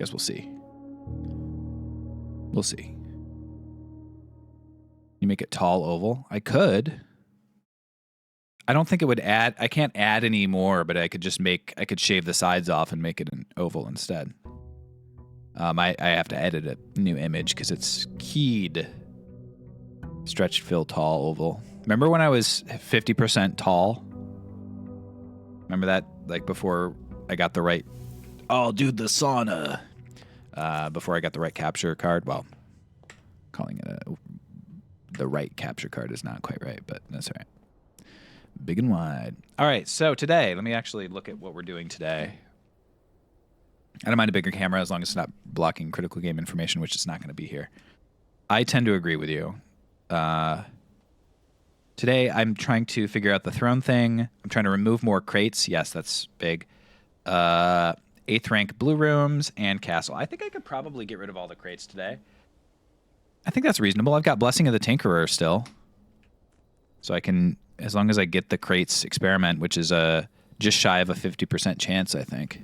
guess we'll see. We'll see. You make it tall oval? I could. I don't think it would add. I can't add any more, but I could just make. I could shave the sides off and make it an oval instead. I have to edit a new image because it's keyed. Stretch, fill, tall, oval. Remember when I was 50% tall? Remember that? Like before I got the right. Oh, dude, the sauna. Before I got the right capture card. Well, calling it the right capture card is not quite right, but that's all right. Big and wide. All right, so today, let me actually look at what we're doing today. I don't mind a bigger camera as long as it's not blocking critical game information, which is not going to be here. I tend to agree with you. Today, I'm trying to figure out the throne thing. I'm trying to remove more crates. Yes, that's big. 8th rank blue rooms and castle. I think I could probably get rid of all the crates today. I think that's reasonable. I've got Blessing of the Tinkerer still. So I can, as long as I get the crates experiment, which is just shy of a 50% chance, I think.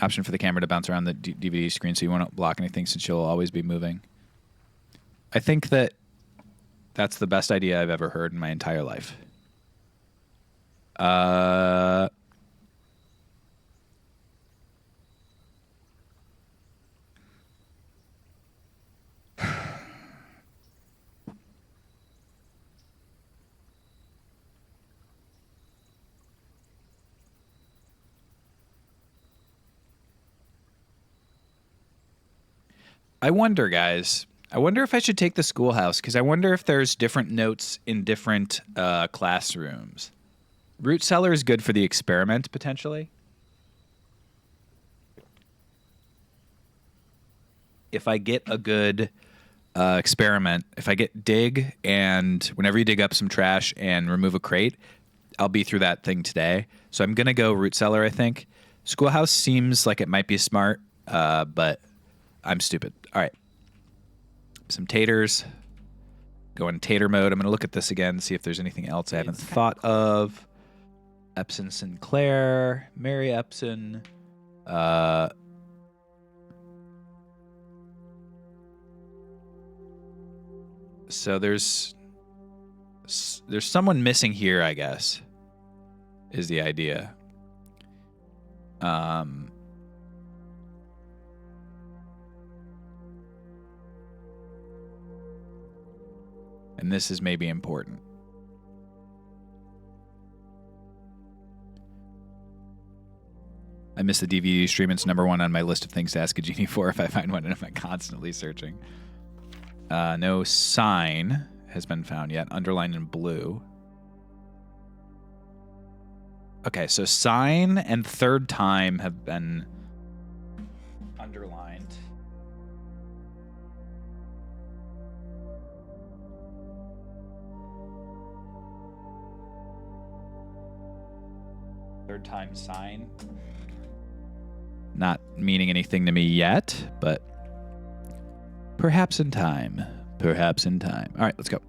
Option for the camera to bounce around the DVD screen so you won't block anything since you'll always be moving. I think that's the best idea I've ever heard in my entire life. I wonder, guys. I wonder if I should take the schoolhouse, because I wonder if there's different notes in different classrooms. Root cellar is good for the experiment, potentially. If I get a good experiment, if I get dig, and whenever you dig up some trash and remove a crate, I'll be through that thing today. So I'm going to go root cellar, I think. Schoolhouse seems like it might be smart, but I'm stupid. All right. Some taters. Go in tater mode. I'm going to look at this again, see if there's anything else I haven't thought of. Epson Sinclair. Mary Epson. So there's someone missing here, I guess, is the idea. And this is maybe important. I miss the DVD stream. It's number one on my list of things to ask a genie for if I find one, and I'm constantly searching. No sign has been found yet. Underlined in blue. Okay, so sign and third time have been underlined. Third time sign. Not meaning anything to me yet, but perhaps in time. Perhaps in time. All right, let's go.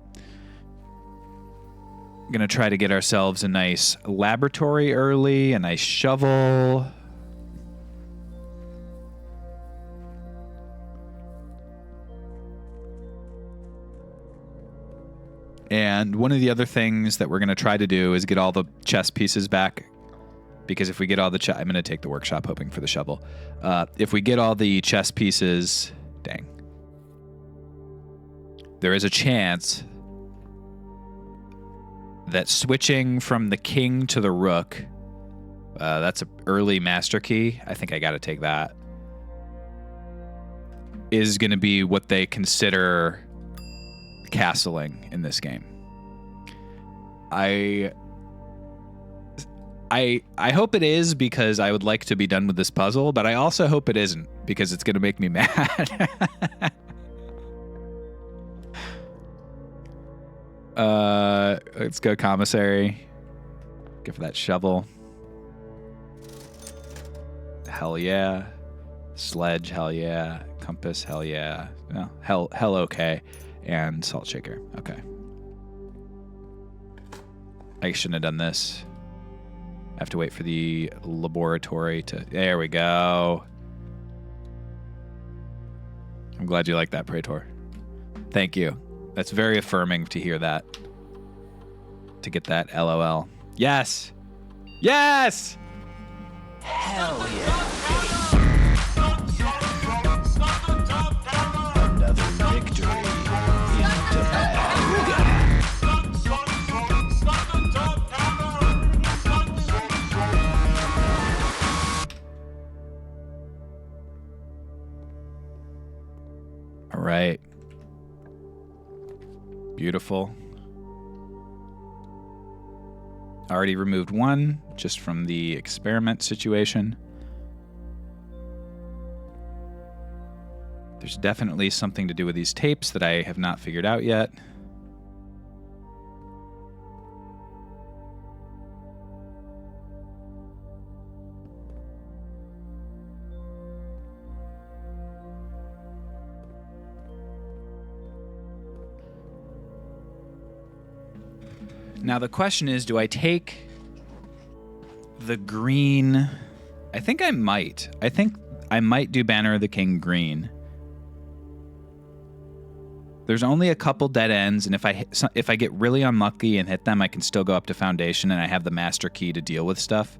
I'm going to try to get ourselves a nice laboratory early, a nice shovel. And one of the other things that we're going to try to do is get all the chess pieces back. Because if we get all the I'm going to take the workshop hoping for the shovel. If we get all the chess pieces, dang. There is a chance that switching from the king to the rook, that's an early master key. I think I got to take that. Is going to be what they consider castling in this game. I hope it is because I would like to be done with this puzzle, but I also hope it isn't because it's going to make me mad. Let's go commissary. Go for that shovel. Hell yeah. Sledge, hell yeah. Compass, hell yeah. No, hell okay. And salt shaker. Okay. I shouldn't have done this. I have to wait for the laboratory to... There we go. I'm glad you like that, Praetor. Thank you. That's very affirming to hear that. To get that LOL. Yes! Yes! Hell yeah. Another victory in the bag. All right. Beautiful. Already removed one just from the experiment situation. There's definitely something to do with these tapes that I have not figured out yet. Now the question is, do I take the green? I think I might. I think I might do Banner of the King green. There's only a couple dead ends, and if I get really unlucky and hit them, I can still go up to Foundation, and I have the Master Key to deal with stuff.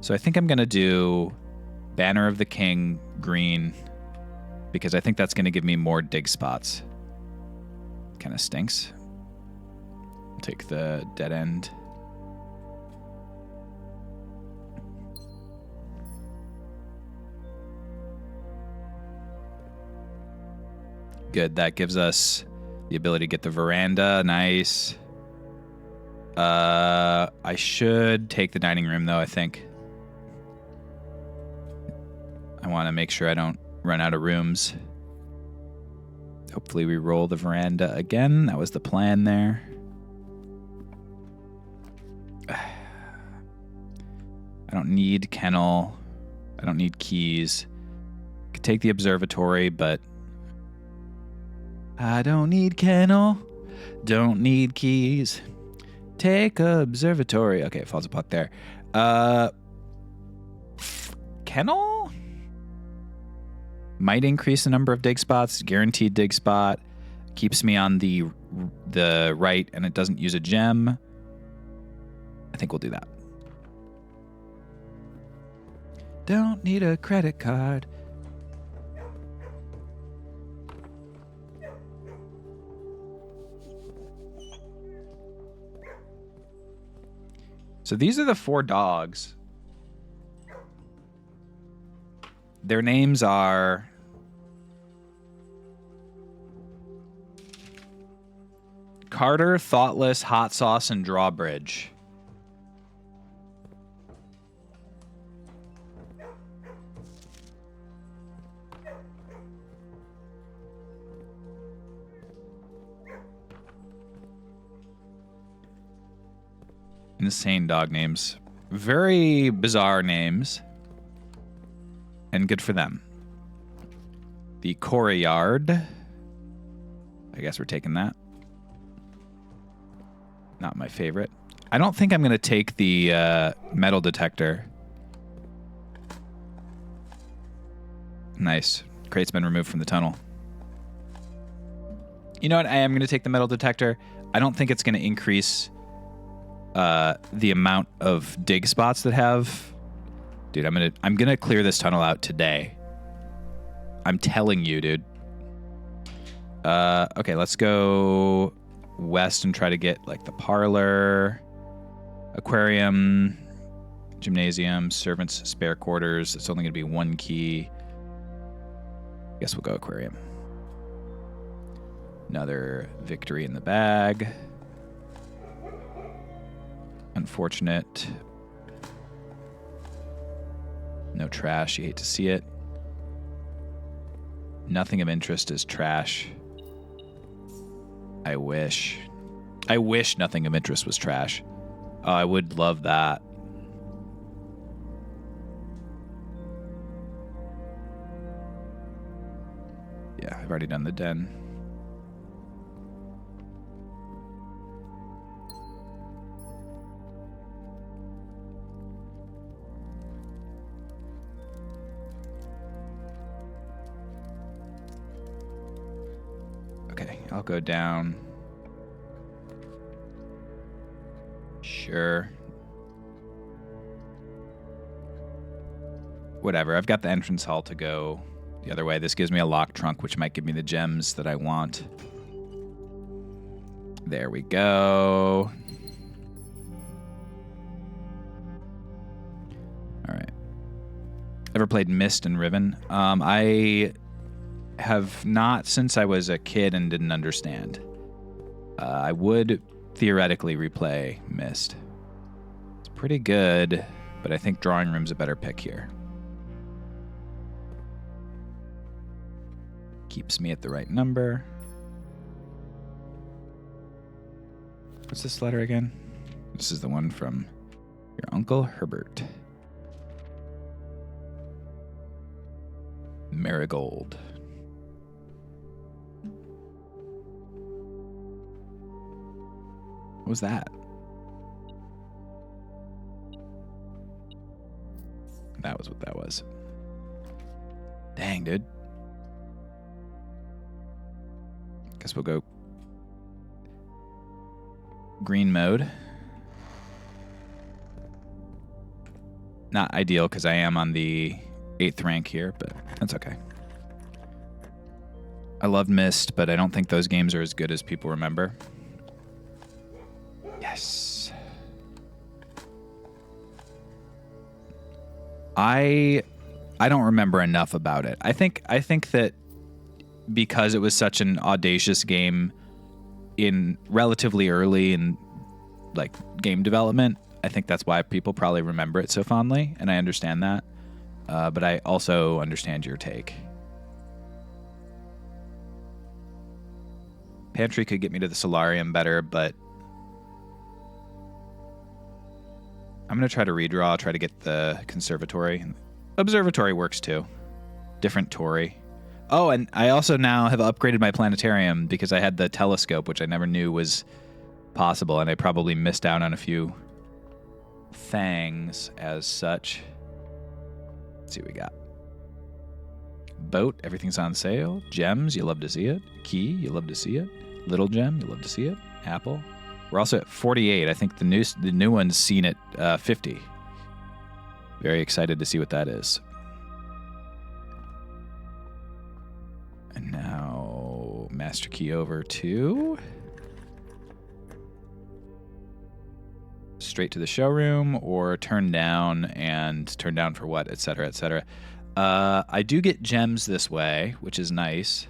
So I think I'm going to do Banner of the King green, because I think that's going to give me more dig spots. Kind of stinks. Take the dead end. Good. That gives us the ability to get the veranda. Nice. I should take the dining room, though, I think. I want to make sure I don't run out of rooms. Hopefully we roll the veranda again. That was the plan there. I don't need kennel. I don't need keys. Could take the observatory, but I don't need kennel. Don't need keys. Take observatory. Okay, it falls apart there. Kennel might increase the number of dig spots. Guaranteed dig spot. Keeps me on the right, and it doesn't use a gem. I think we'll do that. Don't need a credit card. So these are the 4 dogs. Their names are Carter, Thoughtless, Hot Sauce, and Drawbridge. Insane dog names. Very bizarre names. And good for them. The Courtyard. I guess we're taking that. Not my favorite. I don't think I'm going to take the metal detector. Nice. Crate's been removed from the tunnel. You know what? I am going to take the metal detector. I don't think it's going to increase the amount of dig spots that have. Dude, I'm gonna clear this tunnel out today. I'm telling you, dude. Okay, let's go west and try to get like the parlor, aquarium, gymnasium, servants' spare quarters. It's only gonna be 1 key. Guess we'll go aquarium. Another victory in the bag. Unfortunate. No trash. You hate to see it. Nothing of interest is trash. I wish. I wish nothing of interest was trash. Oh, I would love that. Yeah, I've already done the den. I'll go down. Sure. Whatever. I've got the entrance hall to go the other way. This gives me a lock trunk, which might give me the gems that I want. There we go. All right. Ever played Myst and Riven? I have not since I was a kid and didn't understand. I would theoretically replay Myst. It's pretty good, but I think Drawing Room's a better pick here. Keeps me at the right number. What's this letter again? This is the one from your Uncle Herbert. Marigold. What was that? That was what that was. Dang, dude. Guess we'll go green mode. Not ideal because I am on the 8th rank here, but that's okay. I love Myst, but I don't think those games are as good as people remember. Yes. I don't remember enough about it. I think that because it was such an audacious game in relatively early in like game development, I think that's why people probably remember it so fondly, and I understand that. But I also understand your take. Pantry could get me to the Solarium better, but I'm going to try to redraw, try to get the Conservatory. Observatory works too. Different Tory. Oh, and I also now have upgraded my planetarium because I had the telescope, which I never knew was possible, and I probably missed out on a few things as such. Let's see what we got. Boat, everything's on sale. Gems, you love to see it. Key, you love to see it. Little gem, you love to see it. Apple. We're also at 48. I think the new one's seen at 50. Very excited to see what that is. And now master key over to straight to the showroom or turn down, and turn down for what, etc., etc. I do get gems this way, which is nice.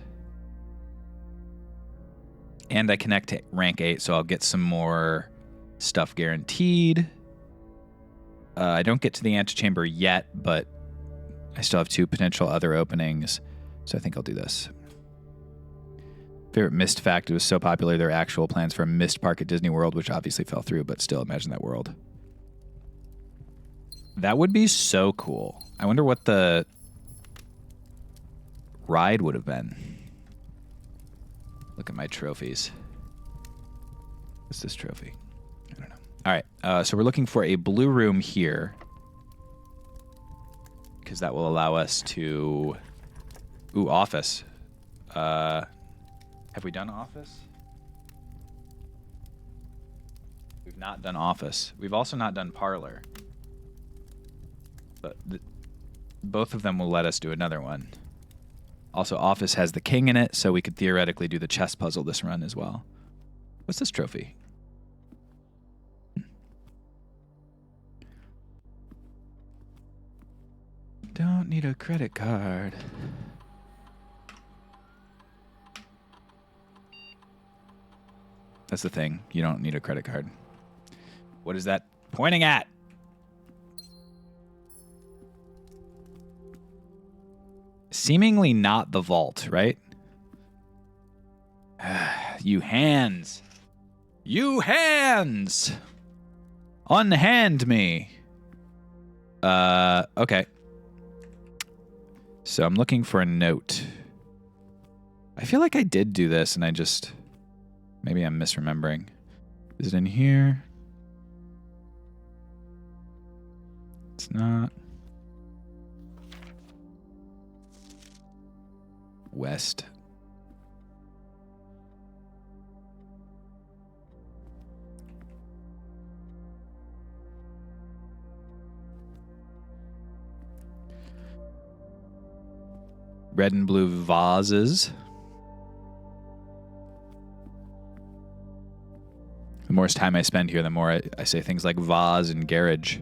And I connect to rank 8, so I'll get some more stuff guaranteed. I don't get to the antechamber yet, but I still have 2 potential other openings, so I think I'll do this. Favorite Myst fact: it was so popular there were actual plans for a Myst park at Disney World, which obviously fell through, but still, imagine that world. That would be so cool. I wonder what the ride would have been. Look at my trophies. What's this trophy? I don't know. All right, so we're looking for a blue room here because that will allow us to... Ooh, office. Have we done office? We've not done office. We've also not done parlor. But both of them will let us do another one. Also, office has the king in it, so we could theoretically do the chess puzzle this run as well. What's this trophy? Don't need a credit card. That's the thing. You don't need a credit card. What is that pointing at? Seemingly not the vault, right? You hands. You hands! Unhand me. Okay. So I'm looking for a note. I feel like I did do this and I just... Maybe I'm misremembering. Is it in here? It's not. West. Red and blue vases. The more time I spend here, the more I say things like vase and garage.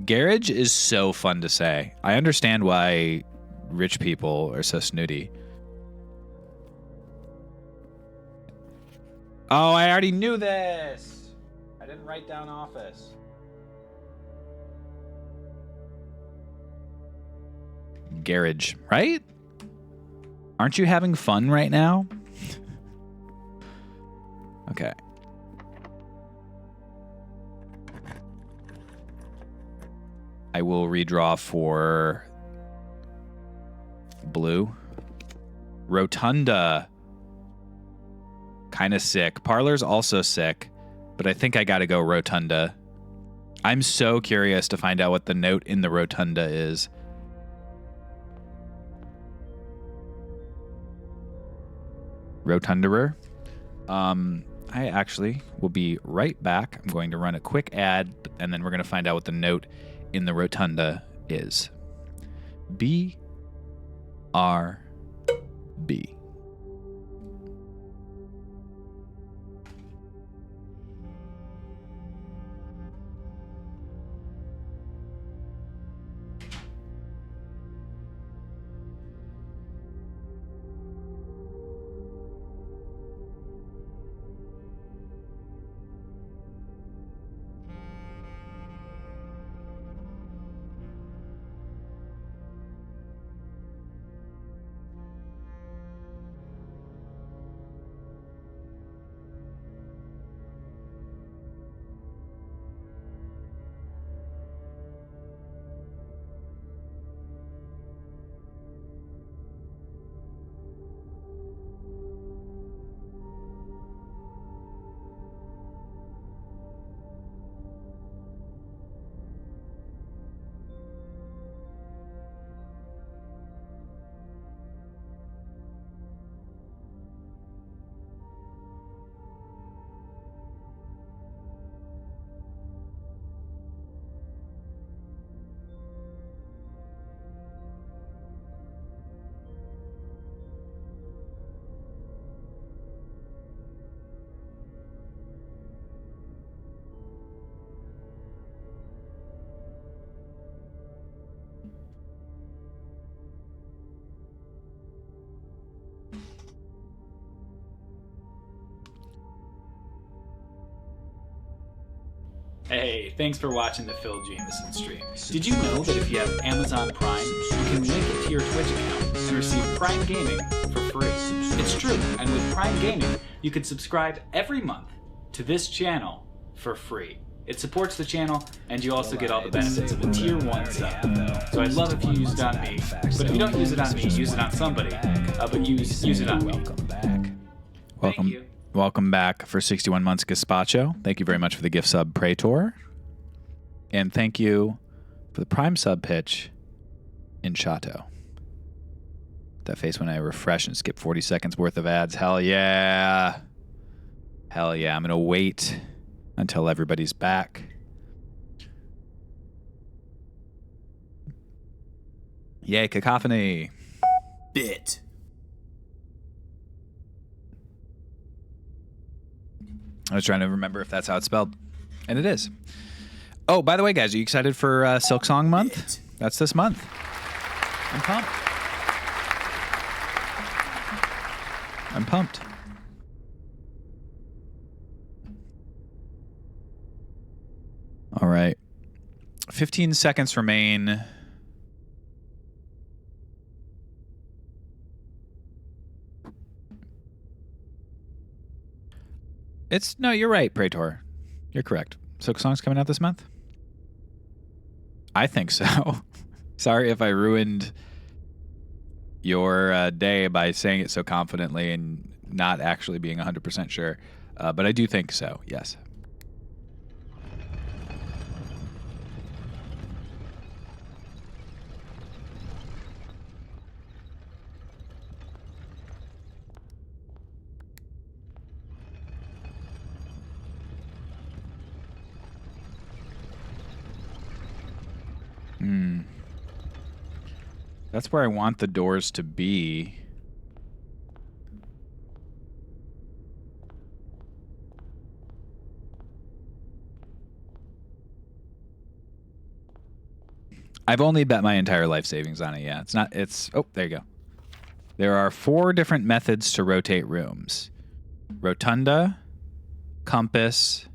Garage is so fun to say. I understand why rich people are so snooty. Oh, I already knew this. I didn't write down office. Garage, right? Aren't you having fun right now? Okay. I will redraw for blue. Rotunda. Kind of sick. Parlor's also sick, but I think I got to go Rotunda. I'm so curious to find out what the note in the Rotunda is. Rotunderer. I actually will be right back. I'm going to run a quick ad, and then we're going to find out what the note in the Rotunda is. B R B. Hey, thanks for watching the Phil Jameson stream. Did you know that if you have Amazon Prime, you can link it to your Twitch account and receive Prime Gaming for free? It's true, and with Prime Gaming, you can subscribe every month to this channel for free. It supports the channel, and you also get all the benefits of a Tier 1 sub. So I'd love if you used it on me, but if you don't use it on me, use it on somebody, but use it on me. Thank you. Welcome back for 61 months, Gazpacho. Thank you very much for the gift sub, Praetor. And thank you for the Prime sub pitch in Chateau. That face when I refresh and skip 40 seconds worth of ads. Hell yeah. Hell yeah. I'm going to wait until everybody's back. Yay, cacophony. Bit. I was trying to remember if that's how it's spelled. And it is. Oh, by the way, guys, are you excited for Silk Song Month? That's this month. I'm pumped. I'm pumped. All right. 15 seconds remain. No, you're right, Praetor. You're correct. Silk Song's coming out this month? I think so. Sorry if I ruined your day by saying it so confidently and not actually being 100% sure. But I do think so, yes. That's where I want the doors to be. I've only bet my entire life savings on it. Yeah, it's not. Oh, there you go. There are 4 different methods to rotate rooms: rotunda, compass,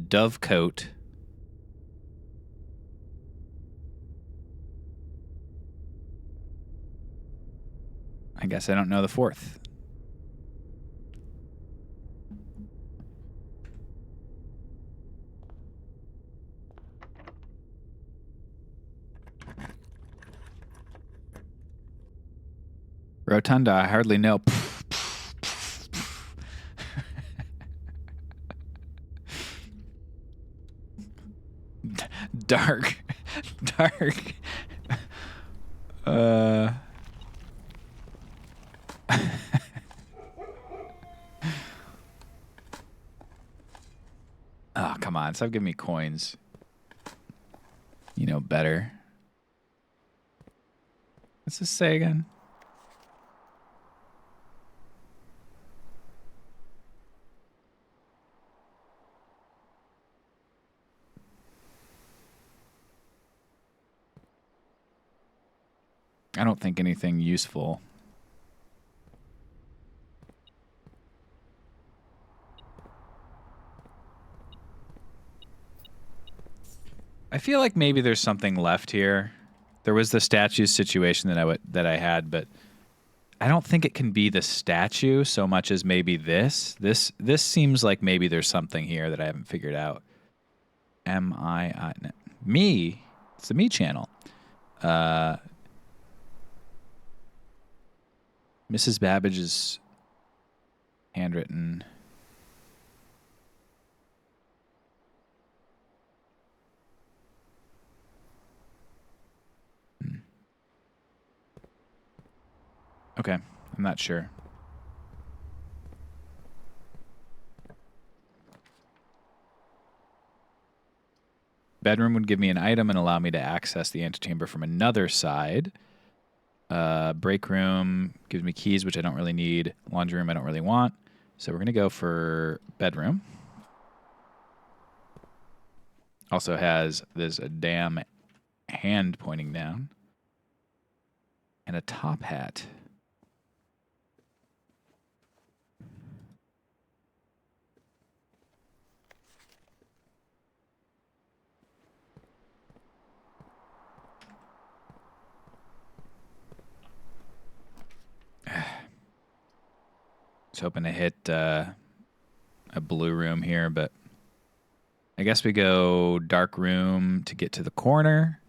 dovecote. I guess I don't know the 4th. Rotunda, I hardly know. Dark. Dark. Oh, come on. Stop giving me coins. You know better. What's this say again? I don't think anything useful. I feel like maybe there's something left here. There was the statue situation that I had, but I don't think it can be the statue so much as maybe this. This seems like maybe there's something here that I haven't figured out. Me? It's the me channel. Mrs. Babbage's handwritten. Okay, I'm not sure. Bedroom would give me an item and allow me to access the antechamber from another side. Break room gives me keys, which I don't really need. Laundry room I don't really want. So we're going to go for bedroom. Also has this damn hand pointing down. And a top hat. Was hoping to hit a blue room here, but I guess we go dark room to get to the corner.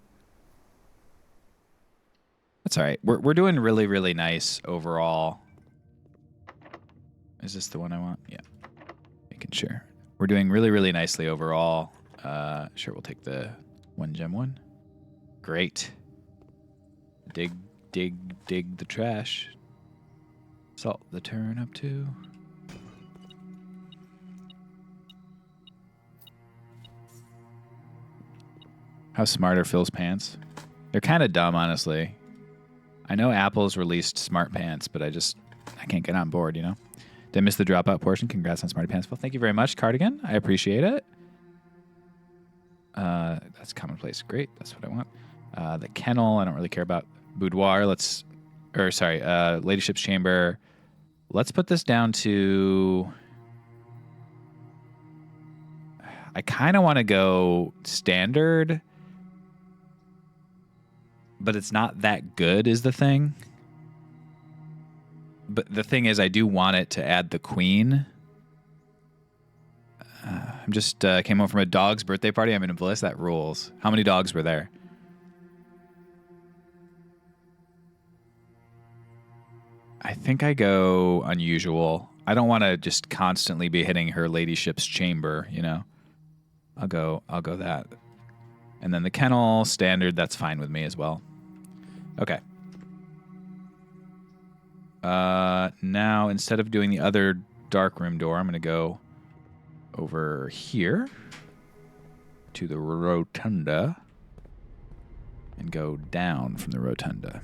That's all right. We're doing really, really nice overall. Is this the one I want? Yeah. Making sure. We're doing really, really nicely overall. Sure, we'll take the 1 gem one. Great. Dig the trash. Salt the turnip too. How smart are Phil's pants? They're kind of dumb, honestly. I know Apple's released smart pants, but I can't get on board, you know? Did I miss the dropout portion? Congrats on Smarty Pants, Phil. Thank you very much, Cardigan. I appreciate it. That's commonplace. Great. That's what I want. The kennel, I don't really care about. Boudoir, Ladyship's chamber. Let's put this down to... I kind of want to go standard, but it's not that good is the thing. But the thing is, I do want it to add the queen. I'm just came home from a dog's birthday party. I'm in Bliss. That rules. How many dogs were there? I think I go unusual. I don't want to just constantly be hitting her ladyship's chamber, you know. I'll go that. And then the kennel standard, that's fine with me as well. Okay. Now instead of doing the other dark room door, I'm going to go over here to the rotunda and go down from the rotunda.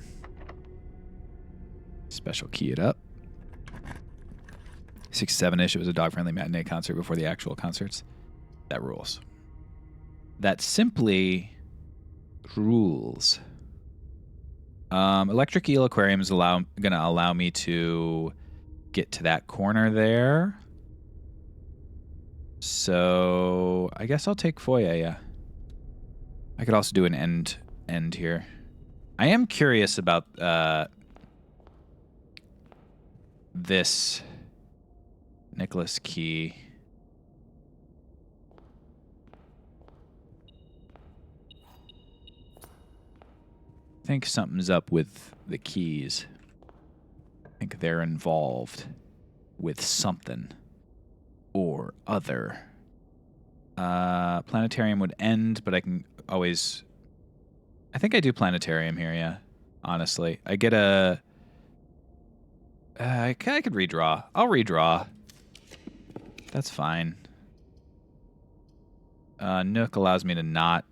Special key it up. 67-ish. It was a dog-friendly matinee concert before the actual concerts. That rules. That simply rules. Electric Eel Aquarium is going to allow me to get to that corner there. So I guess I'll take Foyer, yeah. I could also do an end here. I am curious about this Nicholas Key. I think something's up with the keys. I think they're involved with something or other. Planetarium would end, but I can always... I think I do Planetarium here, yeah. Honestly. I get a... I could redraw. I'll redraw. That's fine. Nook allows me to not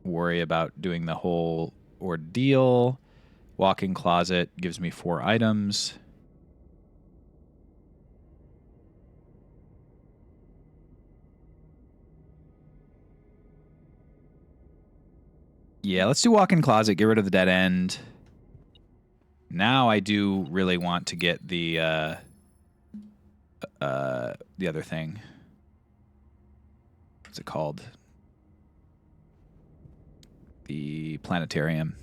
worry about doing the whole ordeal. Walk-in closet gives me 4 items. Yeah, let's do walk-in closet, get rid of the dead end. Now I do really want to get the other thing. What's it called? The planetarium.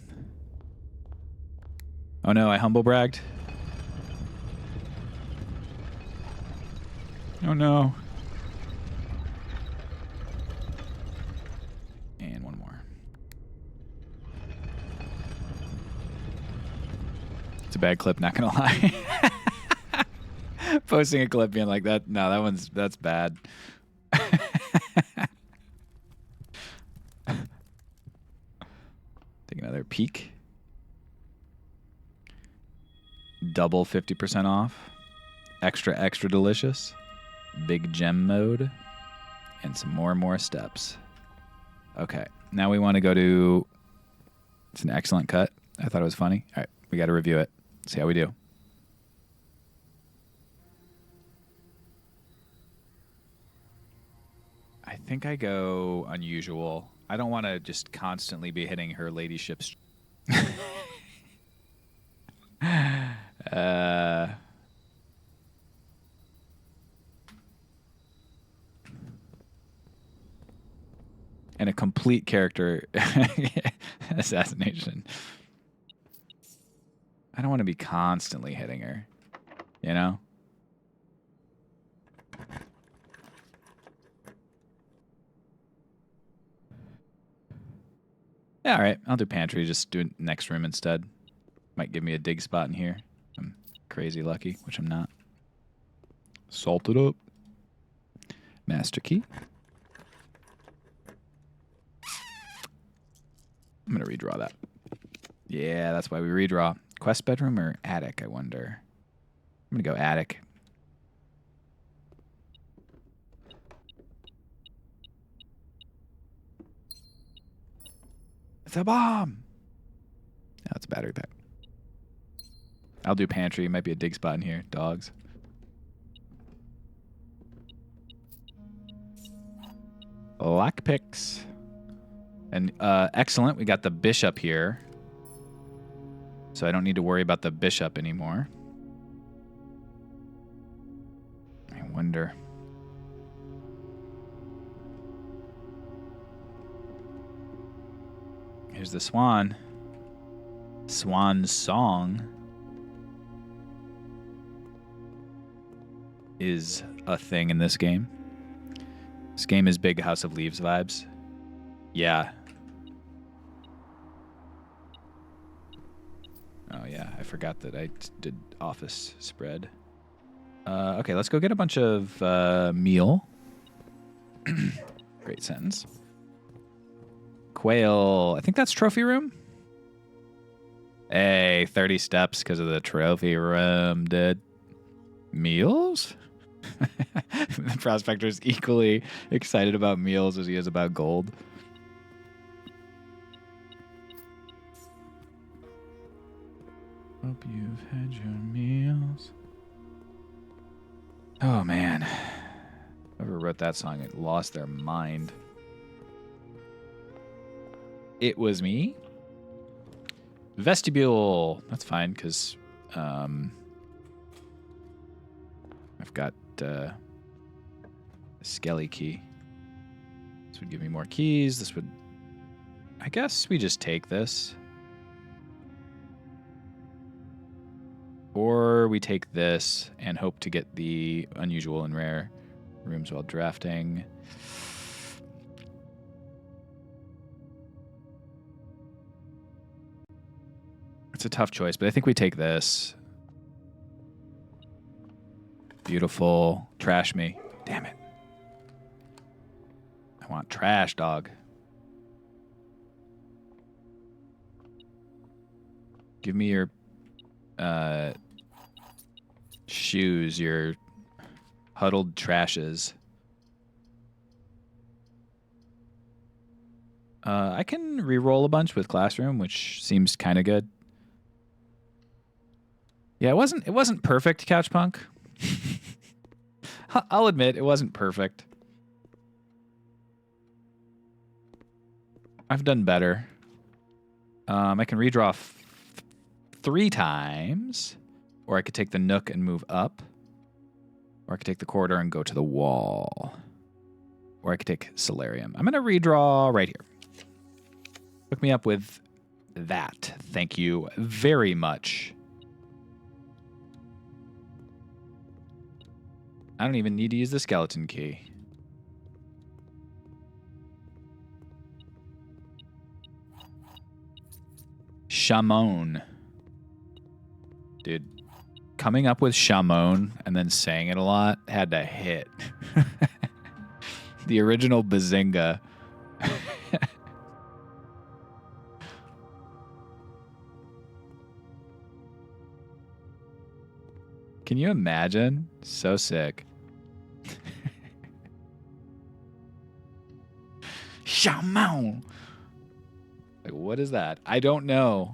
Oh no, I humble bragged. Oh no. And one more. It's a bad clip, not gonna lie. Posting a clip being like that, no, that's bad. Take another peek. Double 50% off. Extra, extra delicious. Big gem mode. And some more steps. Okay, now we want to go to... It's an excellent cut. I thought it was funny. All right, we got to review it. See how we do. I think I go unusual. I don't want to just constantly be hitting her ladyship's... and a complete character assassination. I don't want to be constantly hitting her, you know? Yeah, all right. I'll do pantry. Just do it next room instead. Might give me a dig spot in here. I'm crazy lucky, which I'm not. Salt it up. Master key. I'm going to redraw that. Yeah, that's why we redraw. Quest bedroom or attic, I wonder. I'm going to go attic. It's a bomb. No, it's a battery pack. I'll do pantry. Might be a dig spot in here. Dogs. Lockpicks. And excellent. We got the bishop here. So I don't need to worry about the bishop anymore. I wonder. Here's the swan. Swan's song is a thing in this game. This game is big House of Leaves vibes. Yeah. Oh, yeah. I forgot that I did office spread. Okay, let's go get a bunch of meal. Great sentence. Quail. I think that's trophy room. Hey, 30 steps because of the trophy room, dude. Meals? The prospector's equally excited about meals as he is about gold. Hope you've had your meals. Oh, man. Whoever wrote that song, it lost their mind. It was me. Vestibule. That's fine, because I've got a Skelly key. This would give me more keys. This would... I guess we just take this. Or we take this and hope to get the unusual and rare rooms while drafting. It's a tough choice, but I think we take this. Beautiful. Trash me. Damn it. I want trash, dog. Give me your shoes, your huddled trashes. I can re-roll a bunch with Classroom, which seems kind of good. Yeah, it wasn't perfect, Couchpunk. I'll admit it wasn't perfect. I've done better. I can redraw 3 times, or I could take the Nook and move up, or I could take the corridor and go to the wall, or I could take Solarium. I'm going to redraw right here. Hook me up with that. Thank you very much. I don't even need to use the skeleton key. Shamon. Dude, coming up with Shamon and then saying it a lot had to hit. The original Bazinga. Can you imagine? So sick. Shamon. Like, what is that? I don't know,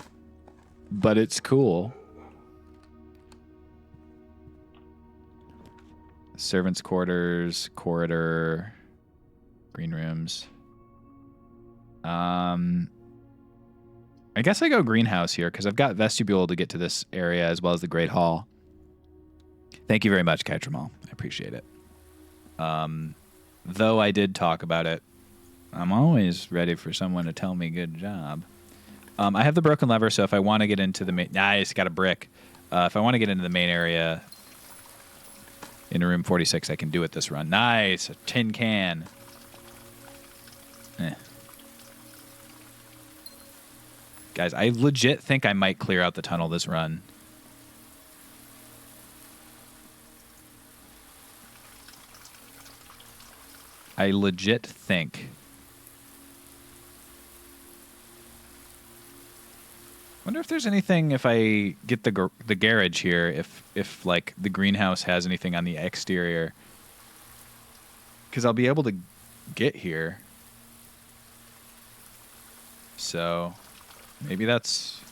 but it's cool. Servants' quarters, corridor, green rooms. I guess I go greenhouse here because I've got vestibule to get to this area as well as the Great Hall. Thank you very much, Kaitramal. I appreciate it. Though I did talk about it, I'm always ready for someone to tell me good job. I have the broken lever, so if I want to get into the main... Nice, got a brick. If I want to get into the main area in room 46, I can do it this run. Nice, a tin can. Guys, I legit think I might clear out the tunnel this run. I legit think. Wonder if there's anything if I get the garage here, if like the greenhouse has anything on the exterior, because I'll be able to get here. So maybe that's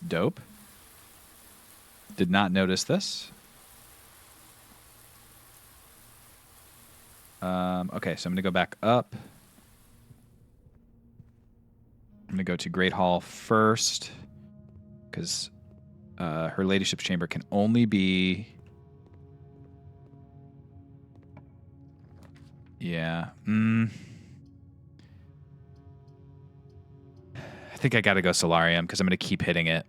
dope. Did not notice this. Okay, so I'm going to go back up. I'm going to go to Great Hall first, because her ladyship's chamber can only be... Yeah. I think I got to go Solarium, because I'm going to keep hitting it.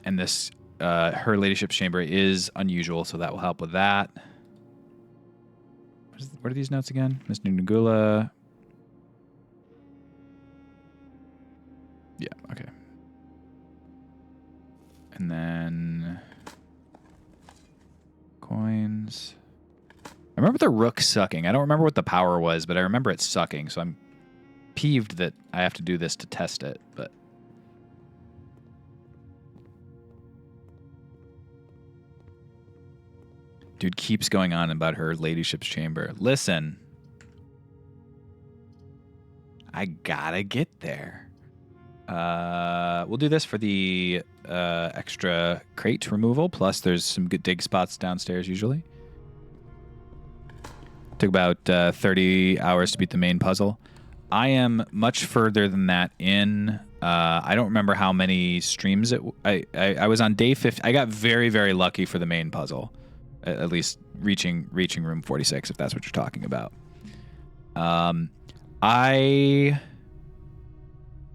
And this, her ladyship's chamber is unusual, so that will help with that. What are these notes again? Miss Nugula. Yeah, okay. And then coins. I remember the rook sucking. I don't remember what the power was, but I remember it sucking, so I'm peeved that I have to do this to test it, but dude keeps going on about her ladyship's chamber. Listen. I gotta get there. We'll do this for the extra crate removal. Plus, there's some good dig spots downstairs usually. Took about 30 hours to beat the main puzzle. I am much further than that in. I don't remember how many streams I was on day 50. I got very, very lucky for the main puzzle, at least reaching room 46, if that's what you're talking about.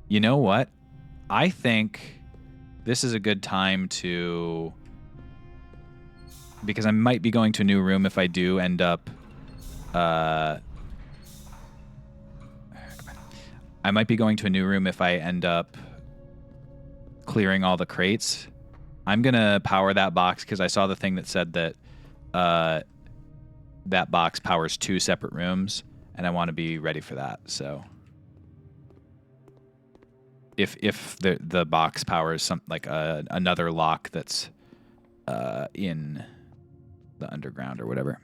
You know what? I think this is a good time to, because I might be going to a new room if I do end up. I might be going to a new room if I end up clearing all the crates. I'm going to power that box because I saw the thing that said that that box powers 2 separate rooms, and I want to be ready for that. So if the box powers some like another lock that's in the underground or whatever.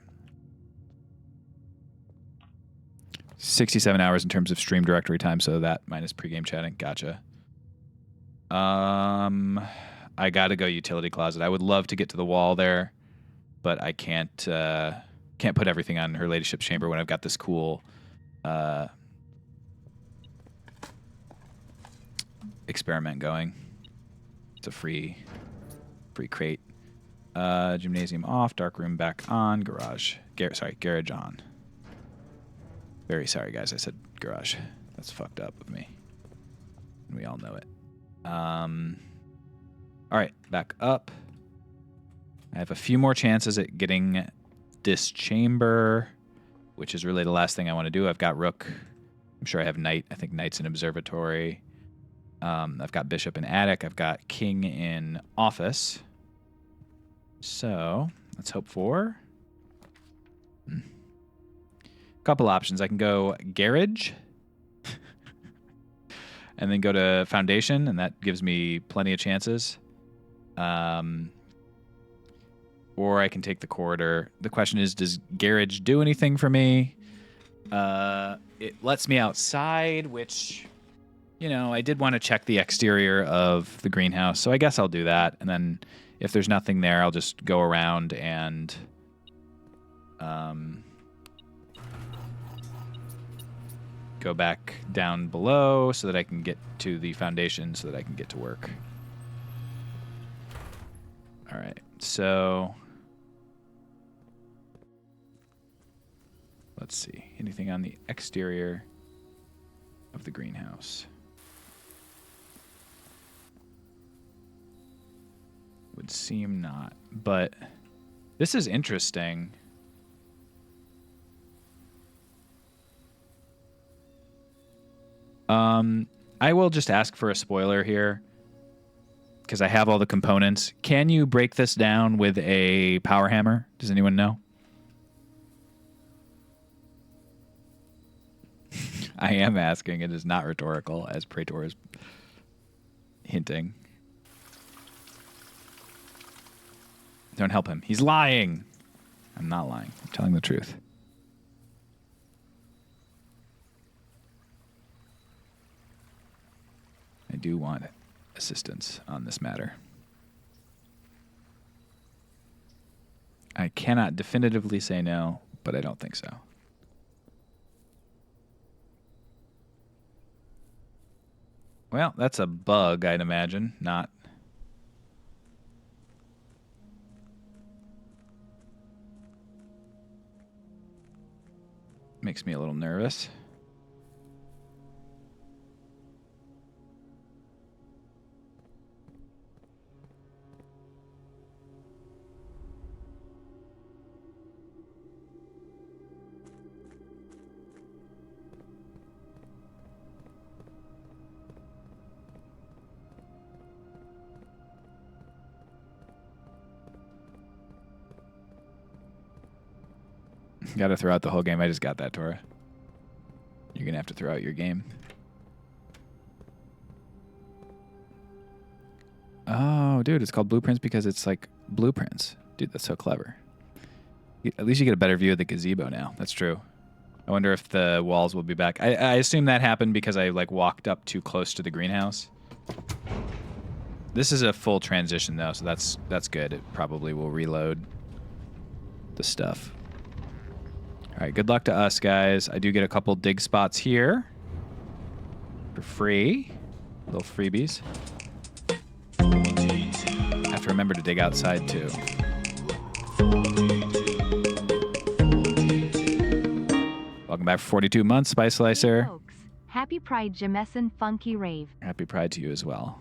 67 hours in terms of stream directory time, so that minus pregame chatting. Gotcha. I gotta go utility closet. I would love to get to the wall there, but I can't put everything on Her Ladyship's chamber when I've got this cool experiment going. It's a free crate. Gymnasium off, dark room back on, garage on. Very sorry, guys. I said garage. That's fucked up of me. And we all know it. All right, back up. I have a few more chances at getting this chamber, which is really the last thing I want to do. I've got rook. I'm sure I have knight. I think knight's in observatory. I've got bishop in attic. I've got king in office. So let's hope for... Couple options. I can go garage and then go to foundation, and that gives me plenty of chances. Or I can take the corridor. The question is, does garage do anything for me? It lets me outside, which, you know, I did want to check the exterior of the greenhouse, so I guess I'll do that. And then if there's nothing there, I'll just go around and go back down below so that I can get to the foundation so that I can get to work. All right, so let's see. Anything on the exterior of the greenhouse? Would seem not, but this is interesting. I will just ask for a spoiler here because I have all the components. Can you break this down with a power hammer? Does anyone know? I am asking. It is not rhetorical, as Praetor is hinting. Don't help him. He's lying. I'm not lying. I'm telling the truth. I do want assistance on this matter. I cannot definitively say no, but I don't think so. Well, that's a bug, I'd imagine, not... Makes me a little nervous. Got to throw out the whole game. I just got that, Tora. You're going to have to throw out your game. Oh, dude, it's called Blueprints because it's like blueprints. Dude, that's so clever. At least you get a better view of the gazebo now. That's true. I wonder if the walls will be back. I assume that happened because I like walked up too close to the greenhouse. This is a full transition though, so that's good. It probably will reload the stuff. All right, good luck to us, guys. I do get a couple dig spots here for free. Little freebies. I have to remember to dig outside too. Welcome back for 42 months, Spice Slicer. Folks, happy Pride, Jameson Funky Rave. Happy Pride to you as well.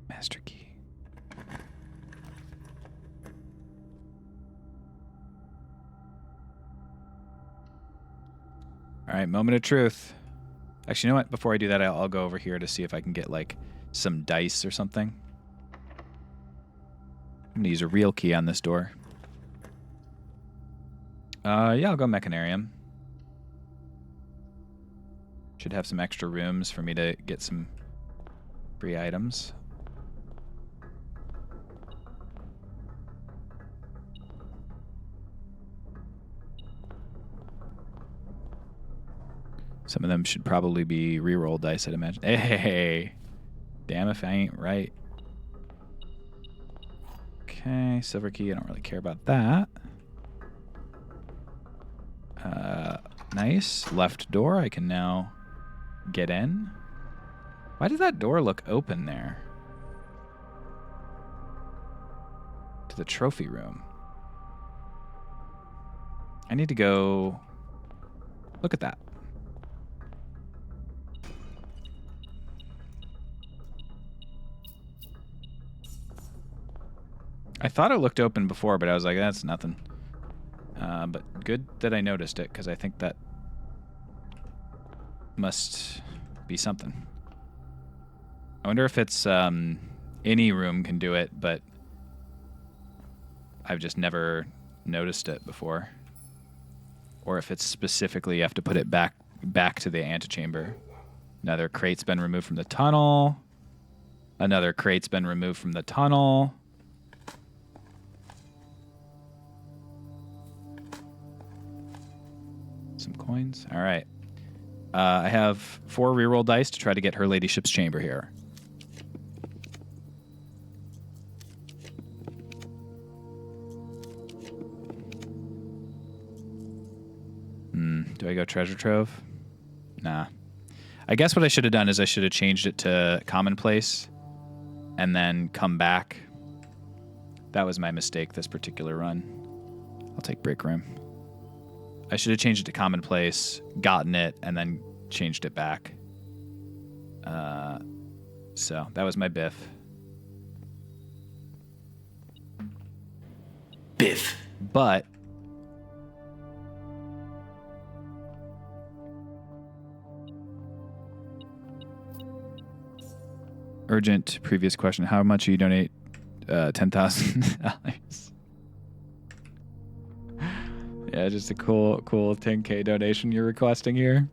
Master key. All right, moment of truth. Actually, you know what? Before I do that, I'll go over here to see if I can get like some dice or something. I'm gonna use a real key on this door. Yeah, I'll go Mechanarium. Should have some extra rooms for me to get some free items. Some of them should probably be reroll dice, I'd imagine. Hey, damn if I ain't right. Okay, silver key. I don't really care about that. Nice. Left door. I can now get in. Why does that door look open there? To the trophy room. I need to go look at that. I thought it looked open before, but I was like, that's nothing. But good that I noticed it, because I think that must be something. I wonder if it's any room can do it, but I've just never noticed it before. Or if it's specifically you have to put it back to the antechamber. Another crate's been removed from the tunnel. Another crate's been removed from the tunnel. Some coins. All right. I have 4 reroll dice to try to get Her Ladyship's chamber here. Do I go treasure trove? Nah. I guess what I should have done is I should have changed it to commonplace and then come back. That was my mistake this particular run. I'll take break room. I should have changed it to commonplace, gotten it, and then changed it back. So that was my biff. Biff. But urgent previous question. How much do you donate? $10,000. Yeah, just a cool 10K donation you're requesting here.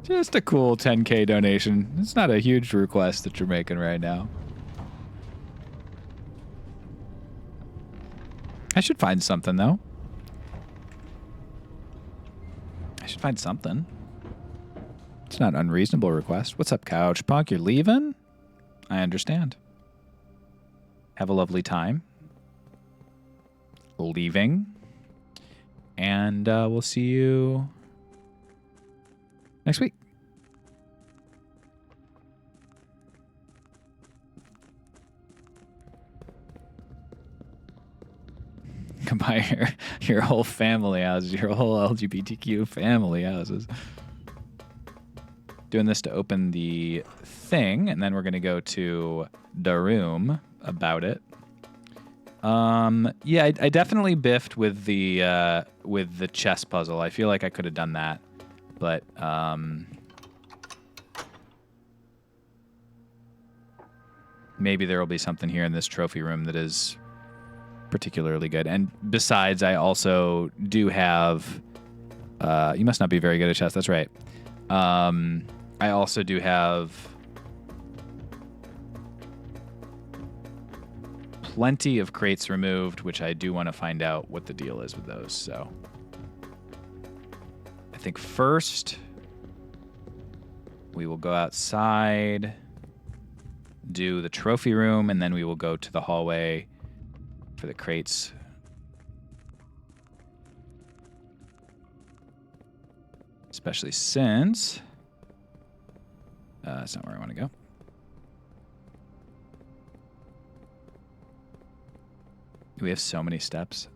Just a cool 10K donation. It's not a huge request that you're making right now. I should find something, though. I should find something. It's not an unreasonable request. What's up, Couch Punk? You're leaving? I understand. Have a lovely time. Leaving. And we'll see you next week. Come by your whole family houses, your whole LGBTQ family houses. Doing this to open the thing, and then we're going to go to the room about it. Yeah, I definitely biffed with the chess puzzle. I feel like I could have done that, but maybe there will be something here in this trophy room that is particularly good. And besides, I also do have. You must not be very good at chess. That's right. I also do have plenty of crates removed, which I do want to find out what the deal is with those. So I think first we will go outside, do the trophy room, and then we will go to the hallway for the crates. Especially since that's not where I want to go. We have so many steps.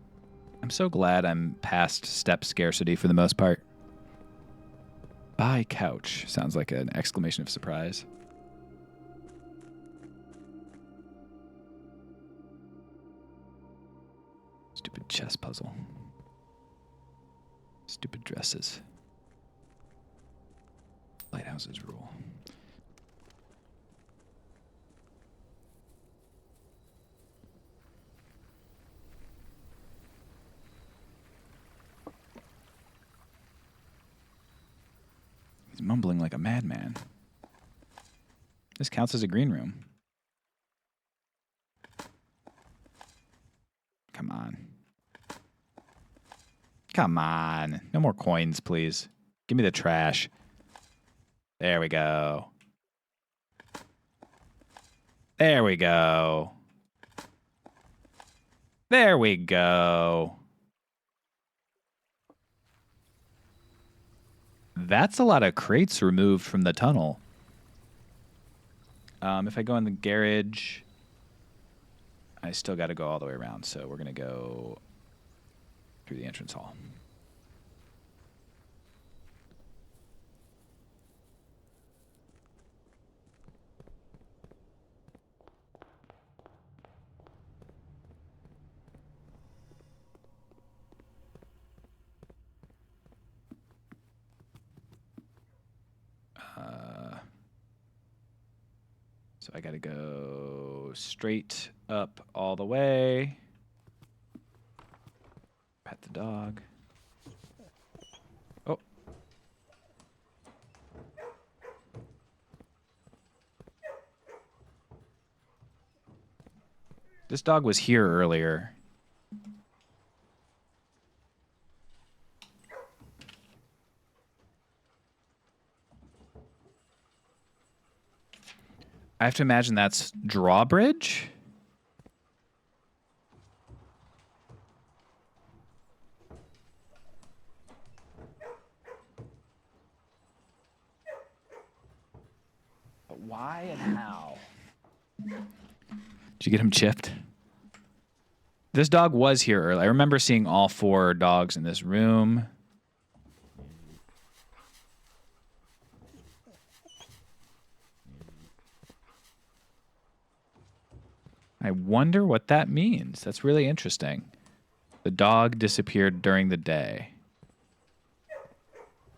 I'm so glad I'm past step scarcity for the most part. Buy couch. Sounds like an exclamation of surprise. Stupid chess puzzle. Stupid dresses. Lighthouses rule. He's mumbling like a madman. This counts as a green room. Come on. Come on. No more coins, please. Give me the trash. There we go. There we go. There we go. That's a lot of crates removed from the tunnel. If I go in the garage, I still got to go all the way around. So we're going to go through the entrance hall. So I got to go straight up all the way. Pet the dog. Oh. This dog was here earlier. I have to imagine that's drawbridge. But why and how? Did you get him chipped? This dog was here earlier. I remember seeing all 4 dogs in this room. I wonder what that means. That's really interesting. The dog disappeared during the day.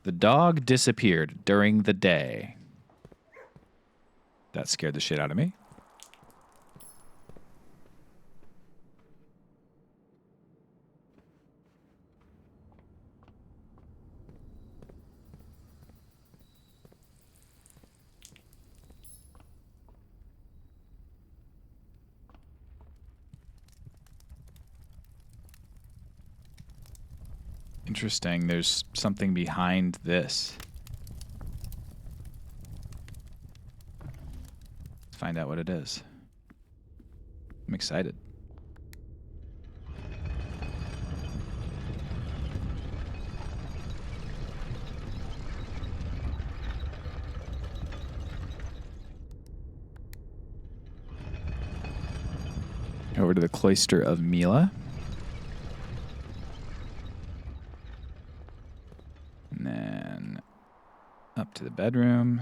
The dog disappeared during the day. That scared the shit out of me. Interesting. There's something behind this. Let's find out what it is. I'm excited. Over to the Cloister of Mila. And then up to the bedroom.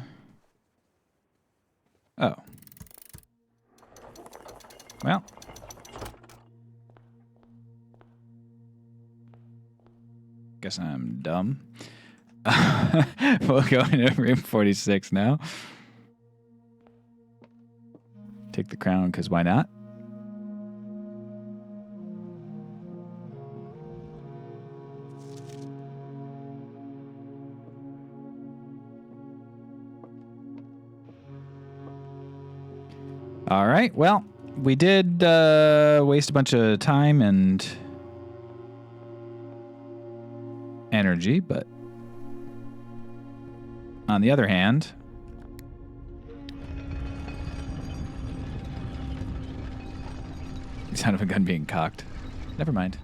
Oh. Well. Guess I'm dumb. We'll go into room 46 now. Take the crown, because why not? All right, well, we did waste a bunch of time and energy, but on the other hand, sound of a gun being cocked. Never mind.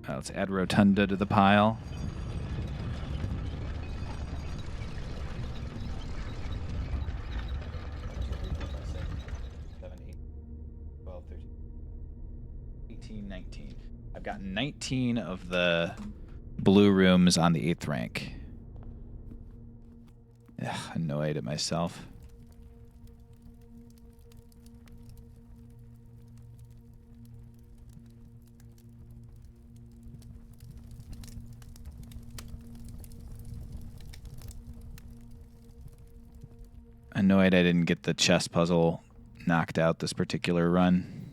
Let's add Rotunda to the pile. I've got 19 of the blue rooms on the 8th rank. Ugh, annoyed at myself. Annoyed I didn't get the chess puzzle knocked out this particular run.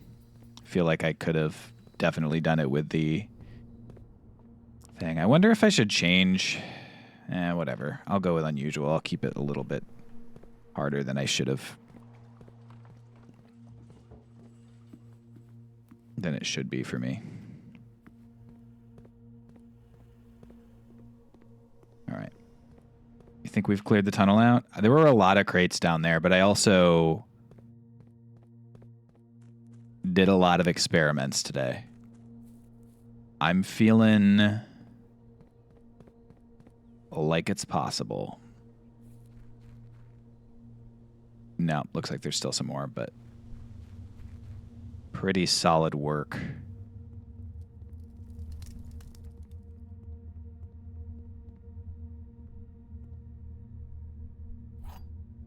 Feel like I could have definitely done it with the thing. I wonder if I should change. Whatever. I'll go with unusual. I'll keep it a little bit harder than I should have. Than it should be for me. All right. You think we've cleared the tunnel out? There were a lot of crates down there, but I also did a lot of experiments today. I'm feeling like it's possible. No, looks like there's still some more, but pretty solid work.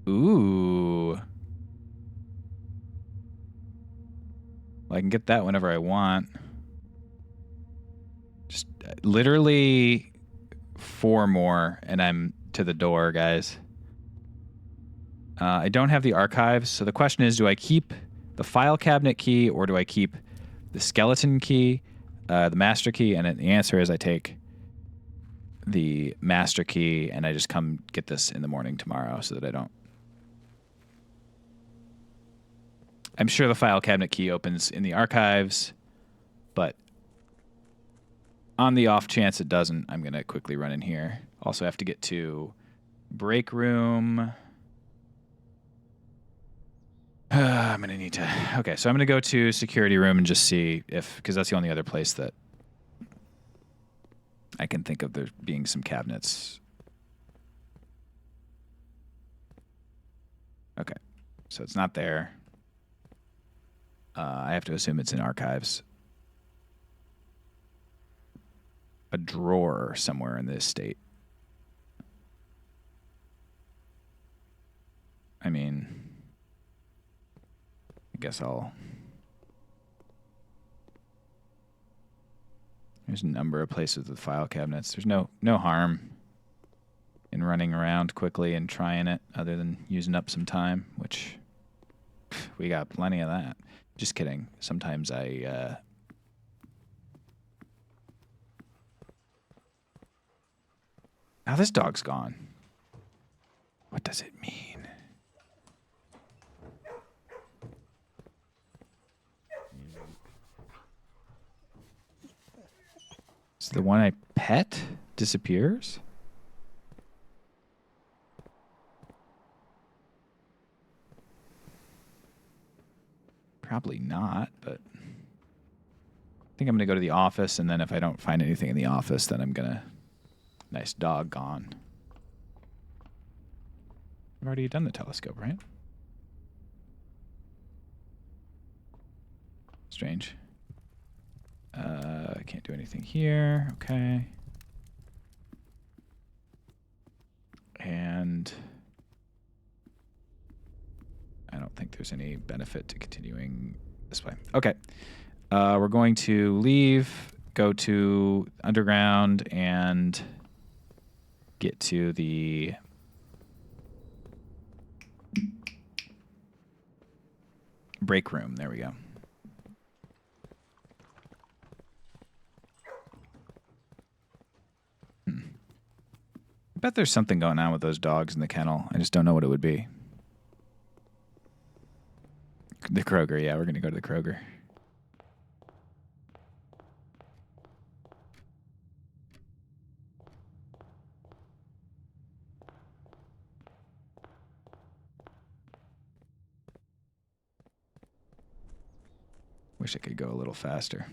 Ooh. Well, I can get that whenever I want. Just literally 4 more, and I'm to the door, guys. I don't have the archives, so the question is, do I keep the file cabinet key, or do I keep the skeleton key, the master key? And the answer is I take the master key, and I just come get this in the morning tomorrow so that I don't... I'm sure the file cabinet key opens in the archives, but on the off chance it doesn't, I'm going to quickly run in here. Also have to get to break room. I'm going to need to... Okay, so I'm going to go to security room and just see if... Because that's the only other place that I can think of there being some cabinets. Okay, so it's not there. I have to assume it's in archives. A drawer somewhere in this state. I mean, I guess I'll... There's a number of places with file cabinets. There's no harm in running around quickly and trying it, other than using up some time, which we got plenty of that. Just kidding. Sometimes I... Now this dog's gone. What does it mean? So the one I pet disappears? Probably not, but I think I'm going to go to the office, and then if I don't find anything in the office, then I'm going to... Nice dog gone. I've already done the telescope, right? Strange. I can't do anything here. Okay. And I don't think there's any benefit to continuing this way. Okay. We're going to leave, go to underground, and get to the break room. There we go. I bet there's something going on with those dogs in the kennel. I just don't know what it would be. The Kroger, yeah, we're gonna go to the Kroger. Wish I could go a little faster.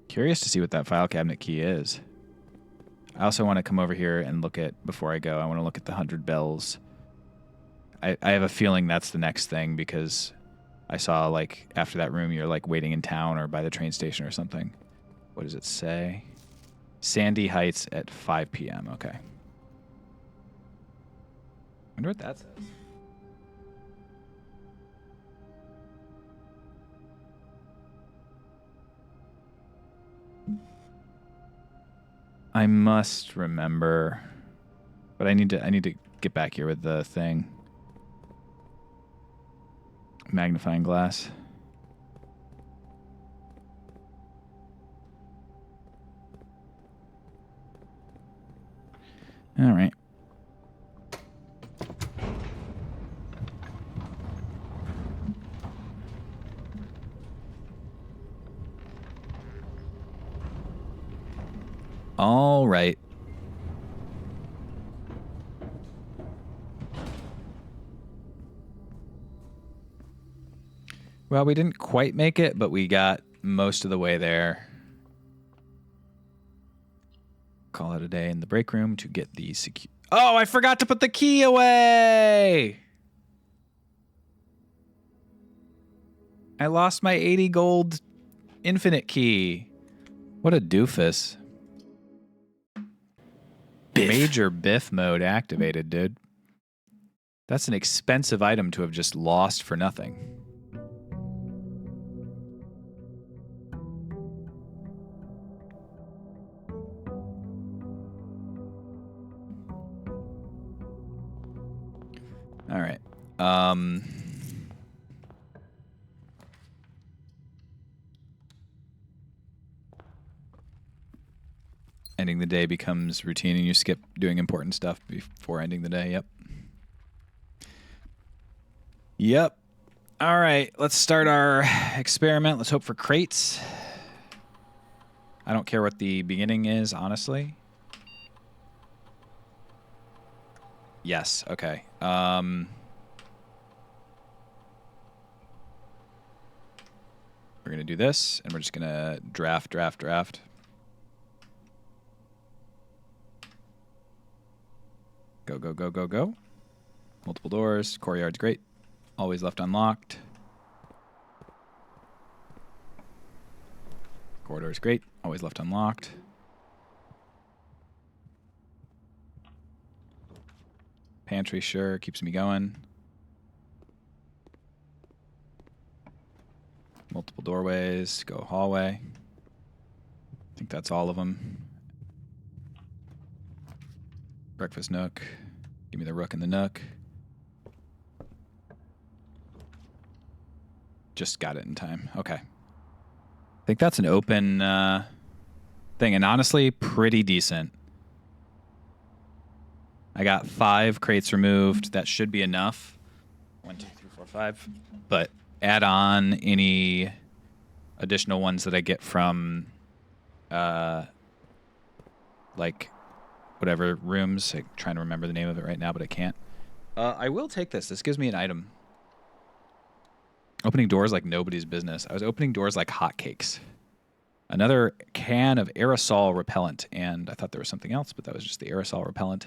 Curious to see what that file cabinet key is. I also want to come over here and look at, before I go, I want to look at the 100 bells. I have a feeling that's the next thing because I saw, like, after that room, you're, like, waiting in town or by the train station or something. What does it say? Sandy Heights at 5 p.m. Okay. Wonder what that says. I must remember, but I need to get back here with the thing. Magnifying glass. All right. All right. Well, we didn't quite make it, but we got most of the way there. Call it a day in the break room to get the Oh, I forgot to put the key away! I lost my 80 gold infinite key. What a doofus. Biff. Major Biff mode activated, dude. That's an expensive item to have just lost for nothing. All right. Ending the day becomes routine and you skip doing important stuff before ending the day. Yep. Yep. All right. Let's start our experiment. Let's hope for crates. I don't care what the beginning is, honestly. Yes. Okay. We're going to do this, and we're just going to draft. Go, go, go, go, go. Multiple doors. Courtyard's great. Always left unlocked. Corridor's great. Always left unlocked. Pantry, sure. Keeps me going. Multiple doorways. Go hallway. I think that's all of them. Breakfast nook. Give me the rook and the nook. Just got it in time. Okay. I think that's an open thing. And honestly, pretty decent. I got 5 crates removed. That should be enough. 1, 2, 3, 4, 5. But add on any additional ones that I get from, like, whatever rooms. I'm trying to remember the name of it right now, but I can't. I will take this. This gives me an item. Opening doors like nobody's business. I was opening doors like hotcakes. Another can of aerosol repellent, and I thought there was something else, but that was just the aerosol repellent.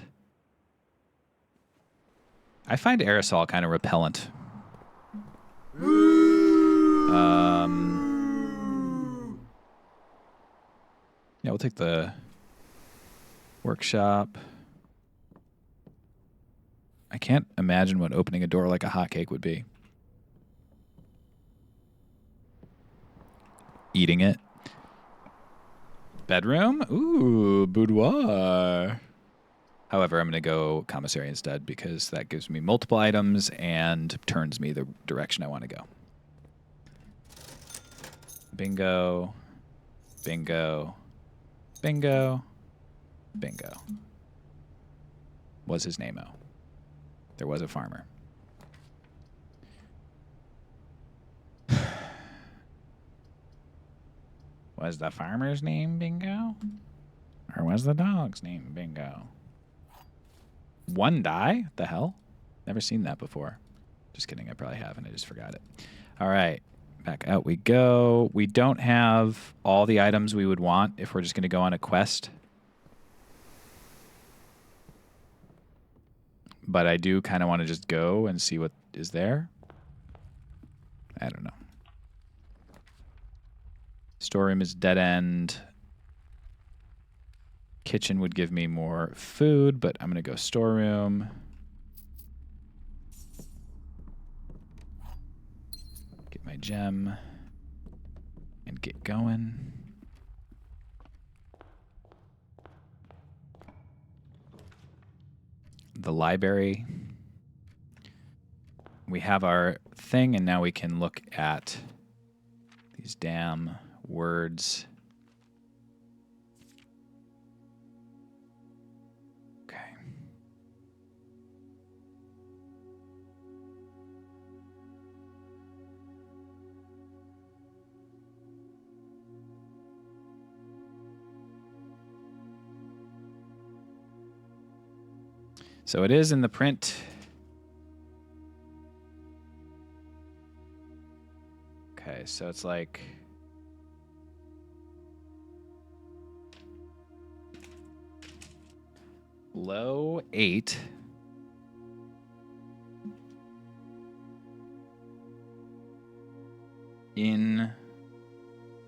I find aerosol kind of repellent. Yeah, we'll take the workshop. I can't imagine what opening a door like a hotcake would be. Eating it. Bedroom? Ooh, boudoir. However, I'm going to go commissary instead because that gives me multiple items and turns me the direction I want to go. Bingo. Bingo. Bingo. Bingo. Was his name-o. There was a farmer. Was the farmer's name Bingo? Or was the dog's name Bingo? One die? The hell? Never seen that before. Just kidding, I probably have, and I just forgot it. All right, back out we go. We don't have all the items we would want if we're just going to go on a quest. But I do kind of want to just go and see what is there. I don't know. Storeroom is dead end. Kitchen would give me more food, but I'm going to go storeroom. Get my gem and get going. The library. We have our thing, and now we can look at these damn words. Okay. So it is in the print. Okay, so it's like low 8. In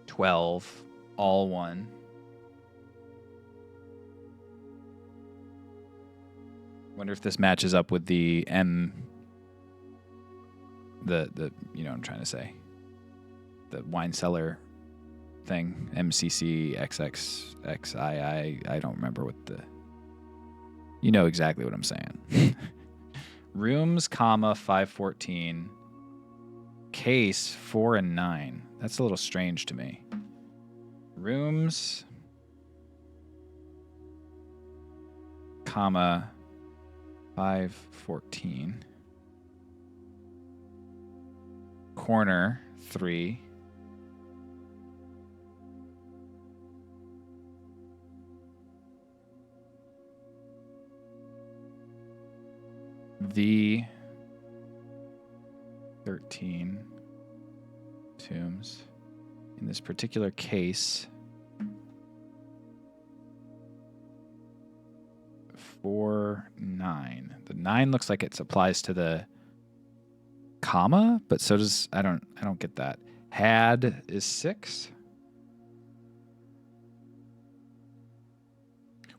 12, all 1. Wonder if this matches up with the M. The you know what I'm trying to say. The wine cellar thing. MCC XXXII. I don't remember what the. You know exactly what I'm saying. Rooms, comma 514. Case 4 and 9. That's a little strange to me. Rooms, comma 514. Corner 3. The 13 tombs. In this particular case, 4, 9. The 9 looks like it applies to the comma, but so does I don't get that. Had is 6.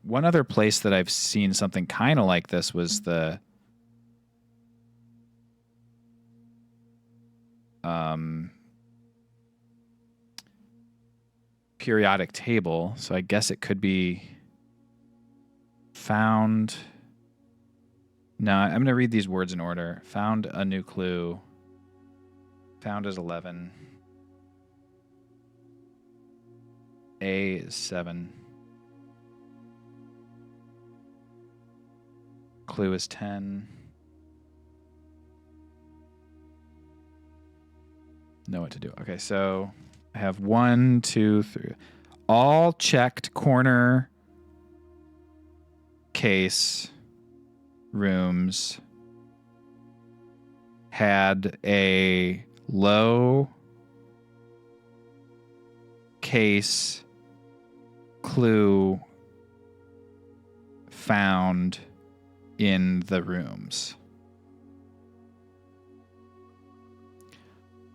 One other place that I've seen something kind of like this was the periodic table. So I guess it could be found. No, I'm going to read these words in order. Found a new clue. Found is 11. A is 7. Clue is 10. Know what to do. Okay, so I have 1, 2, 3. All checked corner case rooms had a low case clue found in the rooms.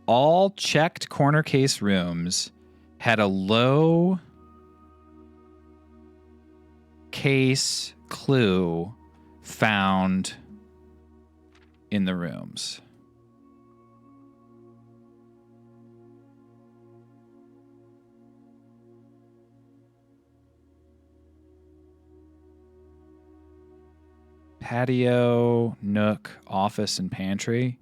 All checked corner case rooms had a low case clue found in the rooms. Patio, nook, office, and pantry.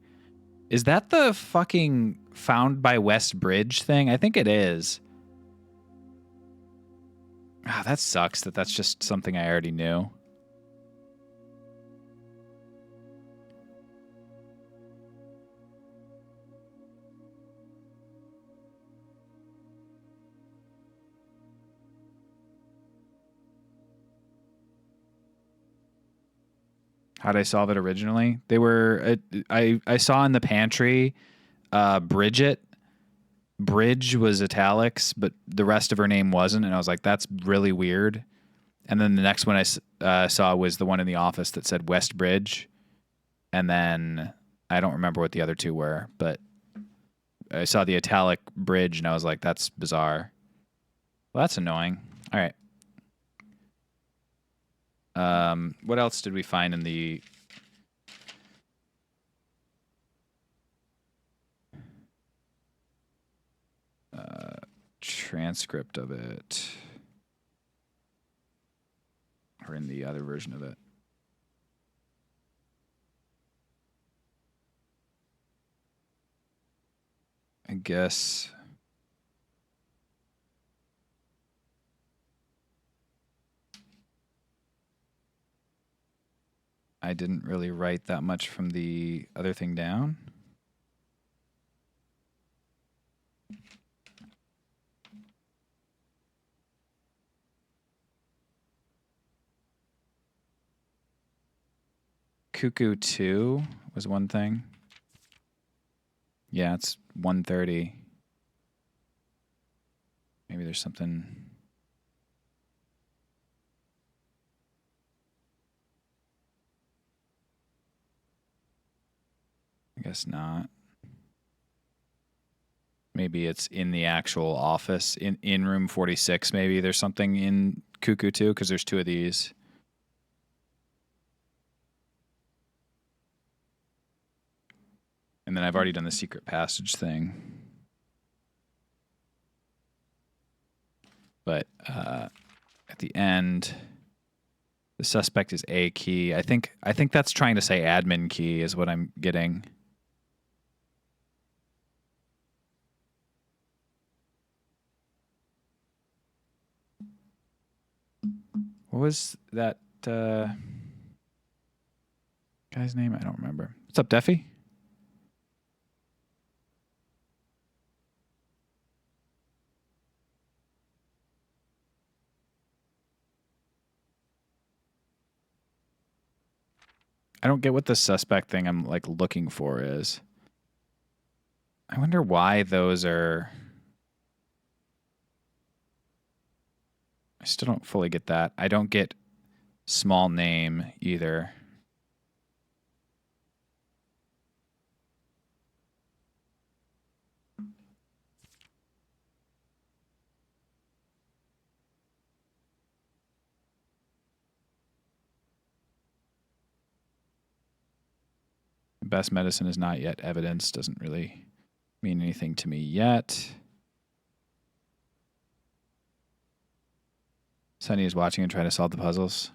Is that the fucking Found by West Bridge thing? I think it is. Ah, that sucks that that's just something I already knew. How'd I solve it originally? They were I saw in the pantry, Bridget. Bridge was italics, but the rest of her name wasn't, and I was like, that's really weird. And then the next one I saw was the one in the office that said West Bridge, and then I don't remember what the other two were, but I saw the italic Bridge, and I was like, that's bizarre. Well, that's annoying. All right. What else did we find in the transcript of it? Or in the other version of it? I guess... I didn't really write that much from the other thing down. Cuckoo 2 was one thing. Yeah, it's 1:30. Maybe there's something... I guess not. Maybe it's in the actual office, in room 46. Maybe there's something in Cuckoo 2, because there's two of these. And then I've already done the secret passage thing. But at the end, the suspect is A key. I think that's trying to say admin key is what I'm getting. What was that guy's name? I don't remember. What's up, Deffy? I don't get what the suspect thing I'm like looking for is. I wonder why those are... I still don't fully get that. I don't get small name either. Best medicine is not yet evidence. Doesn't really mean anything to me yet. Sunny is watching and trying to solve the puzzles.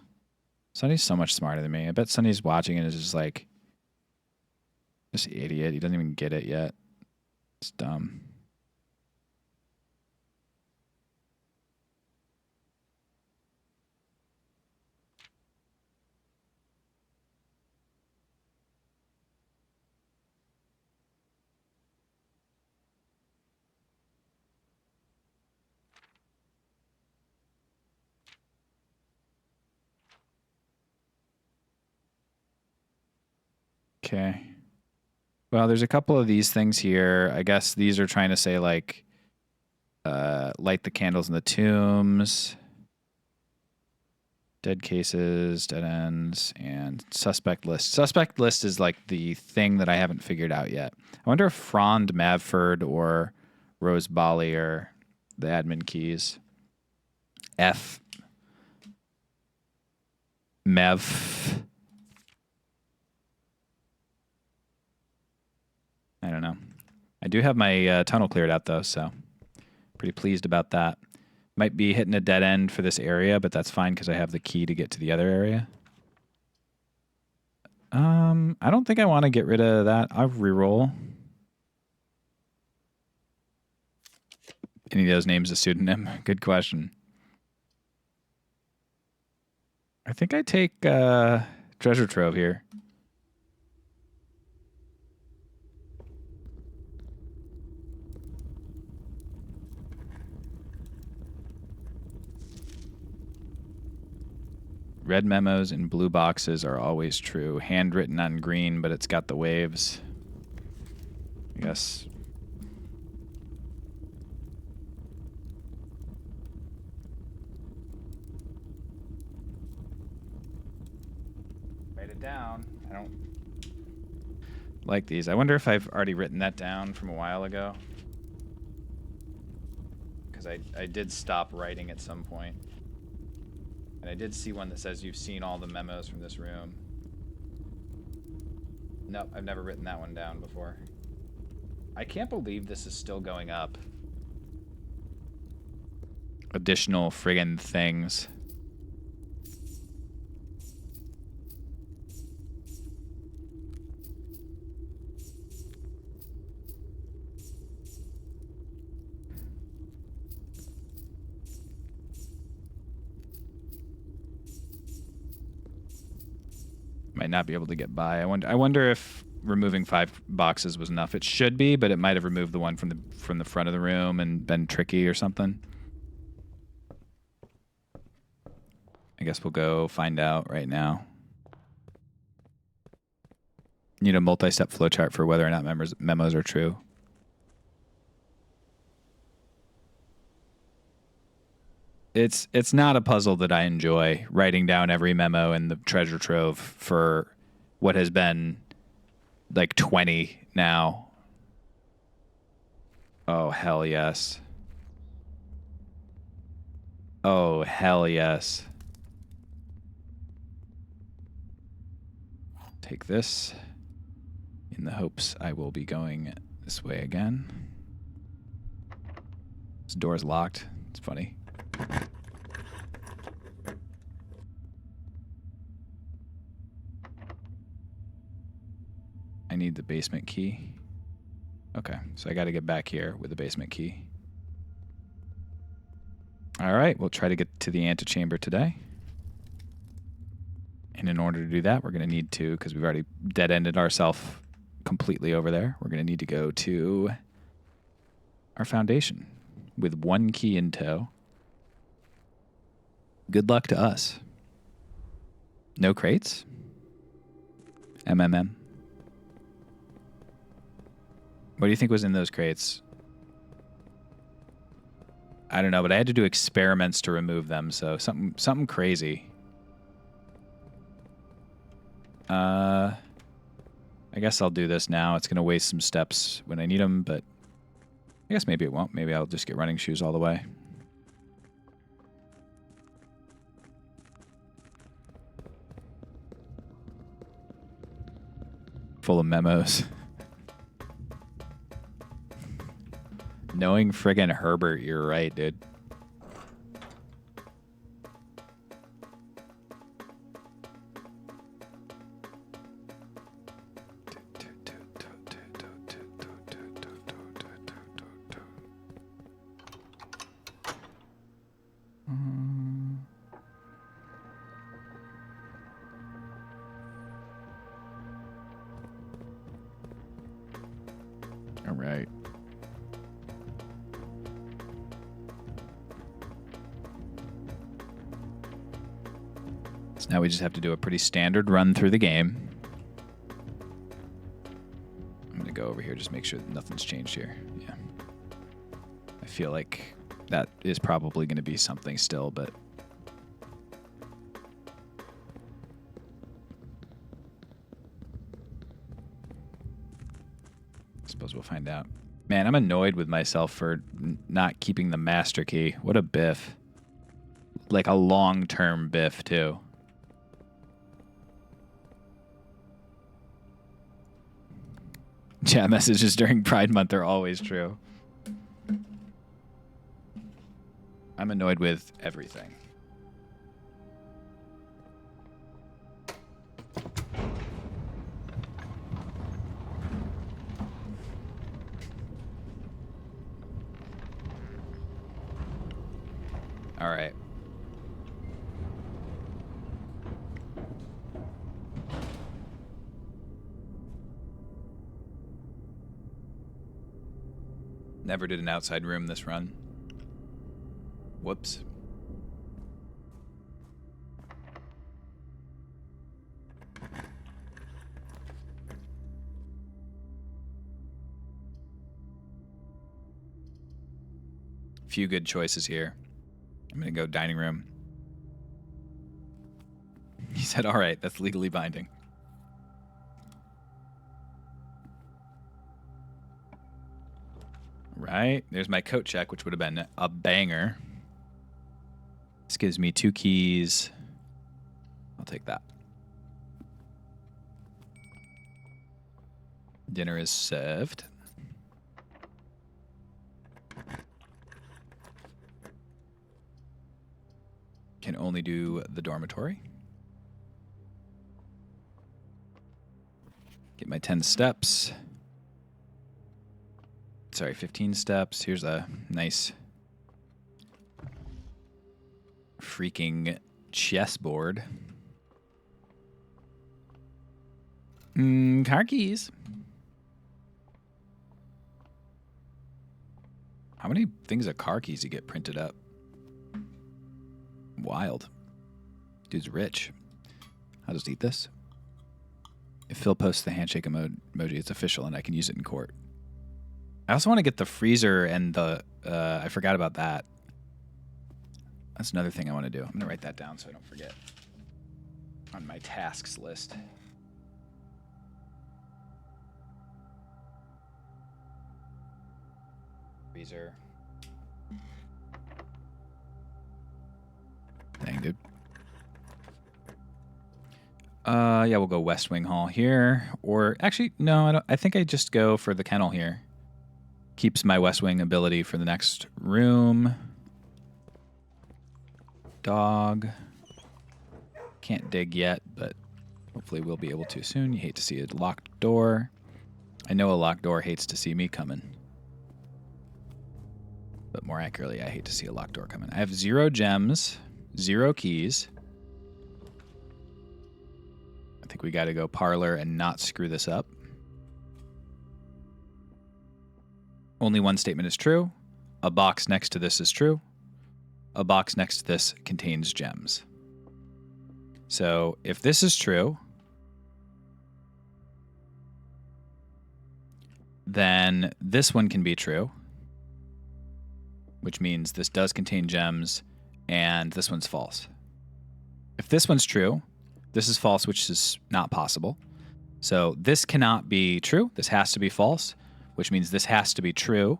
Sunny's so much smarter than me. I bet Sunny's watching and is just like, this idiot. He doesn't even get it yet. It's dumb. Okay. Well, there's a couple of these things here. I guess these are trying to say like, light the candles in the tombs, dead cases, dead ends, and suspect list. Suspect list is like the thing that I haven't figured out yet. I wonder if Frond Mavford or Rose Bali are the admin keys. F. Mev. I don't know. I do have my tunnel cleared out, though, so pretty pleased about that. Might be hitting a dead end for this area, but that's fine because I have the key to get to the other area. I don't think I want to get rid of that. I'll reroll. Any of those names a pseudonym? Good question. I think I take Treasure Trove here. Red memos in blue boxes are always true. Handwritten on green, but it's got the waves. I guess. Write it down. I don't like these. I wonder if I've already written that down from a while ago. Because I did stop writing at some point. And I did see one that says you've seen all the memos from this room. Nope, I've never written that one down before. I can't believe this is still going up. Additional friggin' things. Might not be able to get by. I wonder if removing 5 boxes was enough. It should be, but it might have removed the one from the front of the room and been tricky or something. I guess we'll go find out right now. Need a multi-step flowchart for whether or not memos are true. It's not a puzzle that I enjoy, writing down every memo in the treasure trove for what has been like 20 now. Oh, hell yes. Oh, hell yes. Take this in the hopes I will be going this way again. This door's locked. It's funny. I need the basement key. Okay, so I got to get back here with the basement key. All right, we'll try to get to the antechamber today. And in order to do that, we're going to need to, because we've already dead-ended ourselves completely over there, we're going to need to go to our foundation with 1 key in tow. Good luck to us. No crates? MMM. What do you think was in those crates? I don't know, but I had to do experiments to remove them, so something crazy. I guess I'll do this now. It's going to waste some steps when I need them, but I guess maybe it won't. Maybe I'll just get running shoes all the way. Full of memos. Knowing friggin' Herbert, you're right, dude. All right. So now we just have to do a pretty standard run through the game. I'm going to go over here, just make sure that nothing's changed here. Yeah. I feel like that is probably going to be something still, but... I suppose we'll find out. Man, I'm annoyed with myself for not keeping the master key. What a biff. Like a long-term biff, too. Yeah, messages during Pride Month are always true. I'm annoyed with everything. All right. Never did an outside room this run. Whoops. Few good choices here. I'm going to go dining room. He said, all right, that's legally binding. Right. There's my coat check, which would have been a banger. This gives me 2 keys. I'll take that. Dinner is served. Can only do the dormitory. Get my 10 steps. Sorry, 15 steps. Here's a nice freaking chessboard. Car keys. How many things of car keys you get printed up? Wild. Dude's rich. I'll just eat this. If Phil posts the handshake emoji, it's official and I can use it in court. I also want to get the freezer and the... I forgot about that. That's another thing I want to do. I'm going to write that down so I don't forget. On my tasks list. Freezer. Dang, dude. Yeah, we'll go West Wing Hall here. Or, actually, no, I don't. I think I just go for the kennel here. Keeps my West Wing ability for the next room. Dog. Can't dig yet, but hopefully we'll be able to soon. You hate to see a locked door. I know a locked door hates to see me coming. But more accurately, I hate to see a locked door coming. I have 0 gems, 0 keys. I think we got to go parlor and not screw this up. Only one statement is true. A box next to this is true. A box next to this contains gems. So if this is true, then this one can be true, which means this does contain gems, and this one's false. If this one's true, this is false, which is not possible. So this cannot be true. This has to be false, which means this has to be true.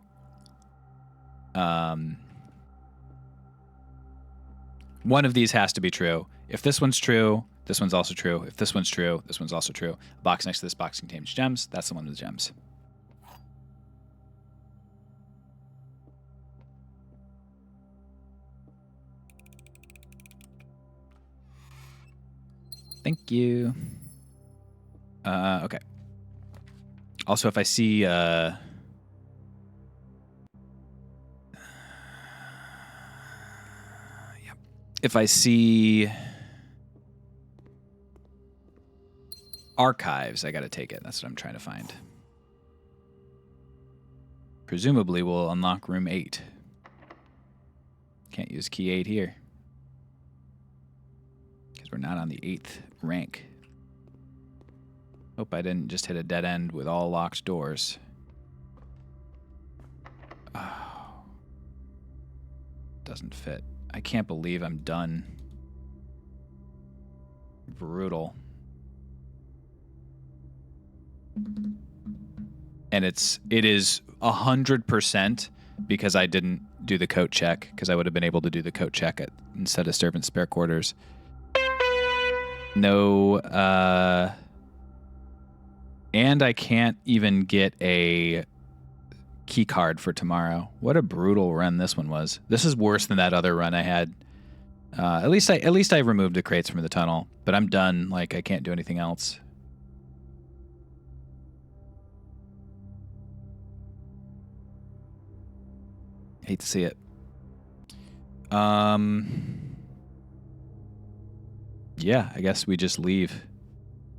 One of these has to be true. If this one's true, this one's also true. If this one's true, this one's also true. The box next to this box contains gems. That's the one with gems. Thank you. Okay. Also, if I see... Yep. If I see... archives, I gotta take it. That's what I'm trying to find. Presumably, we'll unlock room 8. Can't use key 8 here. Because we're not on the 8th rank. Hope I didn't just hit a dead end with all locked doors. Oh. Doesn't fit. I can't believe I'm done. Brutal. And it is 100% because I didn't do the coat check, because I would have been able to do the coat check instead of servant spare quarters. No, and I can't even get a key card for tomorrow. What a brutal run this one was. This is worse than that other run I had. At least I removed the crates from the tunnel, but I'm done. Like, I can't do anything else. Hate to see it. Yeah, I guess we just leave.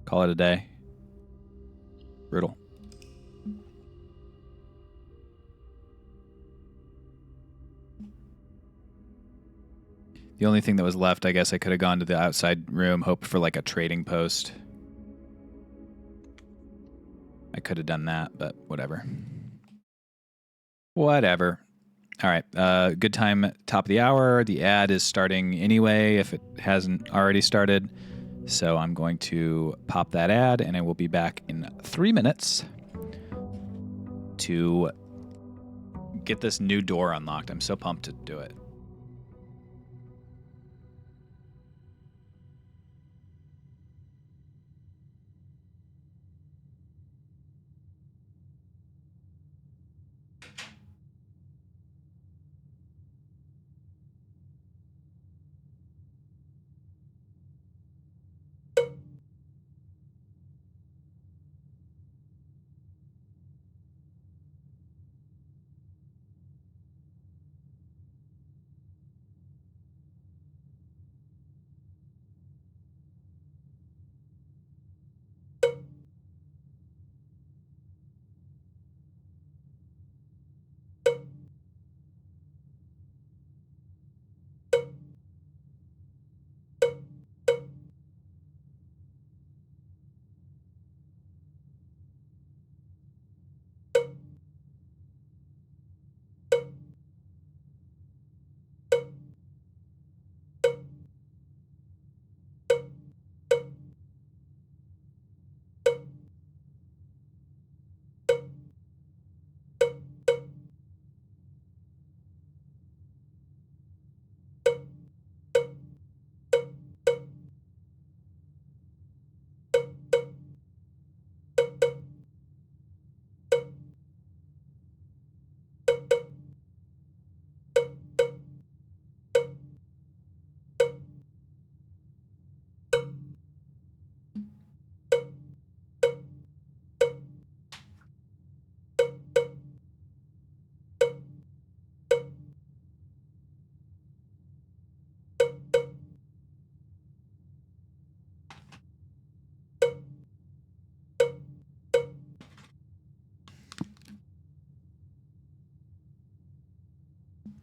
Call it a day. Brutal. The only thing that was left, I guess I could have gone to the outside room, hoped for like a trading post. I could have done that, but whatever. Whatever. All right. Good time, top of the hour. The ad is starting anyway if it hasn't already started. So I'm going to pop that ad, and I will be back in 3 minutes to get this new door unlocked. I'm so pumped to do it.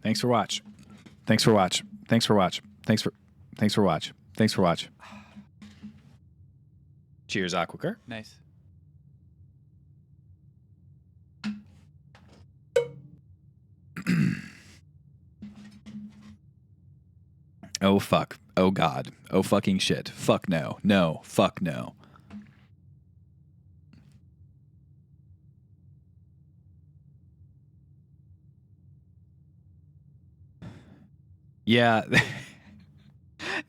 Thanks for watch. Thanks for watch. Thanks for watch. Thanks for watch. Thanks for watch. Cheers, Aquacur. Nice. Oh fuck. Oh god. Oh fucking shit. Fuck no. No. Fuck no. Yeah.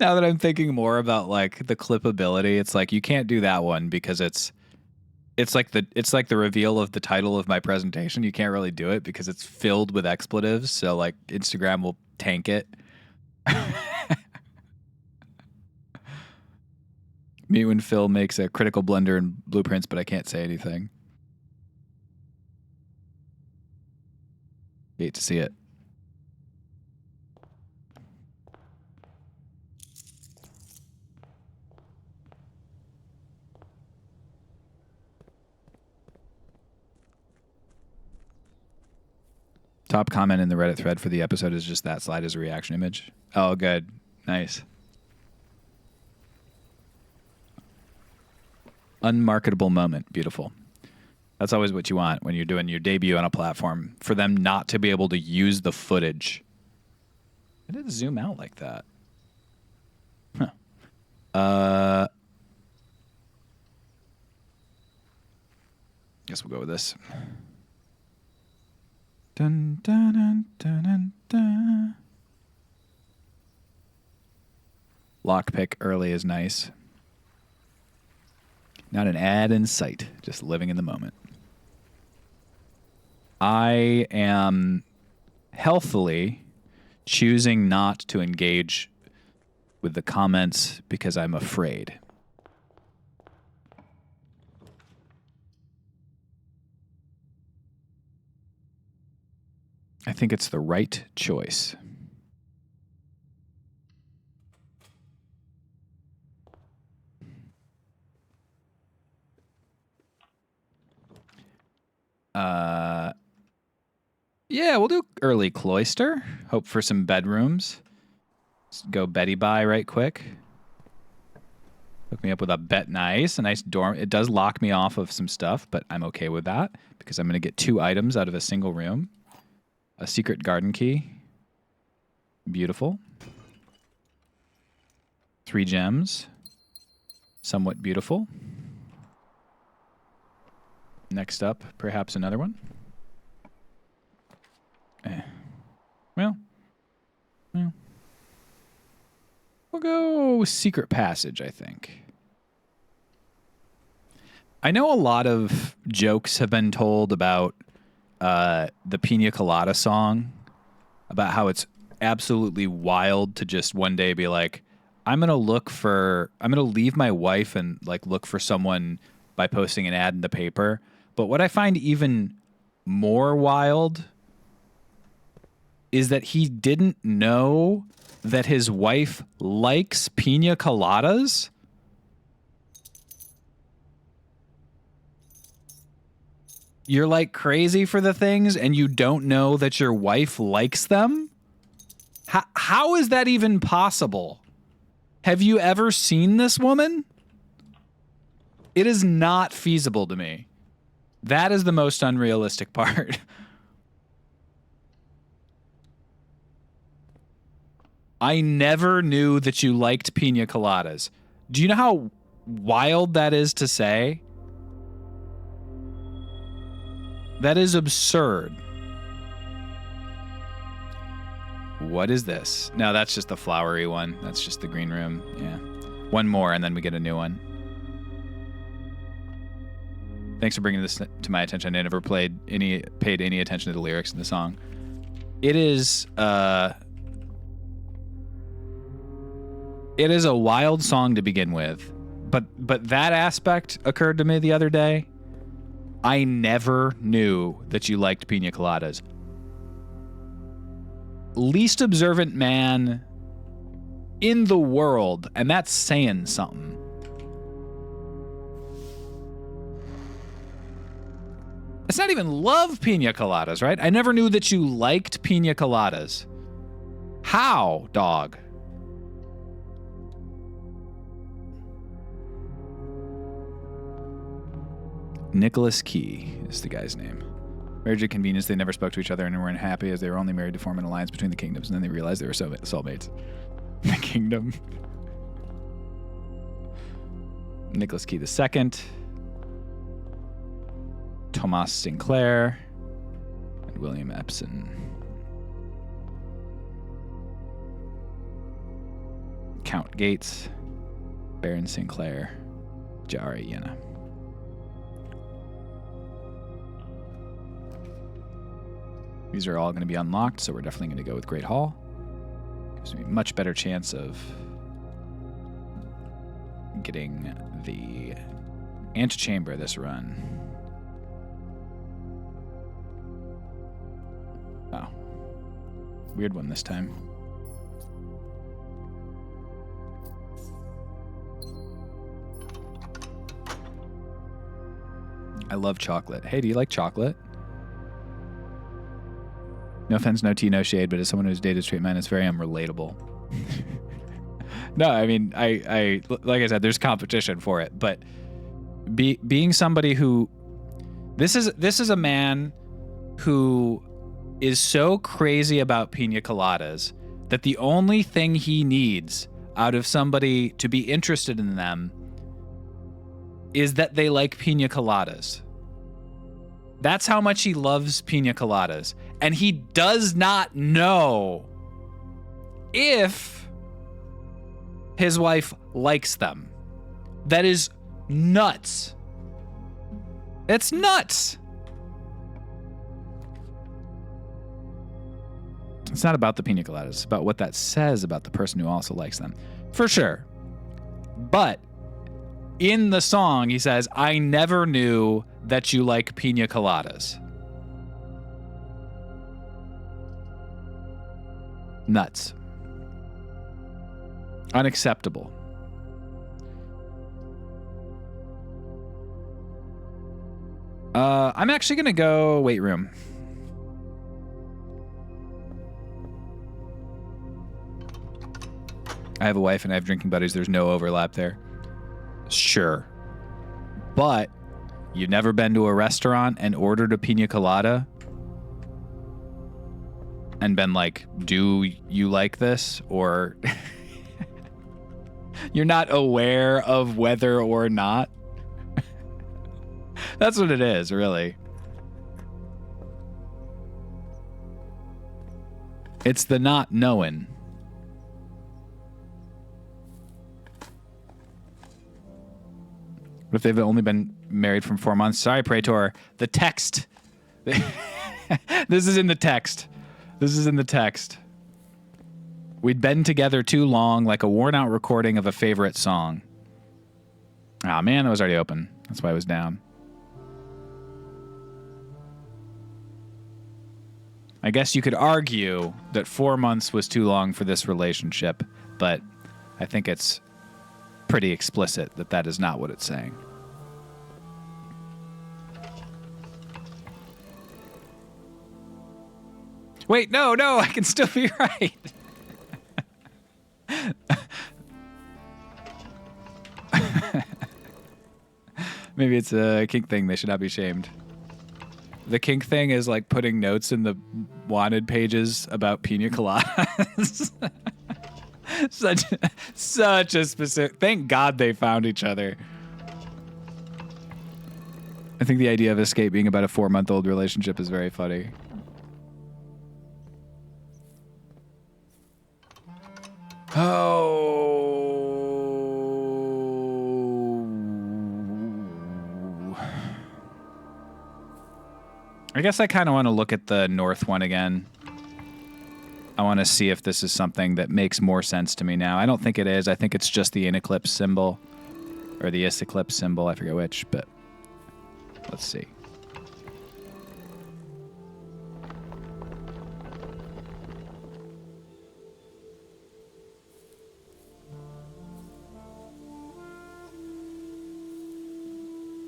Now that I'm thinking more about like the clippability, it's like you can't do that one because it's like the reveal of the title of my presentation. You can't really do it because it's filled with expletives, so like Instagram will tank it. Me when Phil makes a critical blunder in Blueprints, but I can't say anything. Hate to see it. Top comment in the Reddit thread for the episode is just that slide as a reaction image. Oh, good. Nice. Unmarketable moment. Beautiful. That's always what you want when you're doing your debut on a platform, for them not to be able to use the footage. I did zoom out like that. Huh. Guess we'll go with this. Dun, dun, dun, dun, dun, dun. Lockpick early is nice. Not an ad in sight, just living in the moment. I am healthily choosing not to engage with the comments because I'm afraid. I think it's the right choice. Yeah, we'll do early cloister. Hope for some bedrooms. Let's go Betty by right quick. Hook me up with a nice dorm. It does lock me off of some stuff, but I'm okay with that because I'm going to get 2 items out of a single room. A secret garden key. Beautiful. 3 gems. Somewhat beautiful. Next up, perhaps another one. Well. We'll go secret passage, I think. I know a lot of jokes have been told about the Pina Colada song, about how it's absolutely wild to just one day be like, I'm going to leave my wife and like look for someone by posting an ad in the paper. But what I find even more wild is that he didn't know that his wife likes pina coladas. You're like crazy for the things and you don't know that your wife likes them? How is that even possible? Have you ever seen this woman? It is not feasible to me. That is the most unrealistic part. I never knew that you liked pina coladas. Do you know how wild that is to say? That is absurd. What is this? No, that's just the flowery one. That's just the green room. Yeah. One more and then we get a new one. Thanks for bringing this to my attention. I never paid any attention to the lyrics in the song. It is a wild song to begin with, but that aspect occurred to me the other day. I never knew that you liked pina coladas. Least observant man in the world, and that's saying something. It's not even love pina coladas, right? I never knew that you liked pina coladas. How, dog? Nicholas Key is the guy's name. Marriage at convenience, they never spoke to each other and were unhappy as they were only married to form an alliance between the kingdoms, and then they realized they were soulmates. The kingdom. Nicholas Key II. Thomas Sinclair. And William Epson. Count Gates. Baron Sinclair. Jara Yena. These are all going to be unlocked, so we're definitely going to go with Great Hall. Gives me a much better chance of getting the antechamber this run. Oh. Weird one this time. I love chocolate. Hey, do you like chocolate? No offense, no tea, no shade, but as someone who's dated straight men, it's very unrelatable. No, I mean, I like I said, there's competition for it, but being somebody who, this is a man who is so crazy about pina coladas that the only thing he needs out of somebody to be interested in them is that they like pina coladas. That's how much he loves pina coladas. And he does not know if his wife likes them. That is nuts. It's nuts. It's not about the pina coladas. It's about what that says about the person who also likes them. For sure. But in the song, he says, I never knew that you like pina coladas. Nuts. Unacceptable. I'm actually going to go weight room. I have a wife and I have drinking buddies. There's no overlap there. Sure. But you've never been to a restaurant and ordered a pina colada? and been like, do you like this? Or you're not aware of whether or not. That's what it is, really. It's the not knowing. What if they've only been married for 4 months? Sorry, Praetor. The text. This is in the text. This is in the text. We'd been together too long, like a worn-out recording of a favorite song. Ah, man, that was already open. That's why I was down. I guess you could argue that 4 months was too long for this relationship, but I think it's pretty explicit that that is not what it's saying. Wait, no, I can still be right. Maybe it's a kink thing. They should not be shamed. The kink thing is like putting notes in the wanted pages about pina coladas. such a specific. Thank God they found each other. I think the idea of Escape being about a 4-month-old relationship is very funny. Oh. I guess I kind of want to look at the north one again. I want to see if this is something that makes more sense to me now. I don't think it is. I think it's just the Ineclipse symbol. Or the Iseclipse symbol. I forget which, but let's see.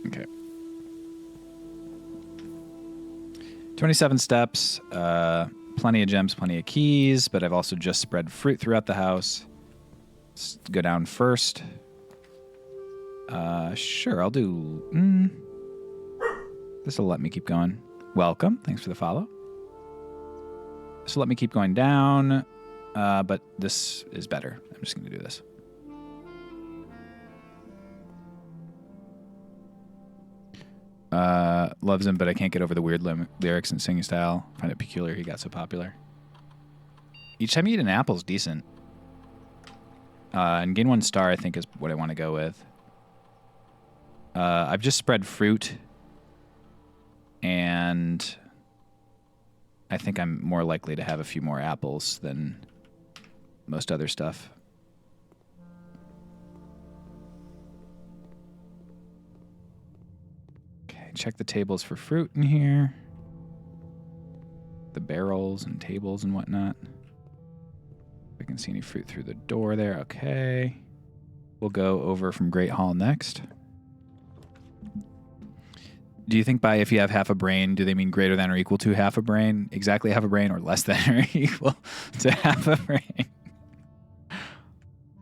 Okay. 27 steps, plenty of gems, plenty of keys, but I've also just spread fruit throughout the house. Let's go down first. Sure, I'll do... This will let me keep going. Welcome. Thanks for the follow. This will let me keep going down, but this is better. I'm just going to do this. Loves him, but I can't get over the weird lyrics and singing style. Find it peculiar he got so popular. Each time you eat an apple is decent. And gain 1 star, I think, is what I want to go with. I've just spread fruit. And I think I'm more likely to have a few more apples than most other stuff. Check the tables for fruit in here. The barrels and tables and whatnot. If I can see any fruit through the door there. Okay. We'll go over from Great Hall next. Do you think by if you have half a brain, do they mean greater than or equal to half a brain? Exactly half a brain or less than or equal to half a brain?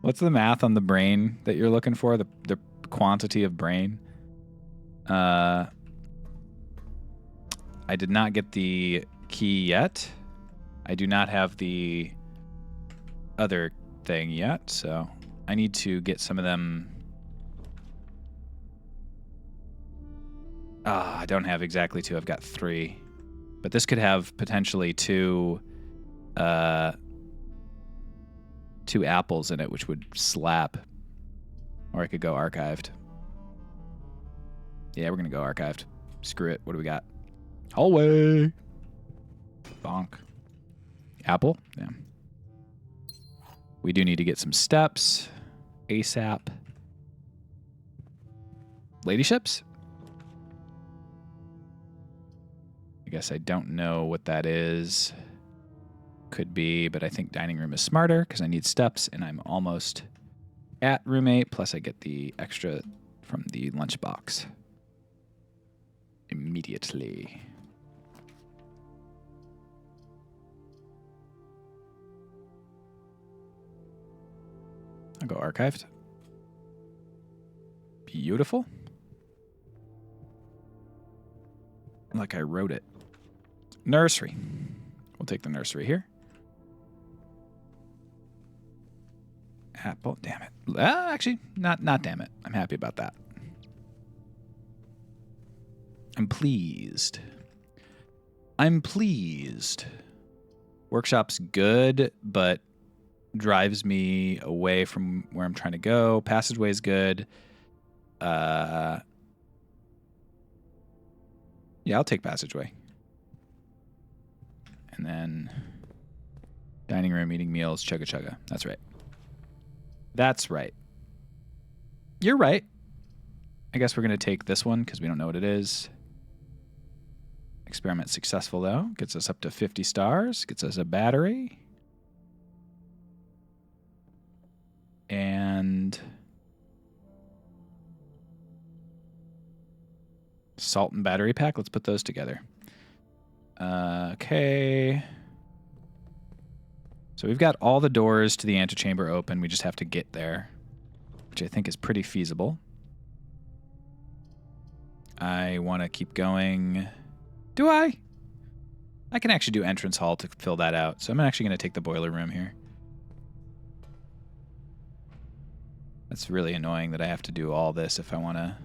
What's the math on the brain that you're looking for? The quantity of brain? I did not get the key yet. I do not have the other thing yet, so I need to get some of them. I don't have exactly 2. I've got 3. But this could have potentially 2 apples in it, which would slap. Or I could go archived. Yeah, we're going to go archived. Screw it. What do we got? Hallway. Bonk. Apple? Yeah. We do need to get some steps. ASAP. Ladyships? I guess I don't know what that is. Could be, but I think dining room is smarter because I need steps and I'm almost at roommate. Plus I get the extra from the lunchbox. Immediately. I'll go archived. Beautiful. Like I wrote it. Nursery. We'll take the nursery here. Apple, damn it. Actually, not damn it. I'm happy about that. I'm pleased. Workshop's good, but drives me away from where I'm trying to go. Passageway's good. Yeah, I'll take passageway. And then dining room, eating meals, chugga chugga. That's right. That's right. You're right. I guess we're going to take this one because we don't know what it is. Experiment successful, though. Gets us up to 50 stars. Gets us a battery. And salt and battery pack. Let's put those together. Okay. So we've got all the doors to the antechamber open. We just have to get there, which I think is pretty feasible. I want to keep going. Do I? I can actually do entrance hall to fill that out. So I'm actually going to take the boiler room here. That's really annoying that I have to do all this if I want to.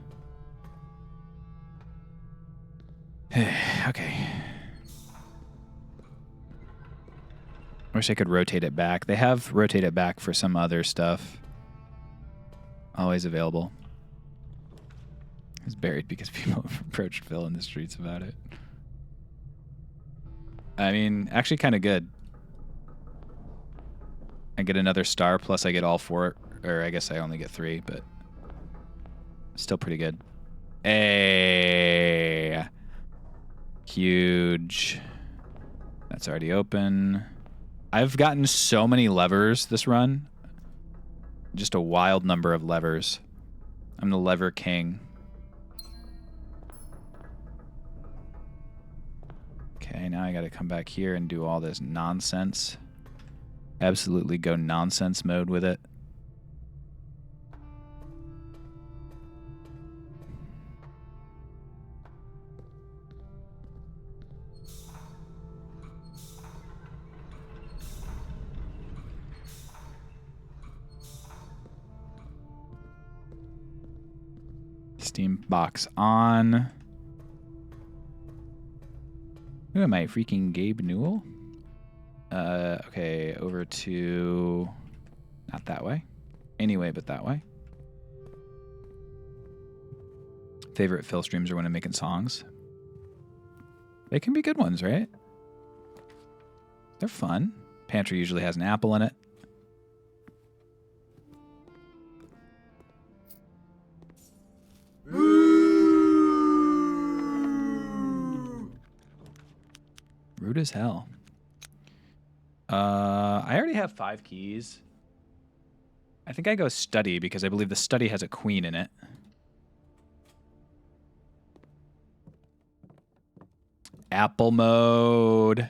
Okay. I wish I could rotate it back. They have rotate it back for some other stuff. Always available. It's buried because people have approached Phil in the streets about it. I mean, actually kind of good. I get another star, plus I get all 4, or I guess I only get 3, but still pretty good. Hey, huge. That's already open. I've gotten so many levers this run. Just a wild number of levers. I'm the lever king. Okay, now I got to come back here and do all this nonsense. Absolutely go nonsense mode with it. Steam box on. Who am I? Freaking Gabe Newell? Okay, over to... Not that way. Anyway, but that way. Favorite Phil streams are when I'm making songs. They can be good ones, right? They're fun. Pantry usually has an apple in it. Rude as hell. I already have 5 keys. I think I go study because I believe the study has a queen in it. Apple mode.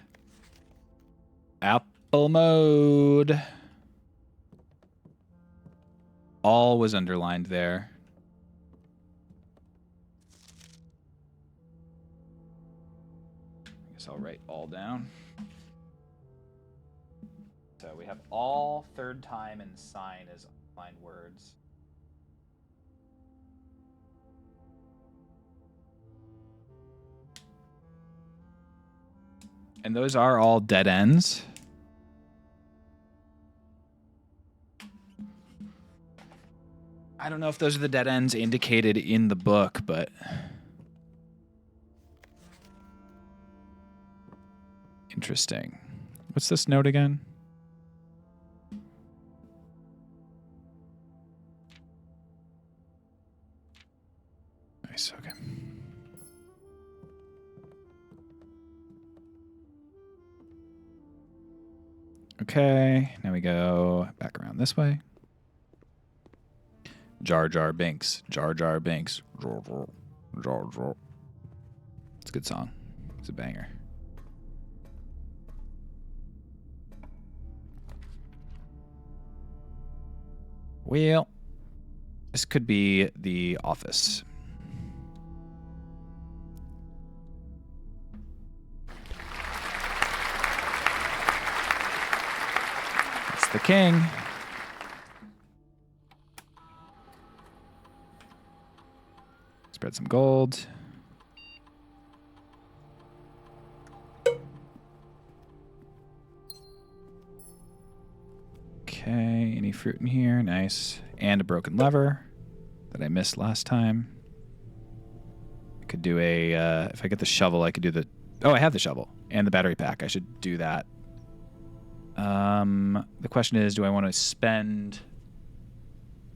Apple mode. All was underlined there. I'll write all down. So we have all, third time, and sign as underlined words. And those are all dead ends. I don't know if those are the dead ends indicated in the book, but... Interesting. What's this note again? Nice, okay. Okay, now we go back around this way. Jar Jar Binks. Jar Jar Binks. Jar Jar. Jar Jar. It's a good song. It's a banger. Well, this could be the office. the king. Spread some gold. Okay, any fruit in here? Nice. And a broken lever that I missed last time. I could do a, if I get the shovel, I could do the, oh, I have the shovel and the battery pack. I should do that. The question is, do I want to spend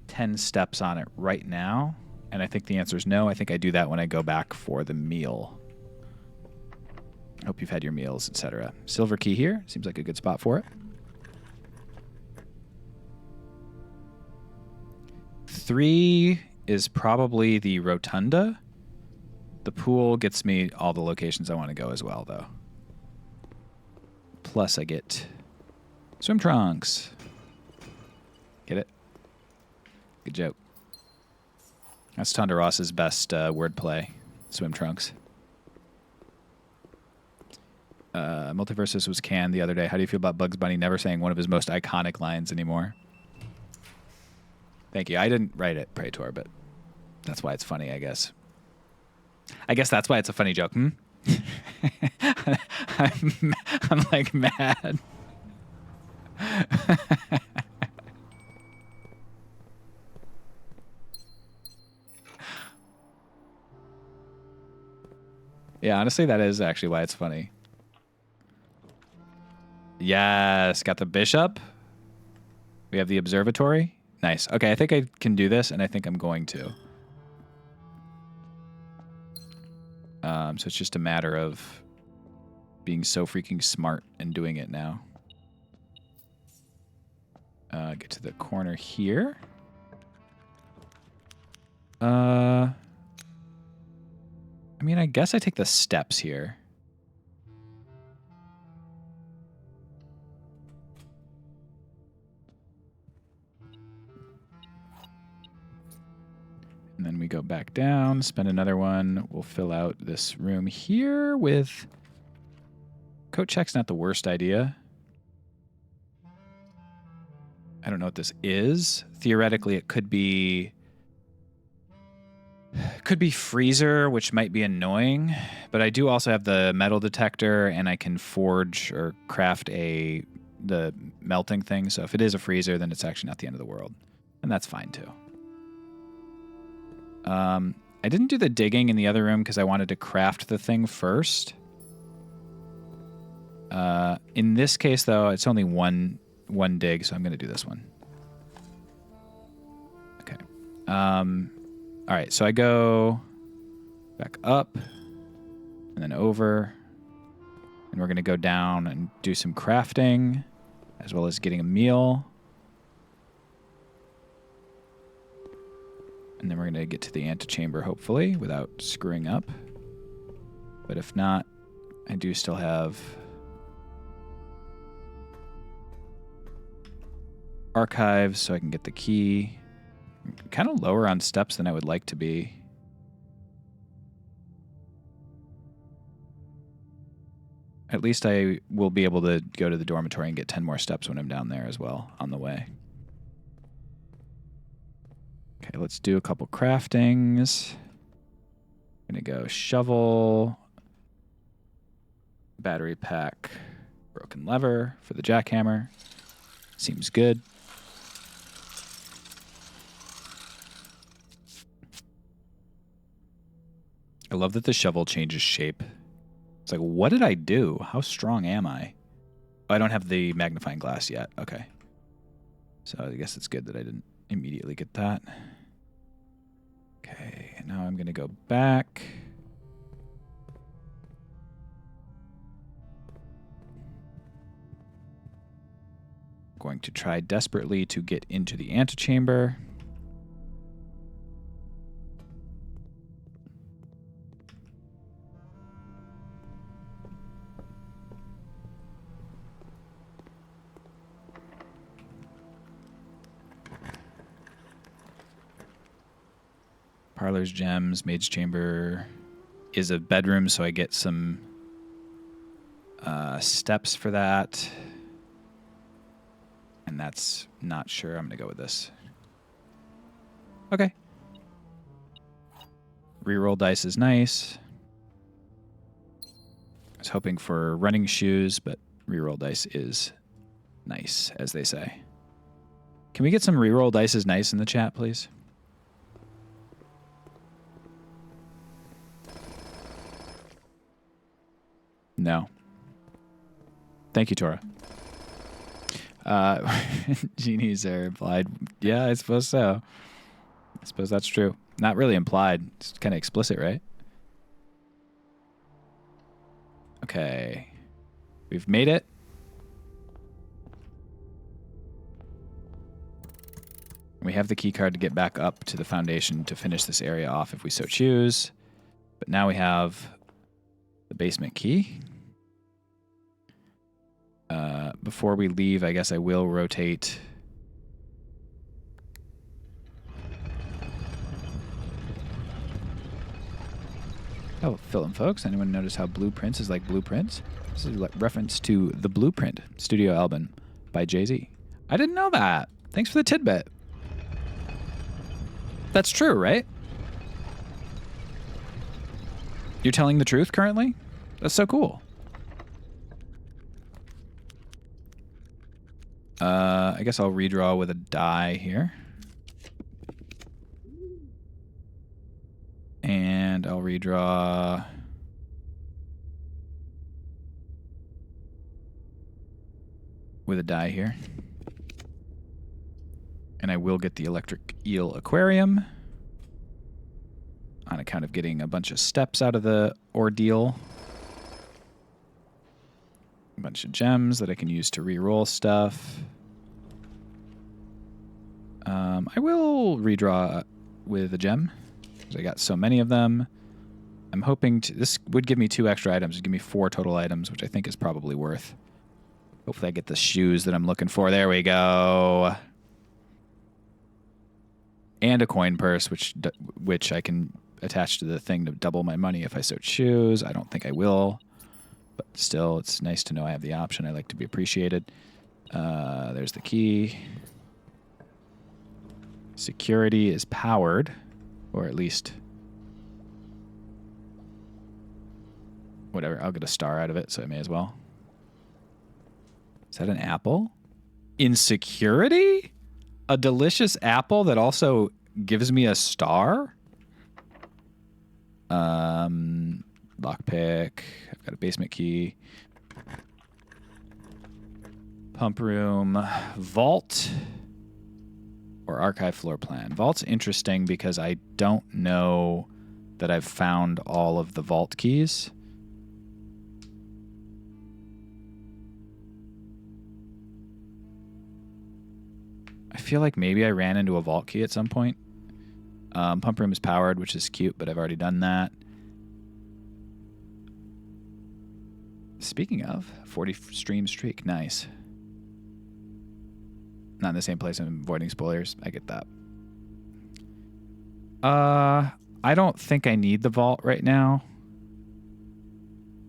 10 steps on it right now? And I think the answer is no. I think I do that when I go back for the meal. Hope you've had your meals, etc. Silver key here. Seems like a good spot for it. 3 is probably the rotunda. The pool gets me all the locations I want to go as well, though. Plus, I get swim trunks. Get it? Good joke. That's Tonda Ross's best wordplay. Swim trunks. Multiversus was canned the other day. How do you feel about Bugs Bunny never saying one of his most iconic lines anymore? Thank you. I didn't write it, Praetor, but that's why it's funny, I guess. I guess that's why it's a funny joke. I'm like mad. Yeah, honestly, that is actually why it's funny. Yes, got the bishop. We have the observatory. Nice. Okay, I think I can do this, and I think I'm going to. So it's just a matter of being so freaking smart and doing it now. Get to the corner here. I mean, I guess I take the steps here. And then we go back down, spend another one. We'll fill out this room here with... Coat check's not the worst idea. I don't know what this is. Theoretically, it could be... Could be freezer, which might be annoying. But I do also have the metal detector, and I can forge or craft the melting thing. So if it is a freezer, then it's actually not the end of the world. And that's fine, too. I didn't do the digging in the other room because I wanted to craft the thing first. In this case, though, it's only one dig, so I'm going to do this one. Okay. All right, so I go back up and then over, and we're going to go down and do some crafting as well as getting a meal. And then we're going to get to the antechamber, hopefully, without screwing up. But if not, I do still have archives, so I can get the key. I'm kind of lower on steps than I would like to be. At least I will be able to go to the dormitory and get 10 more steps when I'm down there as well on the way. Okay, let's do a couple craftings. I'm going to go shovel, battery pack, broken lever for the jackhammer. Seems good. I love that the shovel changes shape. It's like, what did I do? How strong am I? Oh, I don't have the magnifying glass yet. Okay. So I guess it's good that I didn't immediately get that. Okay, now I'm going to go back. Going to try desperately to get into the antechamber. Parlor's gems, Maid's Chamber is a bedroom, so I get some steps for that. And that's not sure. I'm going to go with this. Okay. Reroll dice is nice. I was hoping for running shoes, but reroll dice is nice, as they say. Can we get some reroll dice is nice in the chat, please? No. Thank you, Tora. Genies are implied. Yeah, I suppose so. I suppose that's true. Not really implied. It's kind of explicit, right? Okay. We've made it. We have the key card to get back up to the foundation to finish this area off if we so choose. But now we have the basement key. Before we leave, I guess I will rotate. Oh, Phil and folks, anyone notice how Blueprints is like Blueprints? This is a reference to The Blueprint studio album by Jay-Z. I didn't know that. Thanks for the tidbit. That's true, right? You're telling the truth currently? That's so cool. I guess I'll redraw with a die here. And I'll redraw with a die here. And I will get the electric eel aquarium on account of getting a bunch of steps out of the ordeal. A bunch of gems that I can use to re-roll stuff. I will redraw with a gem because I got so many of them. I'm hoping to... This would give me 2 extra items. It'd give me 4 total items, which I think is probably worth. Hopefully I get the shoes that I'm looking for. There we go. And a coin purse, which I can attach to the thing to double my money if I so choose. I don't think I will. But still, it's nice to know I have the option. I like to be appreciated. There's the key. Security is powered, or at least... Whatever, I'll get a star out of it, so I may as well. Is that an apple? Insecurity? A delicious apple that also gives me a star? Lockpick. I've got a basement key. Pump room. Vault. Or archive floor plan. Vault's interesting because I don't know that I've found all of the vault keys. I feel like maybe I ran into a vault key at some point. Pump room is powered, which is cute, but I've already done that. Speaking of, 40 stream streak. Nice. Not in the same place. I'm avoiding spoilers. I get that. I don't think I need the vault right now.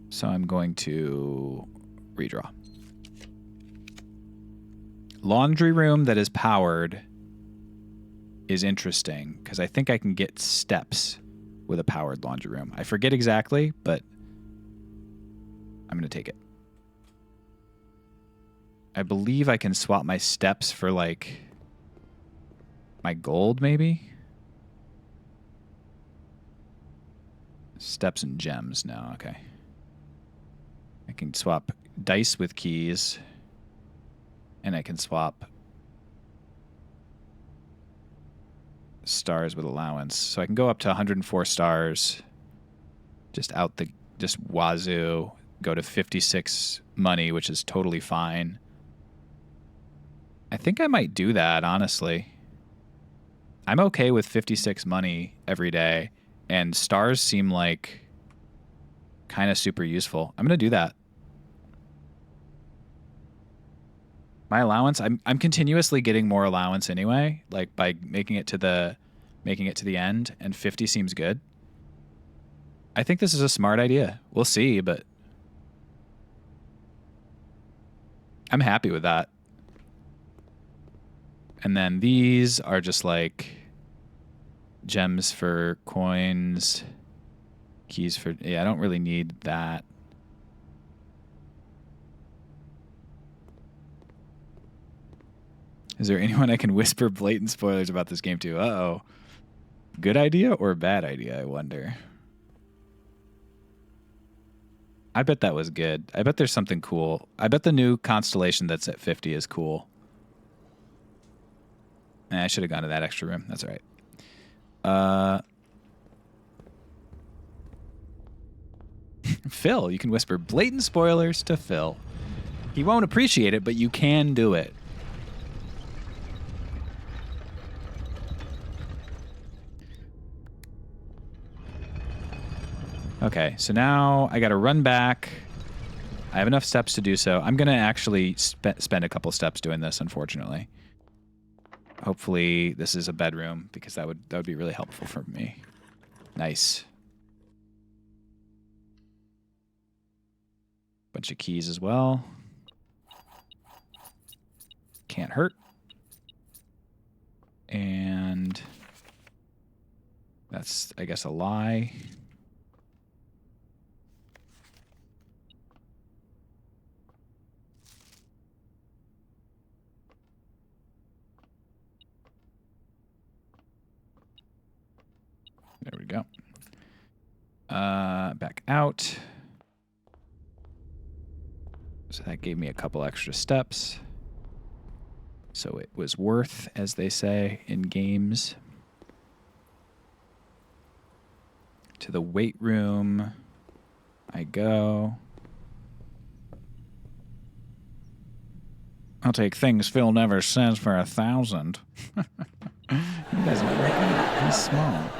So I'm going to redraw. Laundry room that is powered is interesting because I think I can get steps with a powered laundry room. I forget exactly, but I'm going to take it. I believe I can swap my steps for like my gold maybe. Steps and gems now. Okay. I can swap dice with keys. And I can swap stars with allowance. So I can go up to 104 stars. Just wazoo. Go to 56 money, which is totally fine. I think I might do that, honestly. I'm okay with 56 money every day. And stars seem like kind of super useful. I'm going to do that. My allowance, I'm continuously getting more allowance anyway, like by making it to the end, and 50 seems good. I think this is a smart idea. We'll see, but I'm happy with that. And then these are just like gems for coins, keys for... Yeah, I don't really need that. Is there anyone I can whisper blatant spoilers about this game to? Uh-oh. Good idea or bad idea, I wonder. I bet that was good. I bet there's something cool. I bet the new constellation that's at 50 is cool. I should have gone to that extra room. That's all right. Phil, you can whisper blatant spoilers to Phil. He won't appreciate it, but you can do it. Okay, so now I got to run back. I have enough steps to do so. I'm going to actually spend a couple steps doing this, unfortunately. Hopefully this is a bedroom, because that would be really helpful for me. Nice. Bunch of keys as well. Can't hurt. And that's, I guess, a lie. There we go. Back out. So that gave me a couple extra steps. So it was worth, as they say in games. To the weight room I go. I'll take things Phil never says for 1,000. You guys are he's small.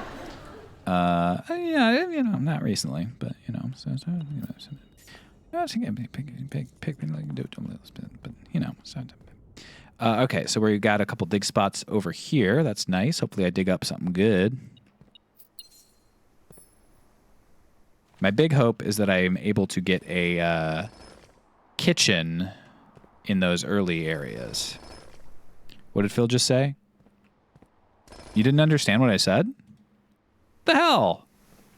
Yeah, you know, not recently, but you know, so you know, but you know, okay, so we got a couple dig spots over here. That's nice. Hopefully, I dig up something good. My big hope is that I am able to get a kitchen in those early areas. What did Phil just say? You didn't understand what I said? The hell?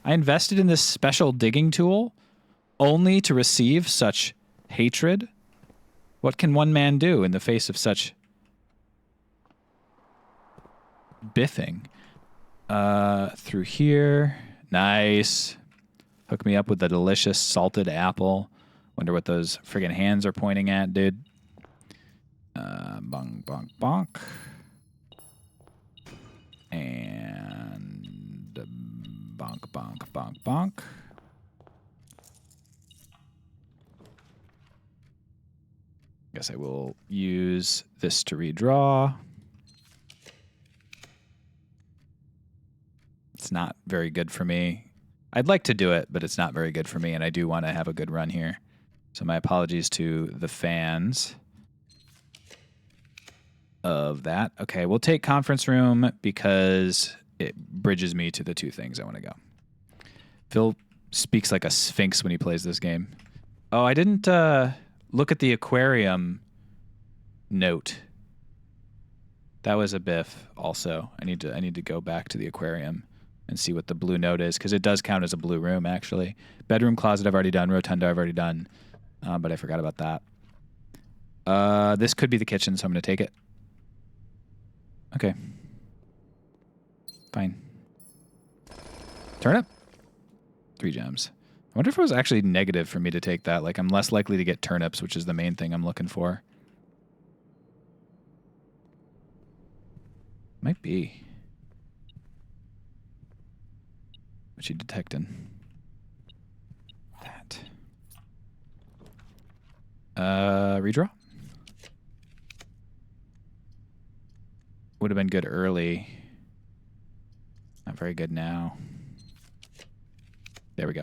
I invested in this special digging tool only to receive such hatred? What can one man do in the face of such biffing? Through here. Nice. Hook me up with the delicious salted apple. Wonder what those friggin' hands are pointing at, dude. Bonk, bonk, bonk. And bonk, bonk, bonk, bonk. Guess I will use this to redraw. It's not very good for me. I'd like to do it, but it's not very good for me, and I do want to have a good run here. So my apologies to the fans of that. Okay, we'll take conference room because it bridges me to the two things I want to go. Phil speaks like a sphinx when he plays this game. Oh, I didn't look at the aquarium note. That was a biff also. I need to go back to the aquarium and see what the blue note is, because it does count as a blue room, actually. Bedroom, closet I've already done. Rotunda I've already done. But I forgot about that. This could be the kitchen, so I'm going to take it. Okay. Fine. Turnip. 3 gems. I wonder if it was actually negative for me to take that. Like, I'm less likely to get turnips, which is the main thing I'm looking for. Might be. What you detecting? That. Redraw? Would have been good early. Not very good now. There we go.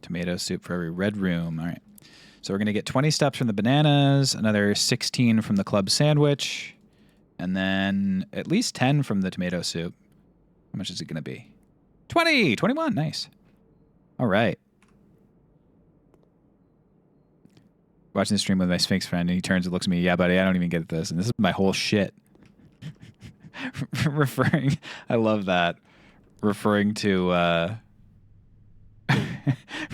Tomato soup for every red room. All right. So we're going to get 20 steps from the bananas, another 16 from the club sandwich, and then at least 10 from the tomato soup. How much is it going to be? 20! 21! Nice. All right. watching the stream with my Sphinx friend, and he turns and looks at me. Yeah, buddy, I don't even get this, and this is my whole shit. Referring, I love that. Referring to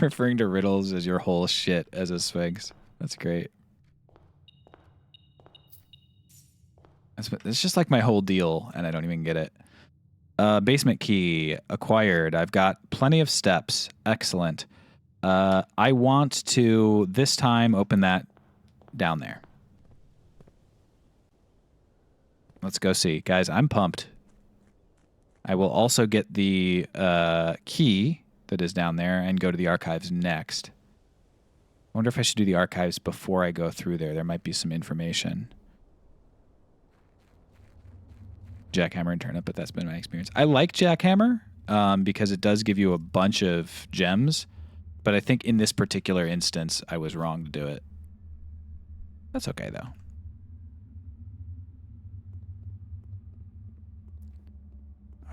referring to riddles as your whole shit as a Sphinx. That's great. It's just like my whole deal, and I don't even get it. Basement key acquired. I've got plenty of steps. Excellent. I want to this time open that down there. Let's go see. Guys, I'm pumped. I will also get the key that is down there and go to the archives next. I wonder if I should do the archives before I go through there. There might be some information. Jackhammer and turnip, but that's been my experience. I like Jackhammer because it does give you a bunch of gems, but I think in this particular instance, I was wrong to do it. That's okay, though.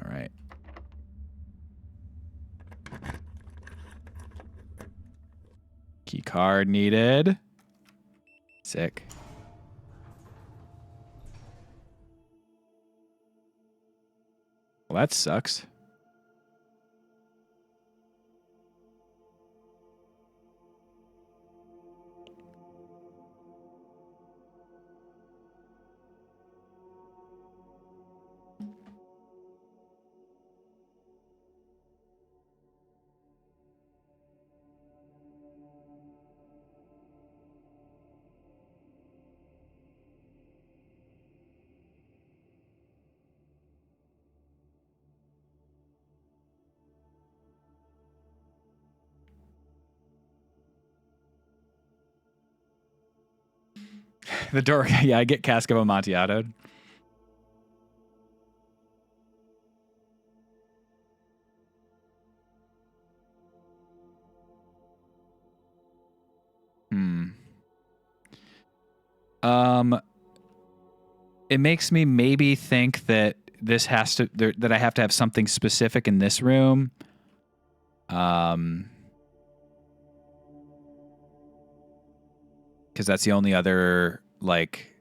All right. Key card needed. Sick. Well, that sucks. The door, yeah, I get Cask of Amontillado. It makes me maybe think that this has to that I have to have something specific in this room. Because that's the only other like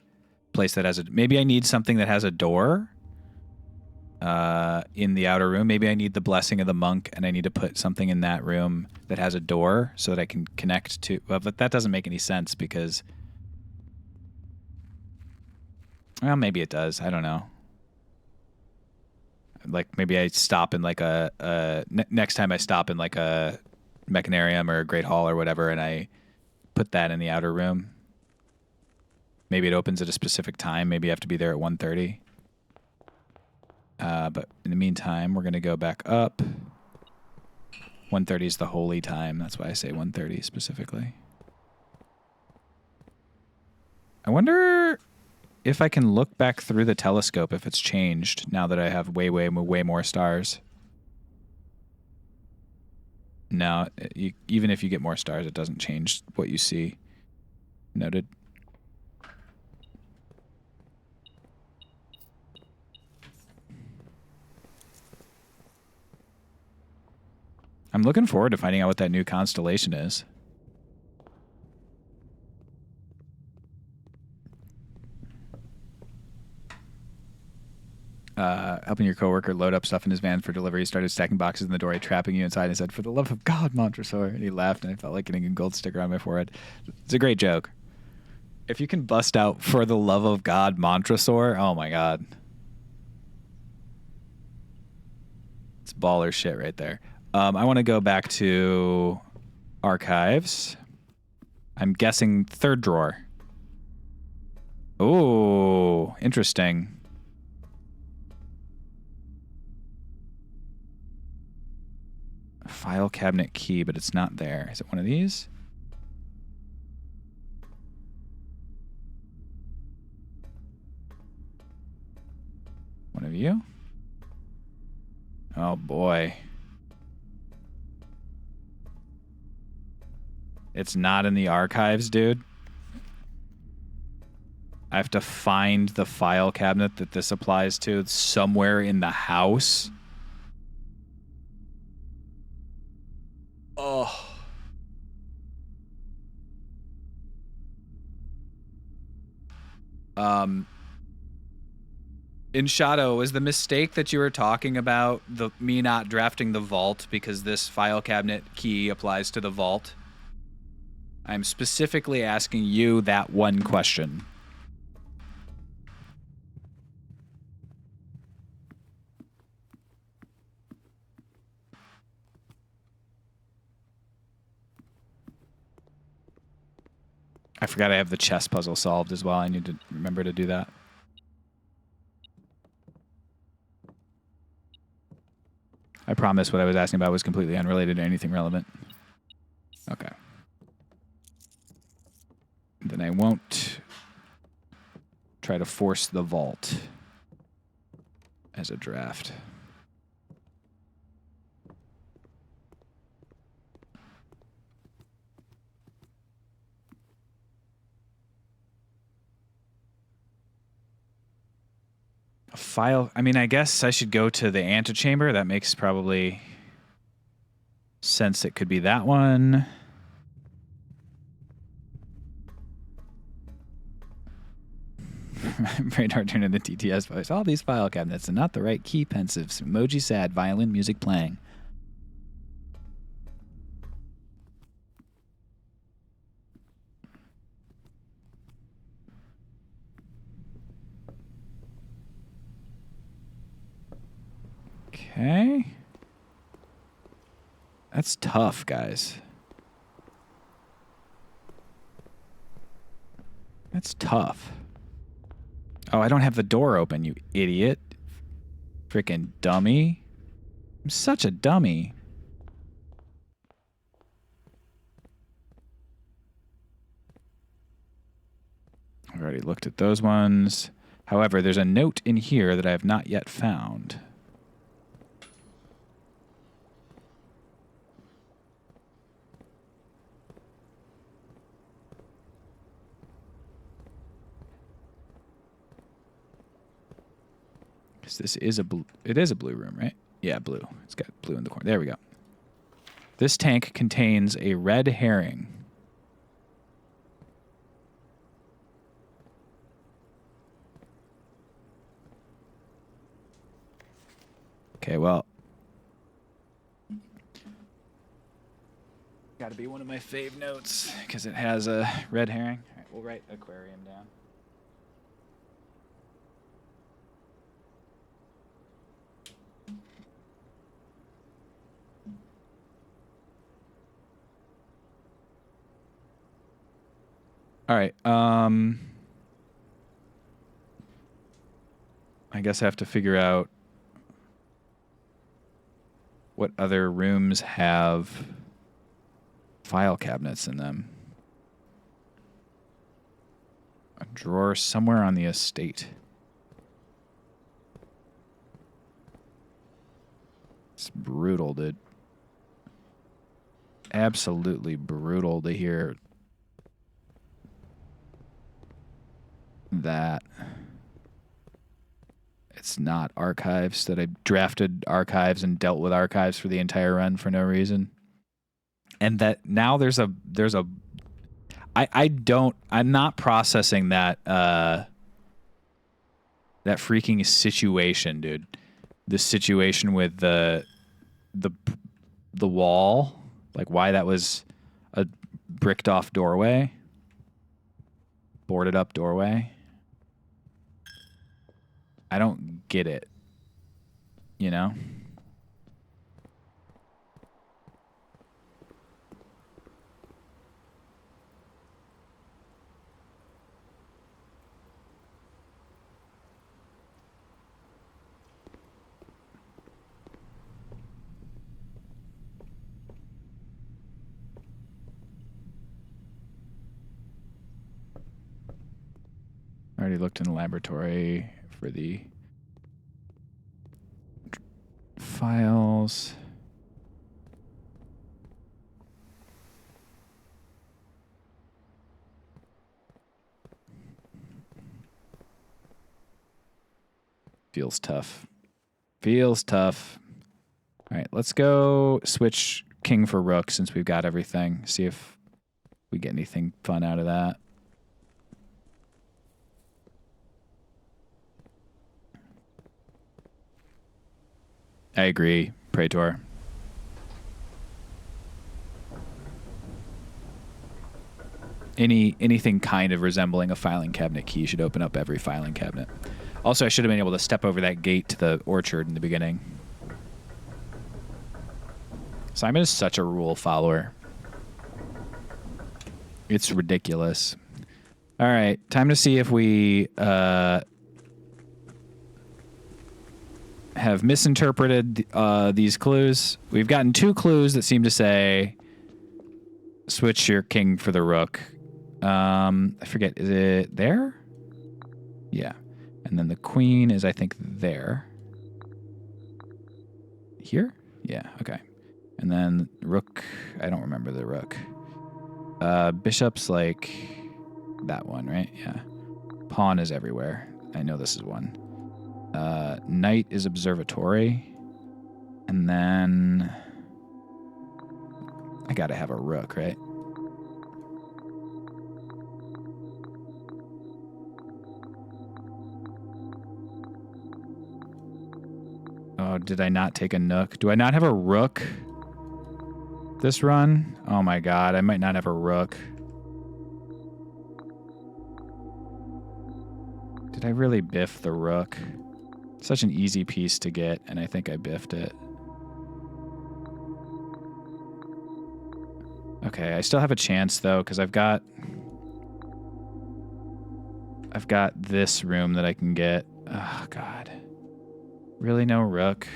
place that has a. Maybe I need something that has a door. In the outer room, maybe I need the blessing of the monk, and I need to put something in that room that has a door so that I can connect to. Well, but that doesn't make any sense because. Well, maybe it does. I don't know. Like maybe I stop in like next time I stop in like a Mechanarium or a Great Hall or whatever, and I put that in the outer room. Maybe it opens at a specific time. Maybe I have to be there at 1:30. But in the meantime, we're going to go back up. 1:30 is the holy time. That's why I say 1:30 specifically. I wonder if I can look back through the telescope if it's changed now that I have way more stars. No, even if you get more stars, it doesn't change what you see. Noted. I'm looking forward to finding out what that new constellation is. Helping your coworker load up stuff in his van for delivery. He started stacking boxes in the doorway, trapping you inside, and said, "For the love of God, Montresor." And he laughed, and I felt like getting a gold sticker on my forehead. It's a great joke. If you can bust out "For the love of God, Montresor," oh my God. It's baller shit right there. I want to go back to archives. I'm guessing third drawer. Oh, interesting. File cabinet key, but it's not there. Is it one of these? One of you? Oh boy. It's not in the archives, dude. I have to find the file cabinet that this applies to somewhere in the house. Oh. In Shadow, is the mistake that you were talking about me not drafting the vault because this file cabinet key applies to the vault? I'm specifically asking you that one question. I forgot I have the chess puzzle solved as well. I need to remember to do that. I promise what I was asking about was completely unrelated to anything relevant. Okay. Then I won't try to force the vault as a draft. File. I mean, I guess I should go to the antechamber. That makes probably sense. It could be that one. Radar turned into TTS voice. All these file cabinets and not the right key pensives. Emoji sad, violin music playing. Okay. That's tough, guys. That's tough. Oh, I don't have the door open, you idiot. Freaking dummy. I'm such a dummy. I've already looked at those ones. However, there's a note in here that I have not yet found. This is a blue. It is a blue room, right? Yeah, blue. It's got blue in the corner. There we go. This tank contains a red herring. Okay, well. Got to be one of my fave notes because it has a red herring. All right, we'll write aquarium down. All right. I guess I have to figure out what other rooms have file cabinets in them. A drawer somewhere on the estate. It's brutal, dude. Absolutely brutal to hear that it's not archives, that I drafted archives and dealt with archives for the entire run for no reason. And that now I'm not processing that that freaking situation, dude. The situation with the wall, like why that was a bricked off doorway, boarded up doorway. I don't get it, you know? I already looked in the laboratory for the files. Feels tough. Feels tough. All right, let's go switch king for rook since we've got everything. See if we get anything fun out of that. I agree, Praetor. Anything kind of resembling a filing cabinet key should open up every filing cabinet. Also, I should have been able to step over that gate to the orchard in the beginning. Simon is such a rule follower. It's ridiculous. All right, time to see if we have misinterpreted these clues. We've gotten 2 clues that seem to say switch your king for the rook. I forget, is it there? Yeah. And then the queen is, I think, there. Here? Yeah, okay. And then rook, I don't remember the rook. Bishop's like that one, right? Yeah. Pawn is everywhere. I know this is one. Knight is observatory. And then I gotta have a rook, right? Oh, did I not take a nook? Do I not have a rook this run? Oh my god, I might not have a rook. Did I really biff the rook? Such an easy piece to get, and I think I biffed it. Okay, I still have a chance though, because I've got this room that I can get. Oh god. Really no rook?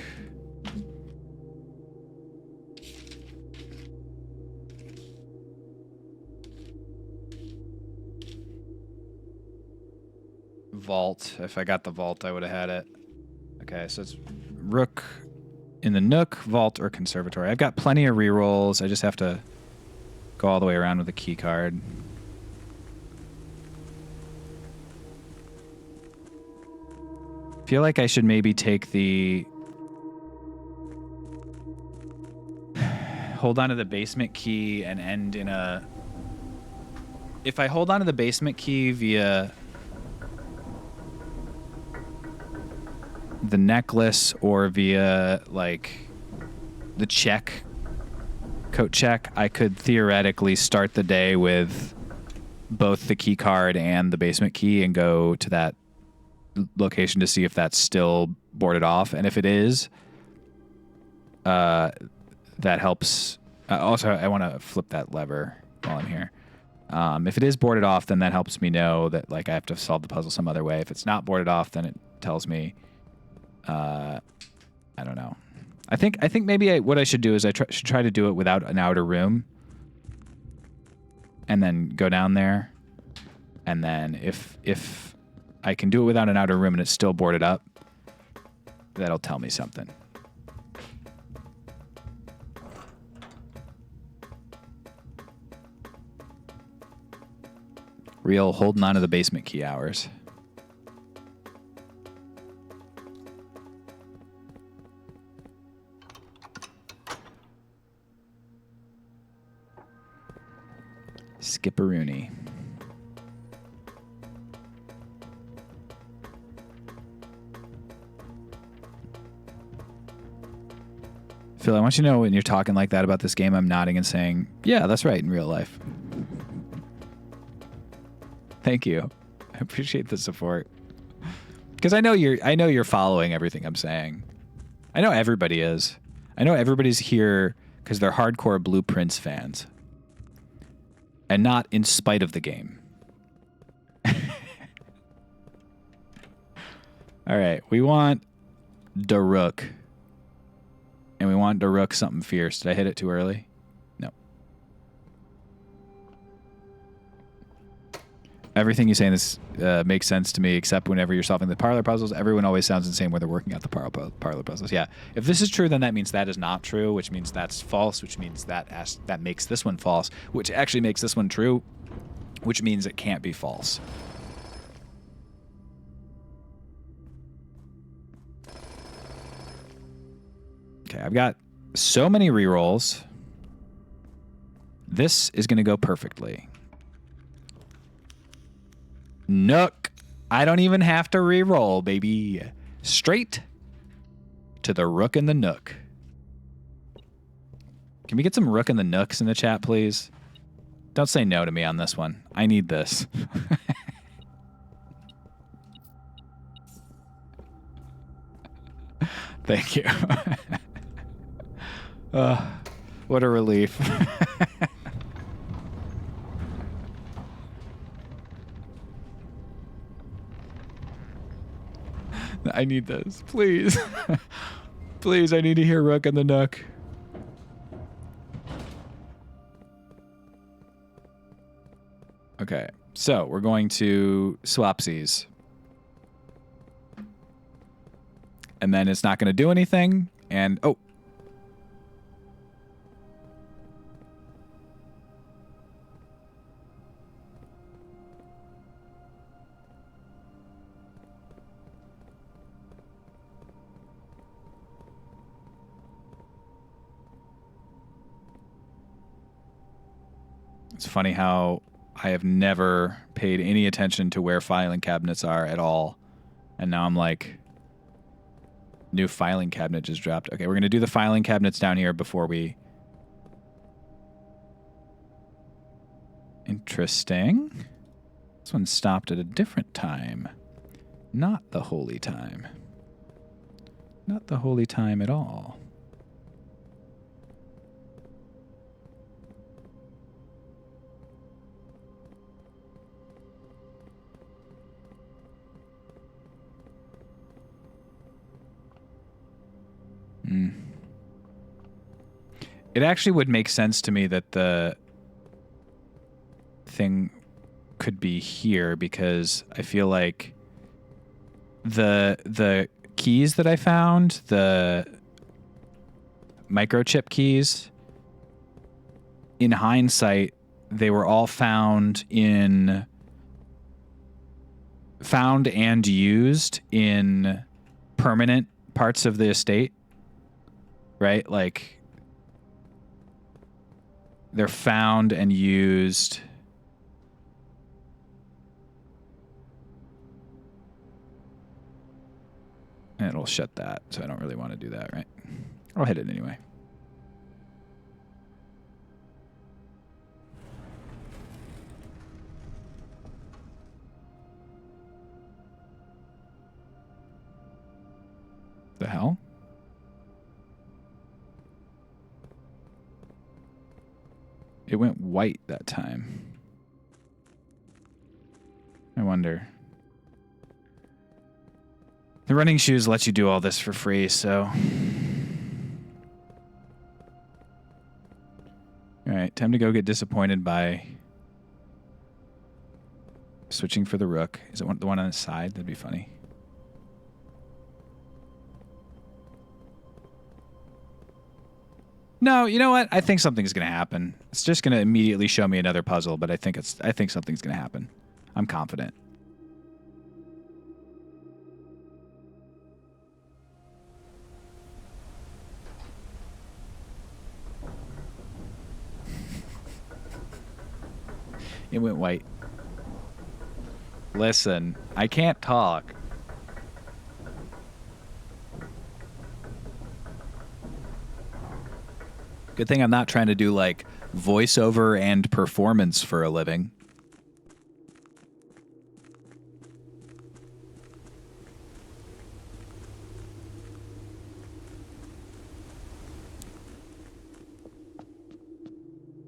Vault. If I got the vault, I would have had it. Okay, so it's rook in the nook, vault, or conservatory. I've got plenty of rerolls. I just have to go all the way around with a key card. Feel like I should maybe take the hold on to the basement key and end in a... If I hold on to the basement key via the necklace or via like the check, coat check, I could theoretically start the day with both the key card and the basement key and go to that location to see if that's still boarded off. And if it is, that helps. Also, I want to flip that lever while I'm here. If it is boarded off, then that helps me know that like I have to solve the puzzle some other way. If it's not boarded off, then it tells me, I don't know. I think maybe what I should do is should try to do it without an outer room, and then go down there, and then if I can do it without an outer room and it's still boarded up, that'll tell me something. Real holding on to the basement key hours. Skipperoonie. Phil, I want you to know when you're talking like that about this game, I'm nodding and saying, yeah, that's right in real life. Thank you. I appreciate the support. Because I know you're following everything I'm saying. I know everybody is. I know everybody's here because they're hardcore Blueprints fans. And not in spite of the game. All right, we want Daruk. And we want Daruk something fierce. Did I hit it too early? No. Everything you say in this makes sense to me, except whenever you're solving the parlor puzzles, everyone always sounds insane when they're working out the parlor puzzles. Yeah. If this is true, then that means that is not true, which means that's false, which means that makes this one false, which actually makes this one true, which means it can't be false. Okay, I've got so many rerolls. This is going to go perfectly. Nook. I don't even have to reroll, baby. Straight to the Rook and the Nook. Can we get some Rook and the Nooks in the chat, please? Don't say no to me on this one. I need this. Thank you. What a relief. I need this. Please. Please, I need to hear Rook and the Nook. Okay, so we're going to swapsies. And then it's not going to do anything. And, oh. It's funny how I have never paid any attention to where filing cabinets are at all. And now I'm like, new filing cabinet just dropped. Okay, we're going to do the filing cabinets down here before we... Interesting. This one stopped at a different time. Not the holy time. Not the holy time at all. It actually would make sense to me that the thing could be here because I feel like the keys that I found, the microchip keys, in hindsight, they were all found and used in permanent parts of the estate. Right? Like, they're found and used. And it'll shut that, so I don't really want to do that, right? I'll hit it anyway. The hell? It went white that time. I wonder. The running shoes let you do all this for free, so... Alright, time to go get disappointed by... switching for the Rook. Is it the one on the side? That'd be funny. No, you know what? I think something's going to happen. It's just going to immediately show me another puzzle, but I think something's going to happen. I'm confident. It went white. Listen, I can't talk. Good thing I'm not trying to do like voiceover and performance for a living.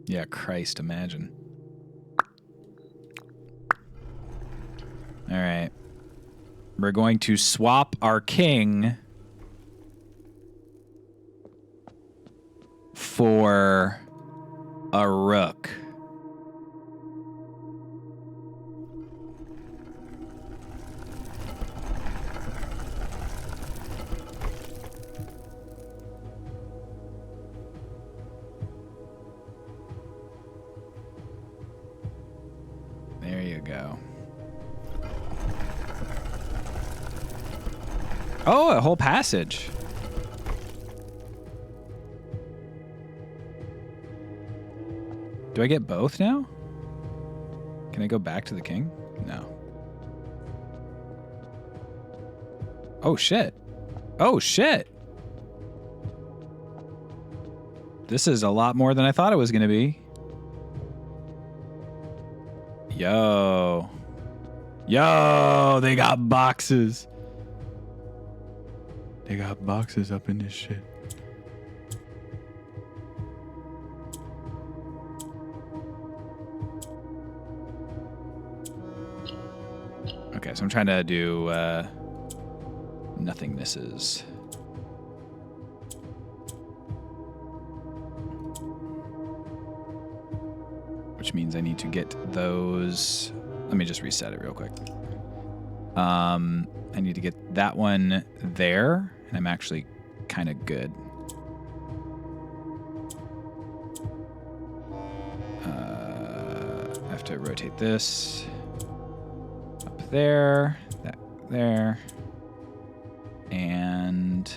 Yeah, Christ, imagine. All right. We're going to swap our king for a Rook. There you go. Oh, a whole passage. Do I get both now? Can I go back to the king? No. Oh, shit. Oh, shit. This is a lot more than I thought it was going to be. Yo. Yo, they got boxes. They got boxes up in this shit. Okay, so I'm trying to do nothing misses. Which means I need to get those. Let me just reset it real quick. I need to get that one there, and I'm actually kind of good. I have to rotate this up there, that there, and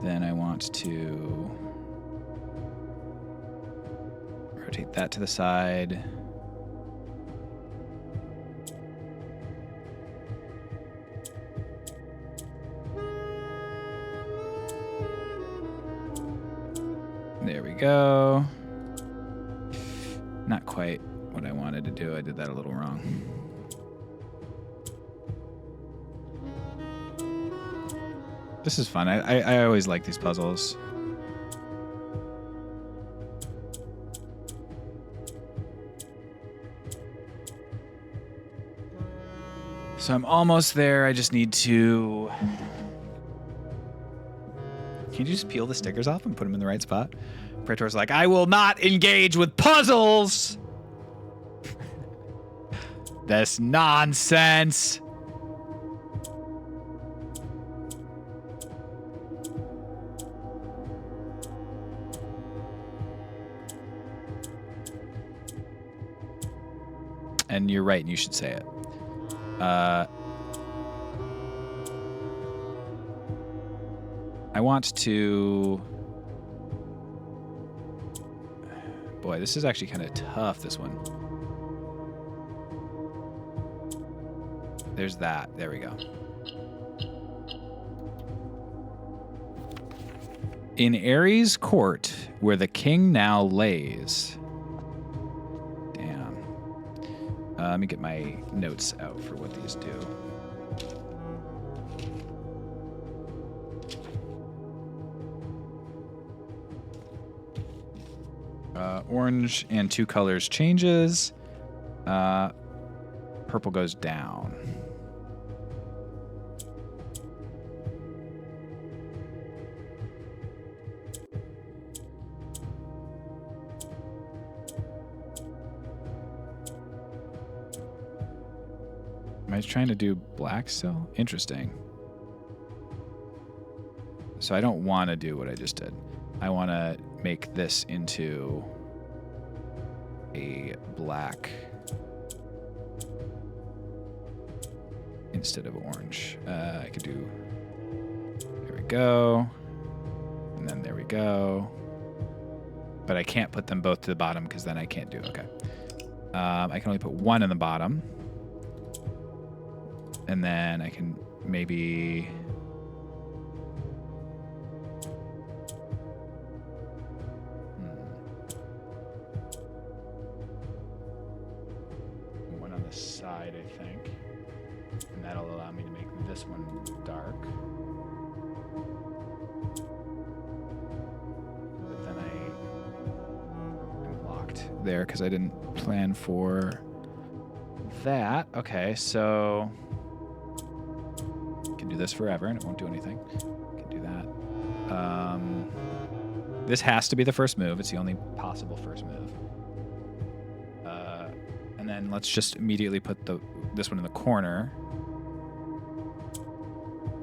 then I want to rotate that to the side. There we go. Not quite what I wanted to do. I did that a little wrong. This is fun. I always like these puzzles. So I'm almost there. I just need to... Can you just peel the stickers off and put them in the right spot? Praetor's like, I will not engage with puzzles! This nonsense! And you're right, and you should say it. I want to... Boy, this is actually kind of tough, this one. There's that. There we go. In Ares' court, where the king now lays... Damn. Let me get my notes out for what these do. Orange and 2 colors changes. Purple goes down. Am I trying to do black still? Interesting. So I don't want to do what I just did. I want to make this into a black instead of orange. I could do, there we go, and then there we go. But I can't put them both to the bottom because then I can't do, okay. I can only put one in the bottom. And then I can maybe... one on the side, I think. And that'll allow me to make this one dark. But then I'm locked there because I didn't plan for that. Okay, so... do this forever and it won't do anything. Can do that. This has to be the first move. It's the only possible first move. And then let's just immediately put this one in the corner.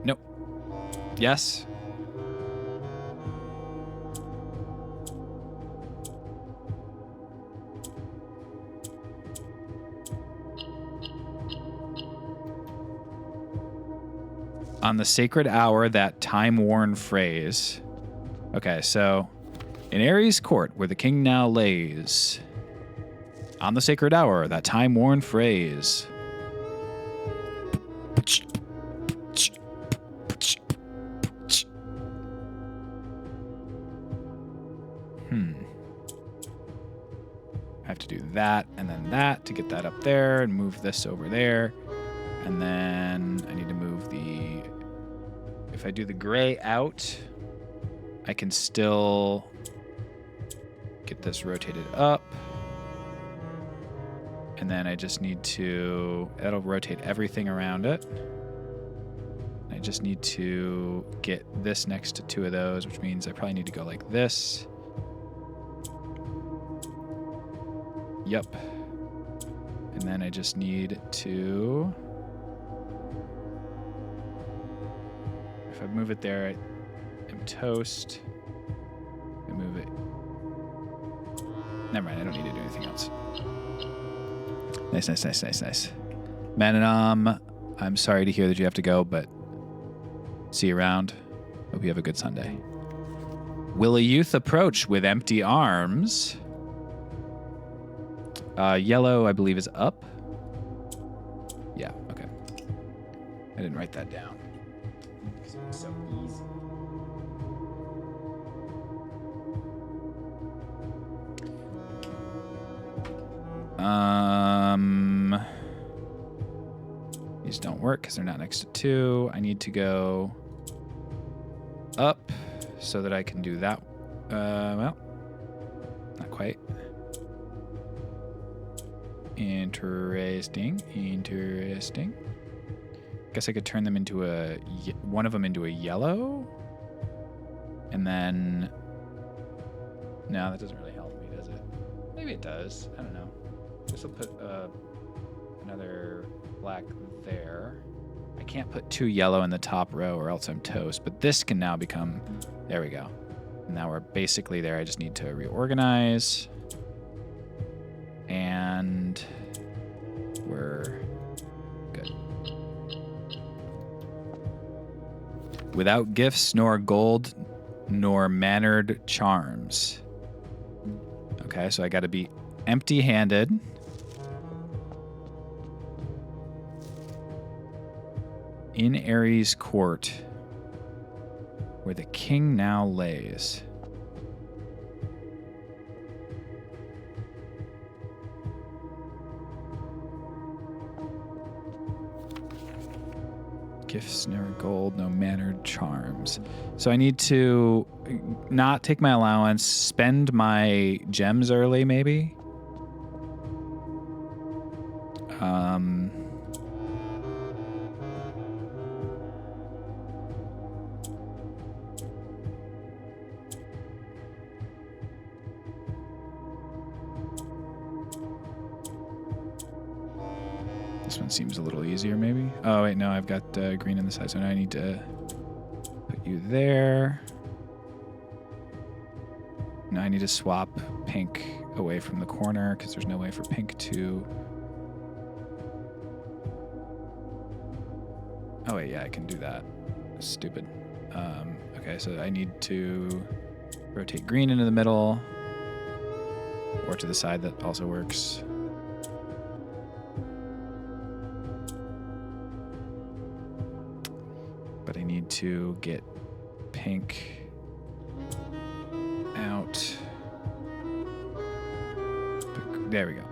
Nope. Yes. On the sacred hour, that time-worn phrase. Okay, so in Ares' court, where the king now lays, on the sacred hour, that time-worn phrase. have to do that and then that to get that up there and move this over there. And then I need to move the... If I do the gray out, I can still get this rotated up. And then I just need to... That'll rotate everything around it. I just need to get this next to two of those, which means I probably need to go like this. Yep. And then I just need to... If I move it there, I'm toast. I move it. Never mind, I don't need to do anything else. Nice. Manon, I'm sorry to hear that you have to go, but see you around. Hope you have a good Sunday. Will a youth approach with empty arms? Yellow, I believe, is up. Yeah, okay. I didn't write that down. Because it was so easy. These don't work because they're not next to 2. I need to go up so that I can do that. Well, not quite. Interesting. Guess I could turn them into one of them into a yellow. And then... No, that doesn't really help me, does it? Maybe it does. I don't know. This will put another black there. I can't put 2 yellow in the top row or else I'm toast. But this can now become... There we go. And now we're basically there. I just need to reorganize. And we're good. Without gifts, nor gold, nor mannered charms. Okay, so I got to be empty-handed. In Ares' court, where the king now lays. Gifts, no gold, no mannered charms. So I need to not take my allowance, spend my gems early, maybe. This one seems a little easier, maybe. Oh, wait, no, I've got green on the side, so now I need to put you there. Now I need to swap pink away from the corner because there's no way for pink to... Oh, wait, yeah, I can do that. Stupid. Okay, so I need to rotate green into the middle or to the side. That also works. But I need to get pink out. There we go.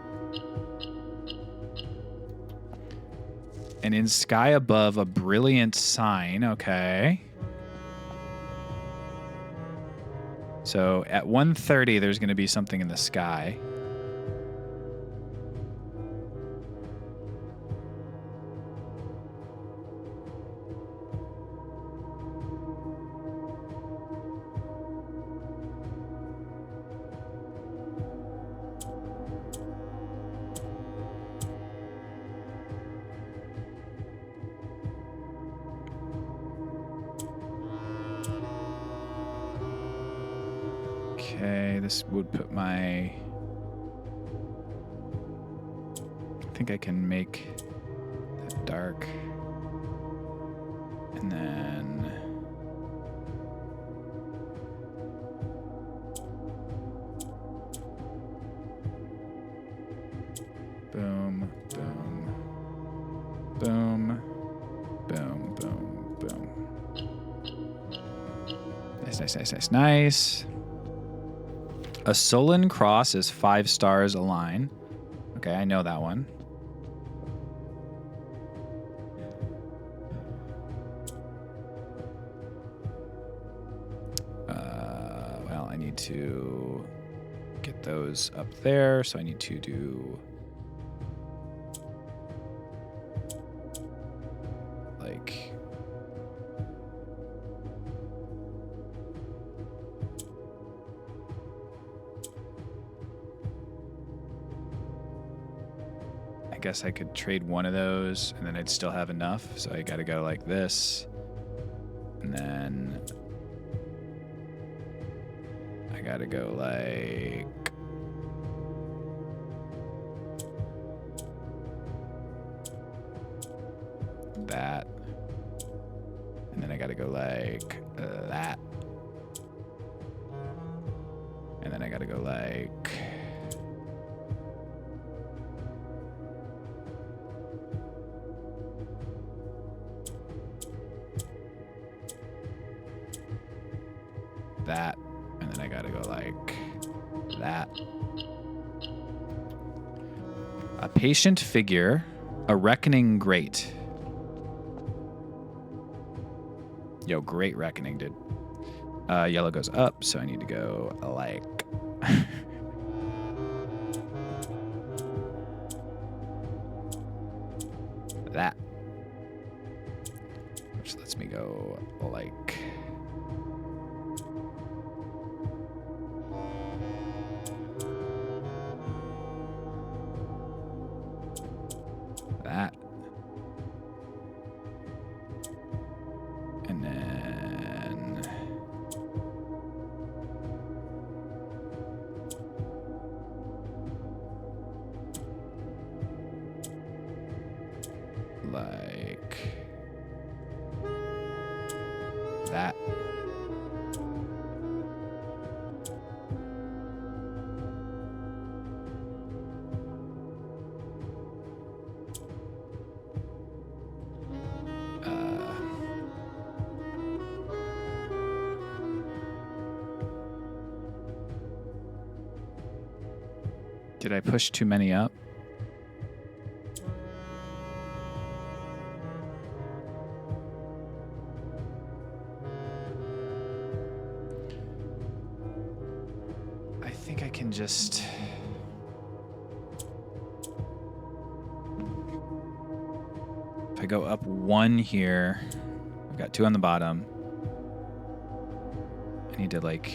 And in sky above, a brilliant sign. Okay. So at 1:30, there's going to be something in the sky. Okay, this would put my... I think I can make that dark. And then... Boom, boom, boom, boom, boom, boom. Nice. A sullen cross is 5 stars align. Okay, I know that one. Well, I need to get those up there, so I need to do like I guess I could trade one of those and then I'd still have enough, so I gotta go like this, and then I gotta go like that, and then I gotta go like that, and then I gotta go like that, and then I gotta go like that. A patient figure, a reckoning great. Yo, great reckoning, dude. Yellow goes up, so I need to go like that, which lets me go like that, and then like that. Did I push too many up? I think I can just... If I go up 1 here, I've got 2 on the bottom. I need to like...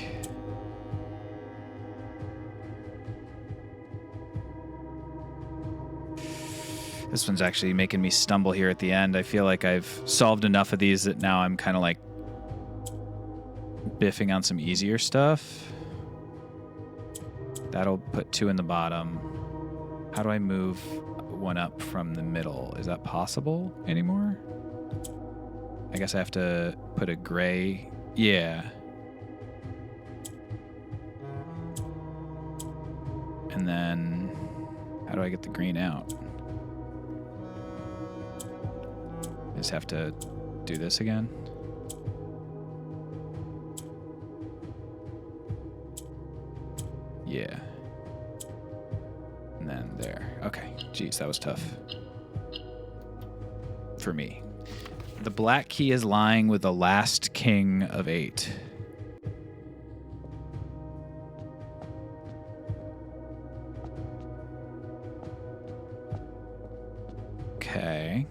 This one's actually making me stumble here at the end. I feel like I've solved enough of these that now I'm kind of like biffing on some easier stuff. That'll put 2 in the bottom. How do I move 1 up from the middle? Is that possible anymore? I guess I have to put a gray. Yeah. And then how do I get the green out? I just have to do this again. Yeah. And then there. Okay. Jeez, that was tough. For me. The black key is lying with the last king of 8. Okay.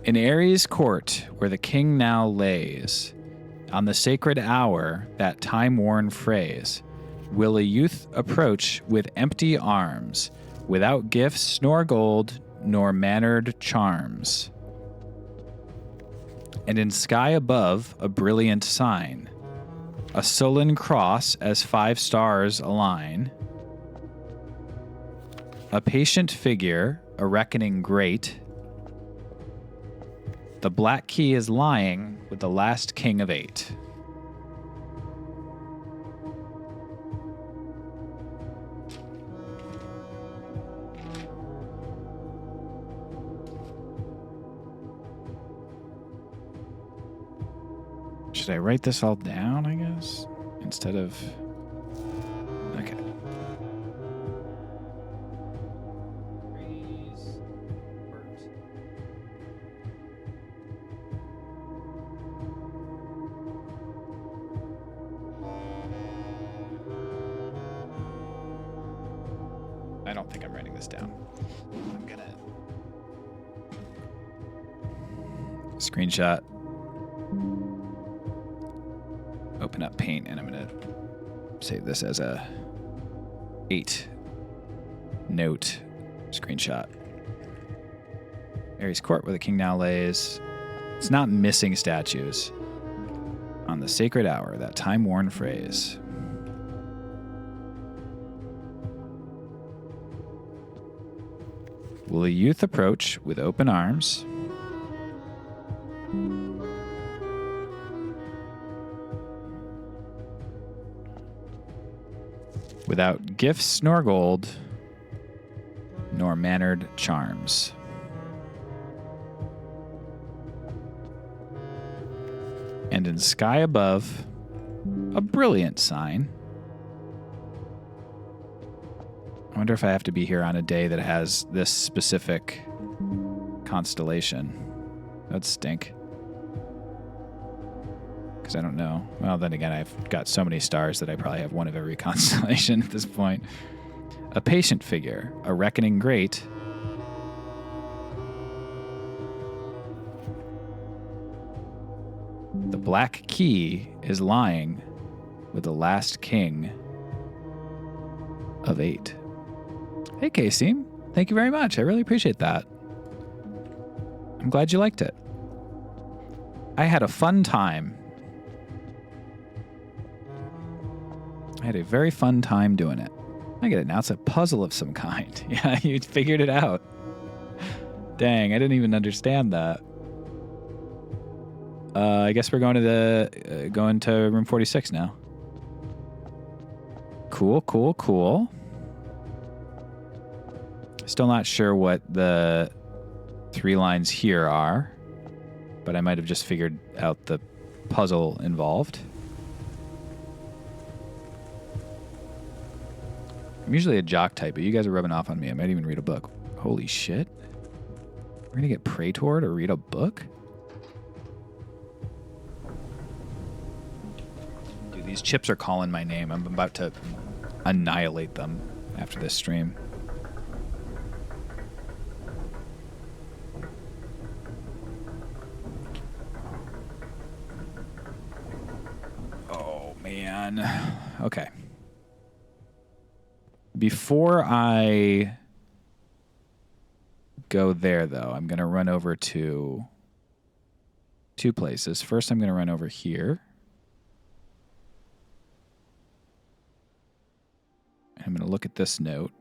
In Ares' court, where the king now lays, on the sacred hour, that time-worn phrase, will a youth approach with empty arms, without gifts nor gold nor mannered charms. And in sky above, a brilliant sign, a sullen cross as 5 stars align, a patient figure, a reckoning great. The black key is lying with the last king of 8. Should I write this all down, I guess? Instead of... Okay. I don't think I'm writing this down. I'm gonna... Screenshot. Open up Paint, and I'm gonna save this as a 8-note screenshot. Ares Court, where the king now lays. It's not missing statues. On the sacred hour, that time-worn phrase. Will a youth approach with open arms? Without gifts nor gold, nor mannered charms. And in sky above, a brilliant sign. I wonder if I have to be here on a day that has this specific constellation. That'd stink. Because I don't know. Well, then again, I've got so many stars that I probably have one of every constellation at this point. A patient figure, a reckoning great. The black key is lying with the last king of 8. Hey, Casey. Thank you very much. I really appreciate that. I'm glad you liked it. I had a fun time. I had a very fun time doing it. I get it now. It's a puzzle of some kind. Yeah, you figured it out. Dang, I didn't even understand that. I guess we're going to going to room 46 now. Cool, cool, cool. Still not sure what the 3 lines here are, but I might have just figured out the puzzle involved. I'm usually a jock type, but you guys are rubbing off on me. I might even read a book. Holy shit. We're gonna get Praetor to read a book? Dude, these chips are calling my name. I'm about to annihilate them after this stream. Oh, man. Okay. Before I go there, though, I'm going to run over to 2 places. First, I'm going to run over here. I'm going to look at this note.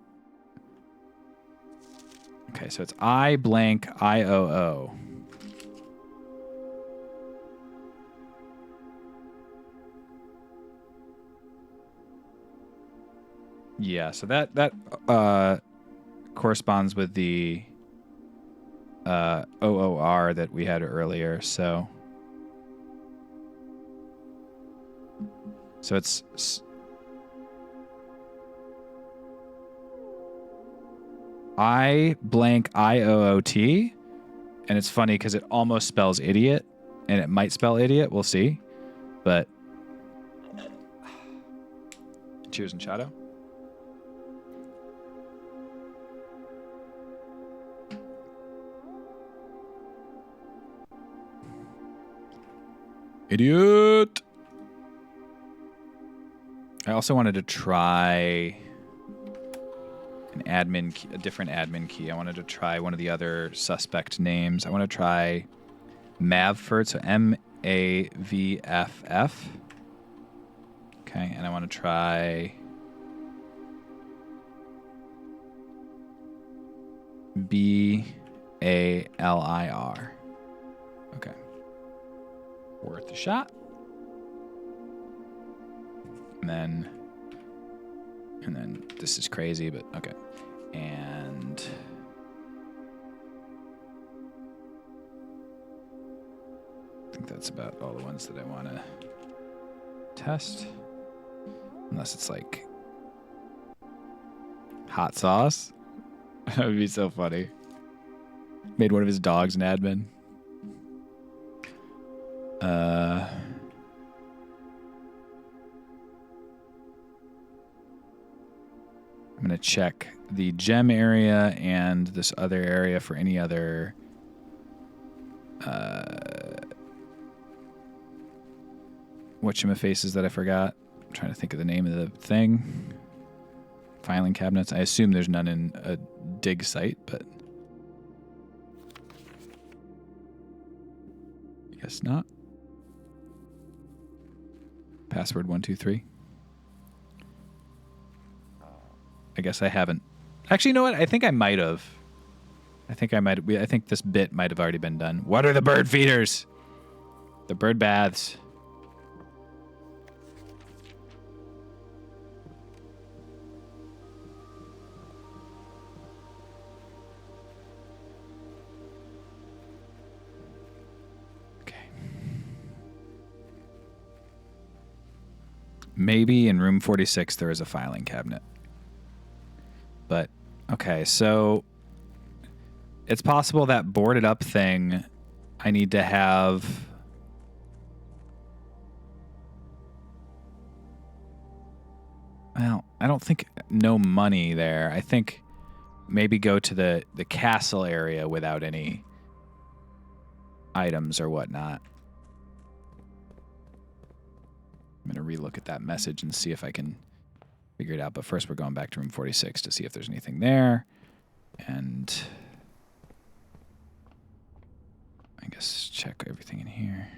Okay, so it's I blank IOO. Yeah, so that corresponds with the OOR that we had earlier. So it's I blank IOOT, and it's funny because it almost spells idiot, and it might spell idiot. We'll see, but cheers and shadow. Idiot. I also wanted to try an admin key, a different admin key. I wanted to try one of the other suspect names. I want to try Mavford, so MAVFF. Okay, and I want to try BALIR. Okay. Worth a shot. And then this is crazy, but okay. And I think that's about all the ones that I want to test. Unless it's like hot sauce. That would be so funny. Made one of his dogs an admin. I'm going to check the gem area and this other area for any other whatchamafaces that I forgot. I'm trying to think of the name of the thing. Filing cabinets. I assume there's none in a dig site, but I guess not. Password 123. I guess I haven't. Actually, you know what? I think I might have. I think this bit might have already been done. What are the bird feeders? The bird baths. Okay. Maybe in room 46 there is a filing cabinet. But, okay, so it's possible that boarded up thing I need to have. Well, I don't think no money there. I think maybe go to the castle area without any items or whatnot. I'm going to relook at that message and see if I can figure it out. But first we're going back to room 46 to see if there's anything there. And I guess check everything in here.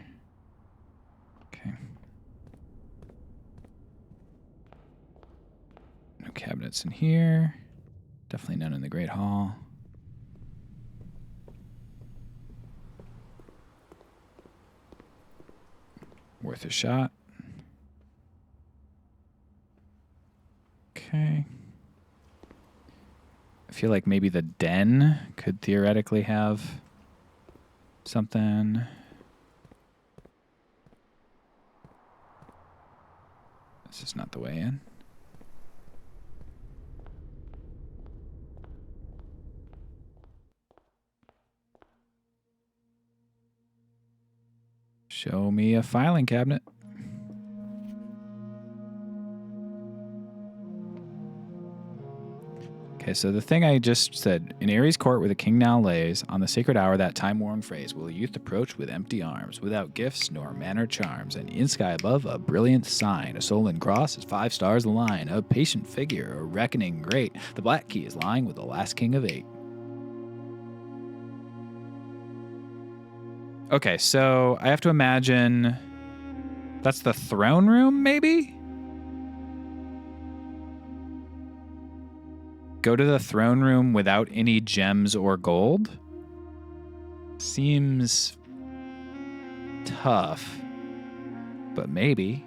Okay. No cabinets in here. Definitely none in the Great Hall. Worth a shot. Okay. I feel like maybe the den could theoretically have something. This is not the way in. Show me a filing cabinet. Okay, so the thing I just said, in Ares Court where the king now lays, on the sacred hour that time-worn phrase, will a youth approach with empty arms, without gifts nor manner charms, and in sky above a brilliant sign, a soul in cross is 5 stars a line, a patient figure, a reckoning great, the black key is lying with the last king of 8. Okay, so I have to imagine that's the throne room, maybe? Go to the throne room without any gems or gold? Seems tough, but maybe.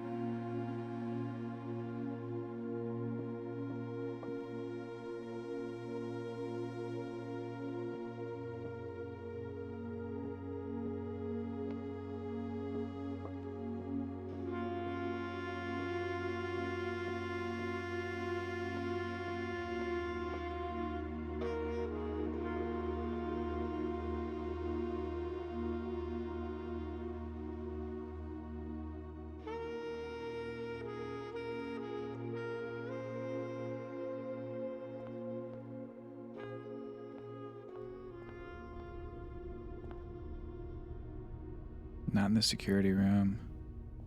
Not in the security room.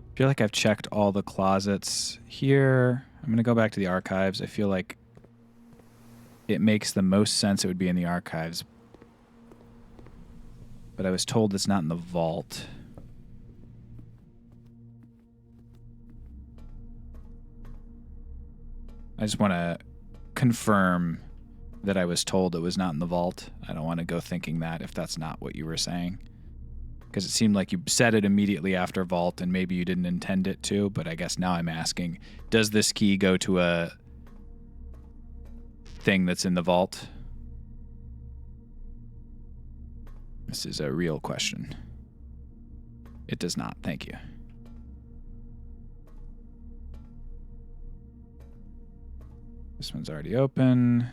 I feel like I've checked all the closets here. I'm going to go back to the archives. I feel like it makes the most sense it would be in the archives. But I was told it's not in the vault. I just want to confirm that I was told it was not in the vault. I don't want to go thinking that if that's not what you were saying. Because it seemed like you said it immediately after vault and maybe you didn't intend it to, but I guess now I'm asking, does this key go to a thing that's in the vault? This is a real question. It does not. Thank you. This one's already open.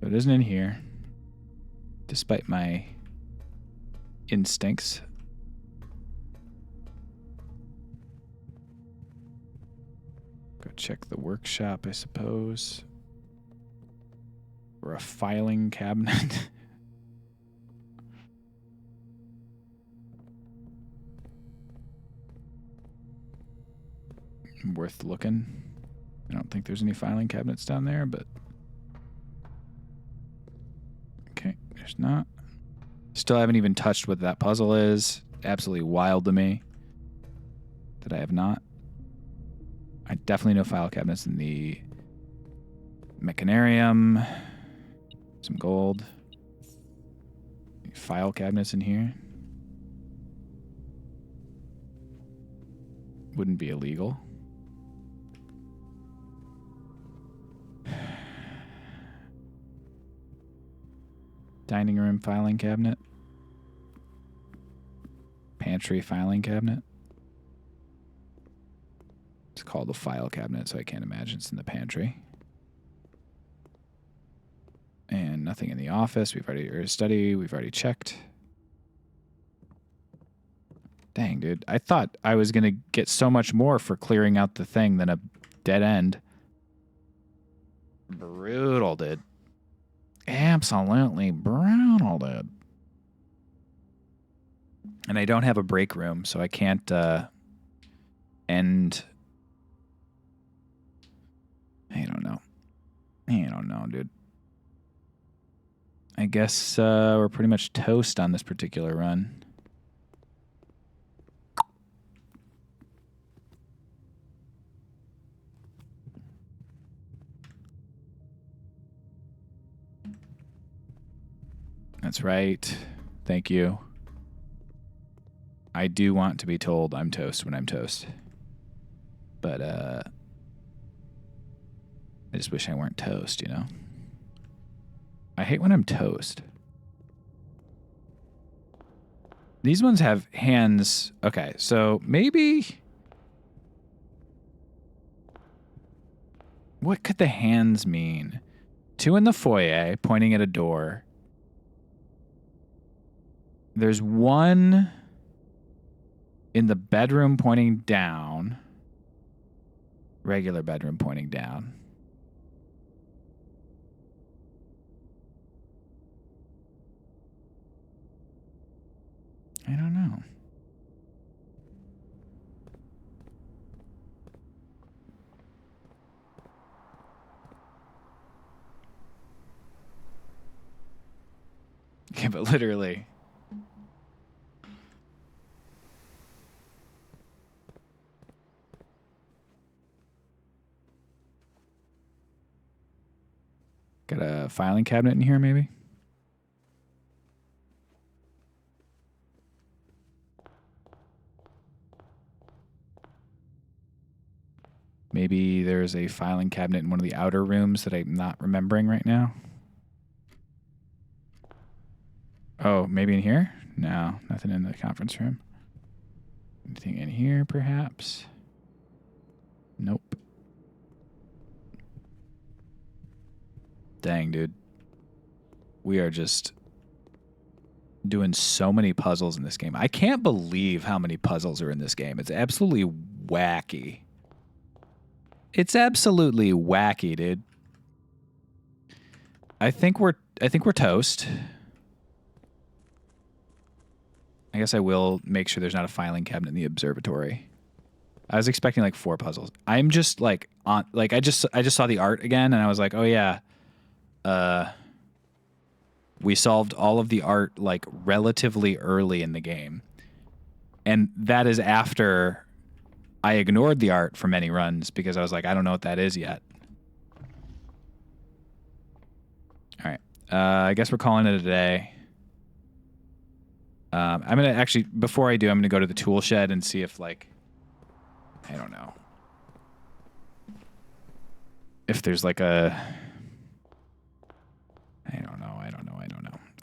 So it isn't in here, despite my instincts. Go check the workshop, I suppose. Or a filing cabinet. Worth looking. I don't think there's any filing cabinets down there, but... Okay, there's not. Still haven't even touched what that puzzle is. Absolutely wild to me that I have not. I definitely know file cabinets in the mechanarium. Some gold. File cabinets in here. Wouldn't be illegal. Dining room filing cabinet. Pantry filing cabinet. It's called a file cabinet, so I can't imagine it's in the pantry. And nothing in the office. Or study. We've already checked. Dang, dude. I thought I was going to get so much more for clearing out the thing than a dead end. Brutal, dude. Absolutely brutal, dude. And I don't have a break room, so I can't end. I don't know, dude. I guess we're pretty much toast on this particular run. That's right. Thank you. I do want to be told I'm toast when I'm toast. But I just wish I weren't toast, you know? I hate when I'm toast. These ones have hands. Okay, so maybe... What could the hands mean? 2 in the foyer, pointing at a door. There's 1 in the bedroom pointing down. Regular bedroom pointing down. I don't know. Yeah, but literally. Got a filing cabinet in here, maybe? Maybe there's a filing cabinet in one of the outer rooms that I'm not remembering right now. Oh, maybe in here? No, nothing in the conference room. Anything in here, perhaps? Nope. Dang, dude. We are just doing so many puzzles in this game. I can't believe how many puzzles are in this game. It's absolutely wacky. It's absolutely wacky, dude. I think we're toast. I guess I will make sure there's not a filing cabinet in the observatory. I was expecting like 4 puzzles. I'm just like on like I just saw the art again and I was like, "Oh yeah. We solved all of the art like relatively early in the game." And that is after I ignored the art for many runs because I was like, I don't know what that is yet. All right. I guess we're calling it a day. I'm going to actually, before I do, I'm going to go to the tool shed and see if, like, I don't know. If there's like a, I don't know.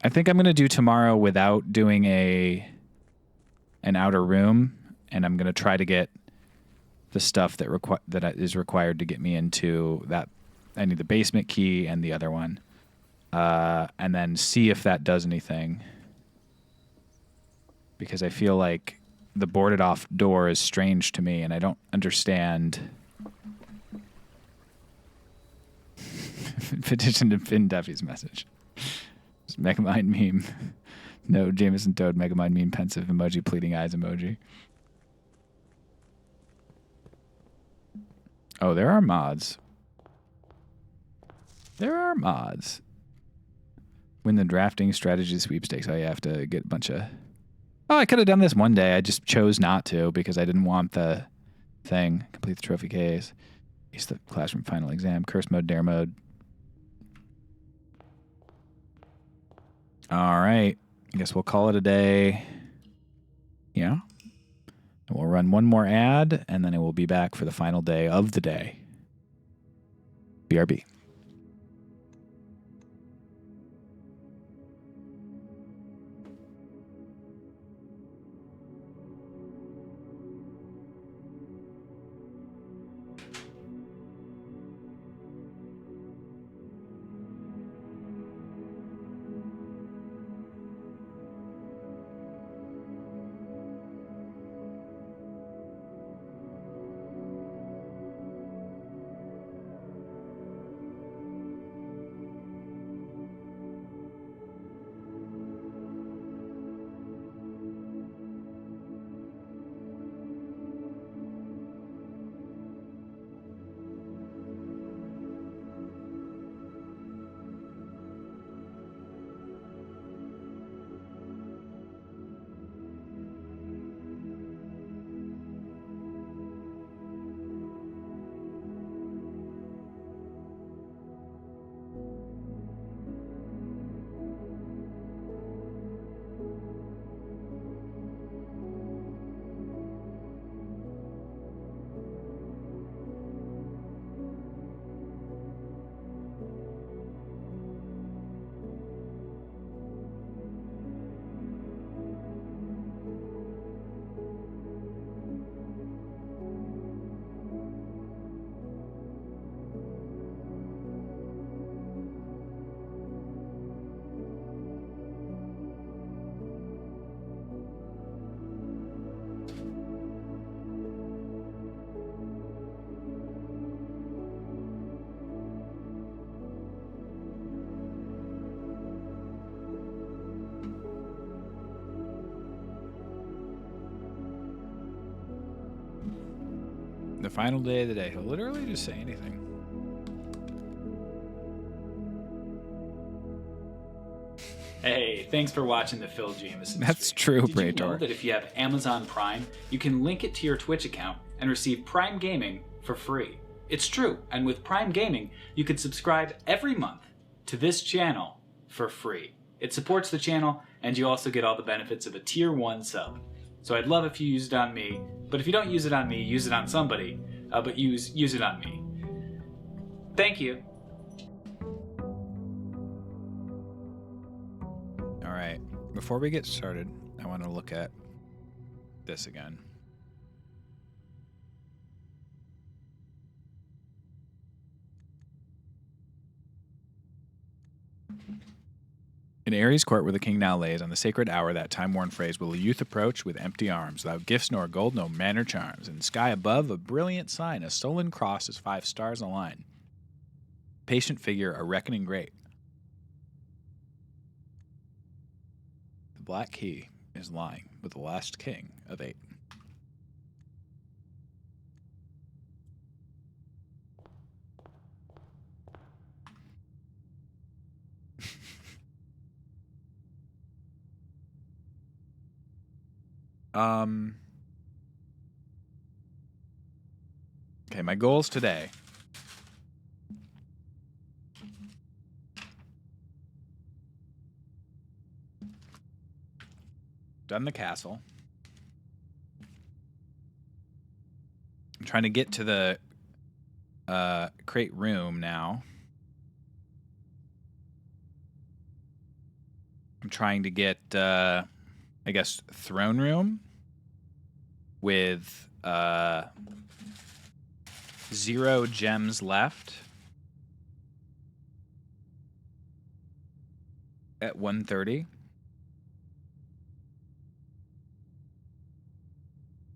I think I'm going to do tomorrow without doing an outer room, and I'm going to try to get the stuff that is required to get me into that. I need the basement key and the other one. And then see if that does anything. Because I feel like the boarded off door is strange to me and I don't understand. Petition to pin Duffy's message. It's Megamind meme. No, Jameson Toad, Megamind meme, pensive emoji, pleading eyes emoji. Oh, there are mods. Win the drafting strategy sweepstakes. Oh, you have to get a bunch of... Oh, I could have done this one day. I just chose not to because I didn't want the thing. Complete the trophy case. Ace the classroom final exam. Curse mode, dare mode. All right. I guess we'll call it a day. Yeah. And we'll run one more ad, and then it will be back for the final day of the day. BRB. The final day of the day. He'll literally just say anything. Hey, thanks for watching the Phil Jameson That's stream. true, Did you know Praetor. that if you have Amazon Prime, you can link it to your Twitch account and receive Prime Gaming for free? It's true, and with Prime Gaming, you can subscribe every month to this channel for free. It supports the channel, and you also get all the benefits of a Tier 1 sub. So I'd love if you use it on me, but if you don't use it on me, use it on somebody, but use it on me. Thank you. All right. Before we get started, I want to look at this again. In Ares' court where the king now lays, on the sacred hour that time-worn phrase, will a youth approach with empty arms, without gifts nor gold, no manner charms. In the sky above, a brilliant sign, a stolen cross is 5 stars align. Patient figure, a reckoning great. The black key is lying with the last king of 8. Okay, my goals today. Done the castle. I'm trying to get to the crate room now. I'm trying to get, I guess, throne room with 0 gems left at 1:30.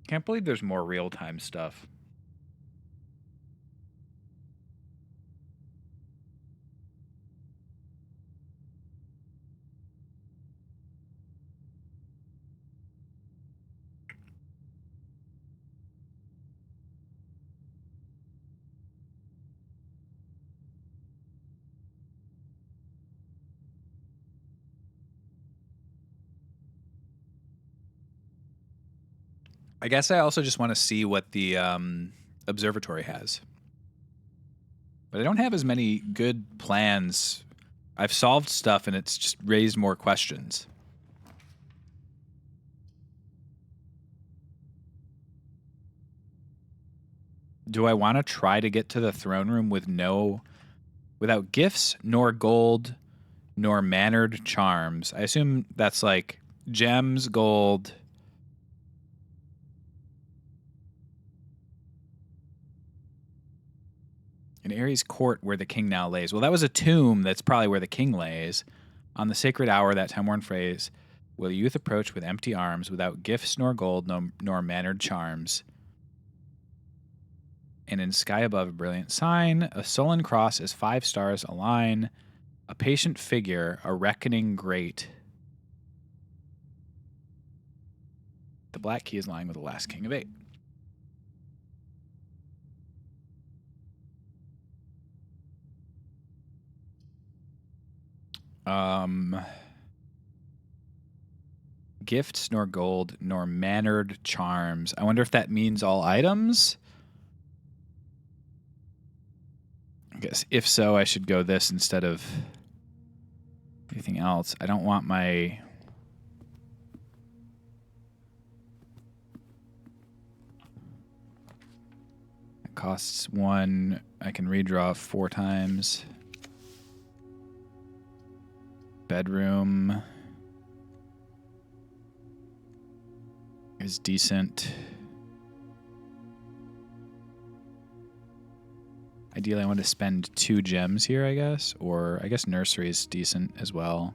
Can't believe there's more real-time stuff. I guess I also just want to see what the observatory has. But I don't have as many good plans. I've solved stuff and it's just raised more questions. Do I want to try to get to the throne room without gifts, nor gold, nor mannered charms? I assume that's like gems, gold. In Ares' court where the king now lays. Well, that was a tomb. That's probably where the king lays. On the sacred hour, that time-worn phrase, will youth approach with empty arms, without gifts nor gold, nor mannered charms. And in sky above a brilliant sign, a sullen cross as 5 stars align, a patient figure, a reckoning great. The black key is lying with the last king of 8. Gifts nor gold nor mannered charms. I wonder if that means all items. I guess if so, I should go this instead of anything else. I don't want my... It costs 1. I can redraw 4 times. Bedroom is decent. Ideally, I want to spend 2 gems here, I guess. Or I guess nursery is decent as well.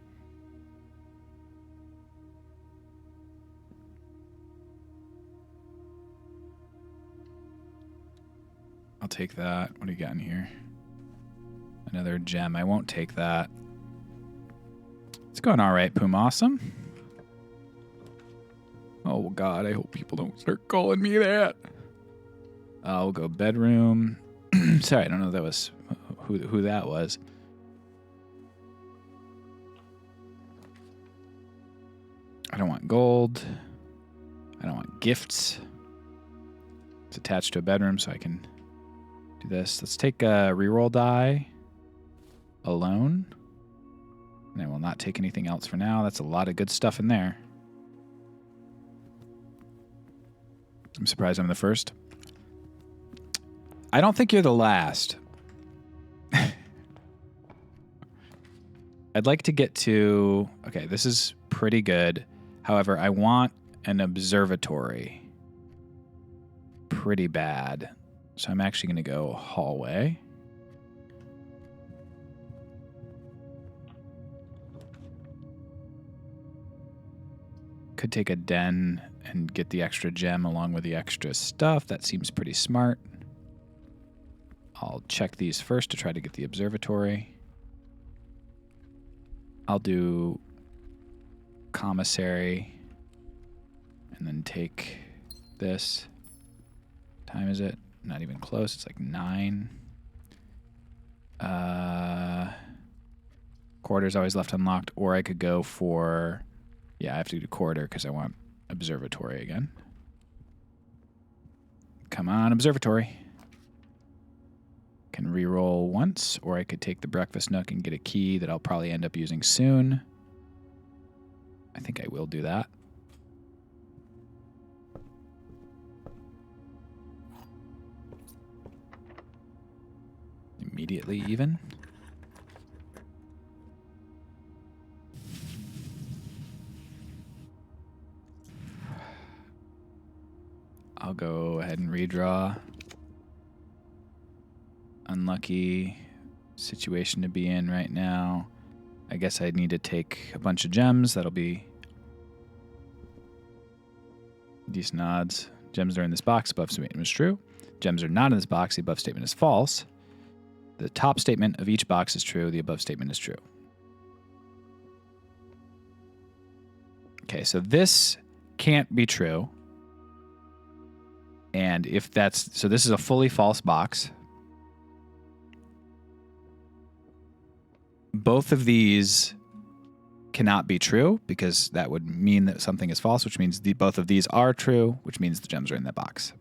I'll take that. What do you got in here? Another gem. I won't take that. It's going all right, Poom Awesome. Oh, God, I hope people don't start calling me that. I'll go bedroom. Sorry, I don't know that was who that was. I don't want gold. I don't want gifts. It's attached to a bedroom, so I can do this. Let's take a reroll die alone. And I will not take anything else for now. That's a lot of good stuff in there. I'm surprised I'm the first. I don't think you're the last. I'd like to get to... Okay, this is pretty good. However, I want an observatory. Pretty bad. So I'm actually going to go hallway. Could take a den and get the extra gem along with the extra stuff. That seems pretty smart. I'll check these first to try to get the observatory. I'll do commissary and then take this. What time is it? Not even close. It's like 9. Corridor's always left unlocked, or I could go for... Yeah, I have to do corridor because I want observatory again. Come on, observatory. Can reroll once, or I could take the breakfast nook and get a key that I'll probably end up using soon. I think I will do that. Immediately, even. I'll go ahead and redraw. Unlucky situation to be in right now. I guess I need to take a bunch of gems. That'll be decent odds. Gems are in this box. Above statement is true. Gems are not in this box. The above statement is false. The top statement of each box is true. The above statement is true. Okay, so this can't be true. And if that's... So this is a fully false box. Both of these cannot be true because that would mean that something is false, which means both of these are true, which means the gems are in that box.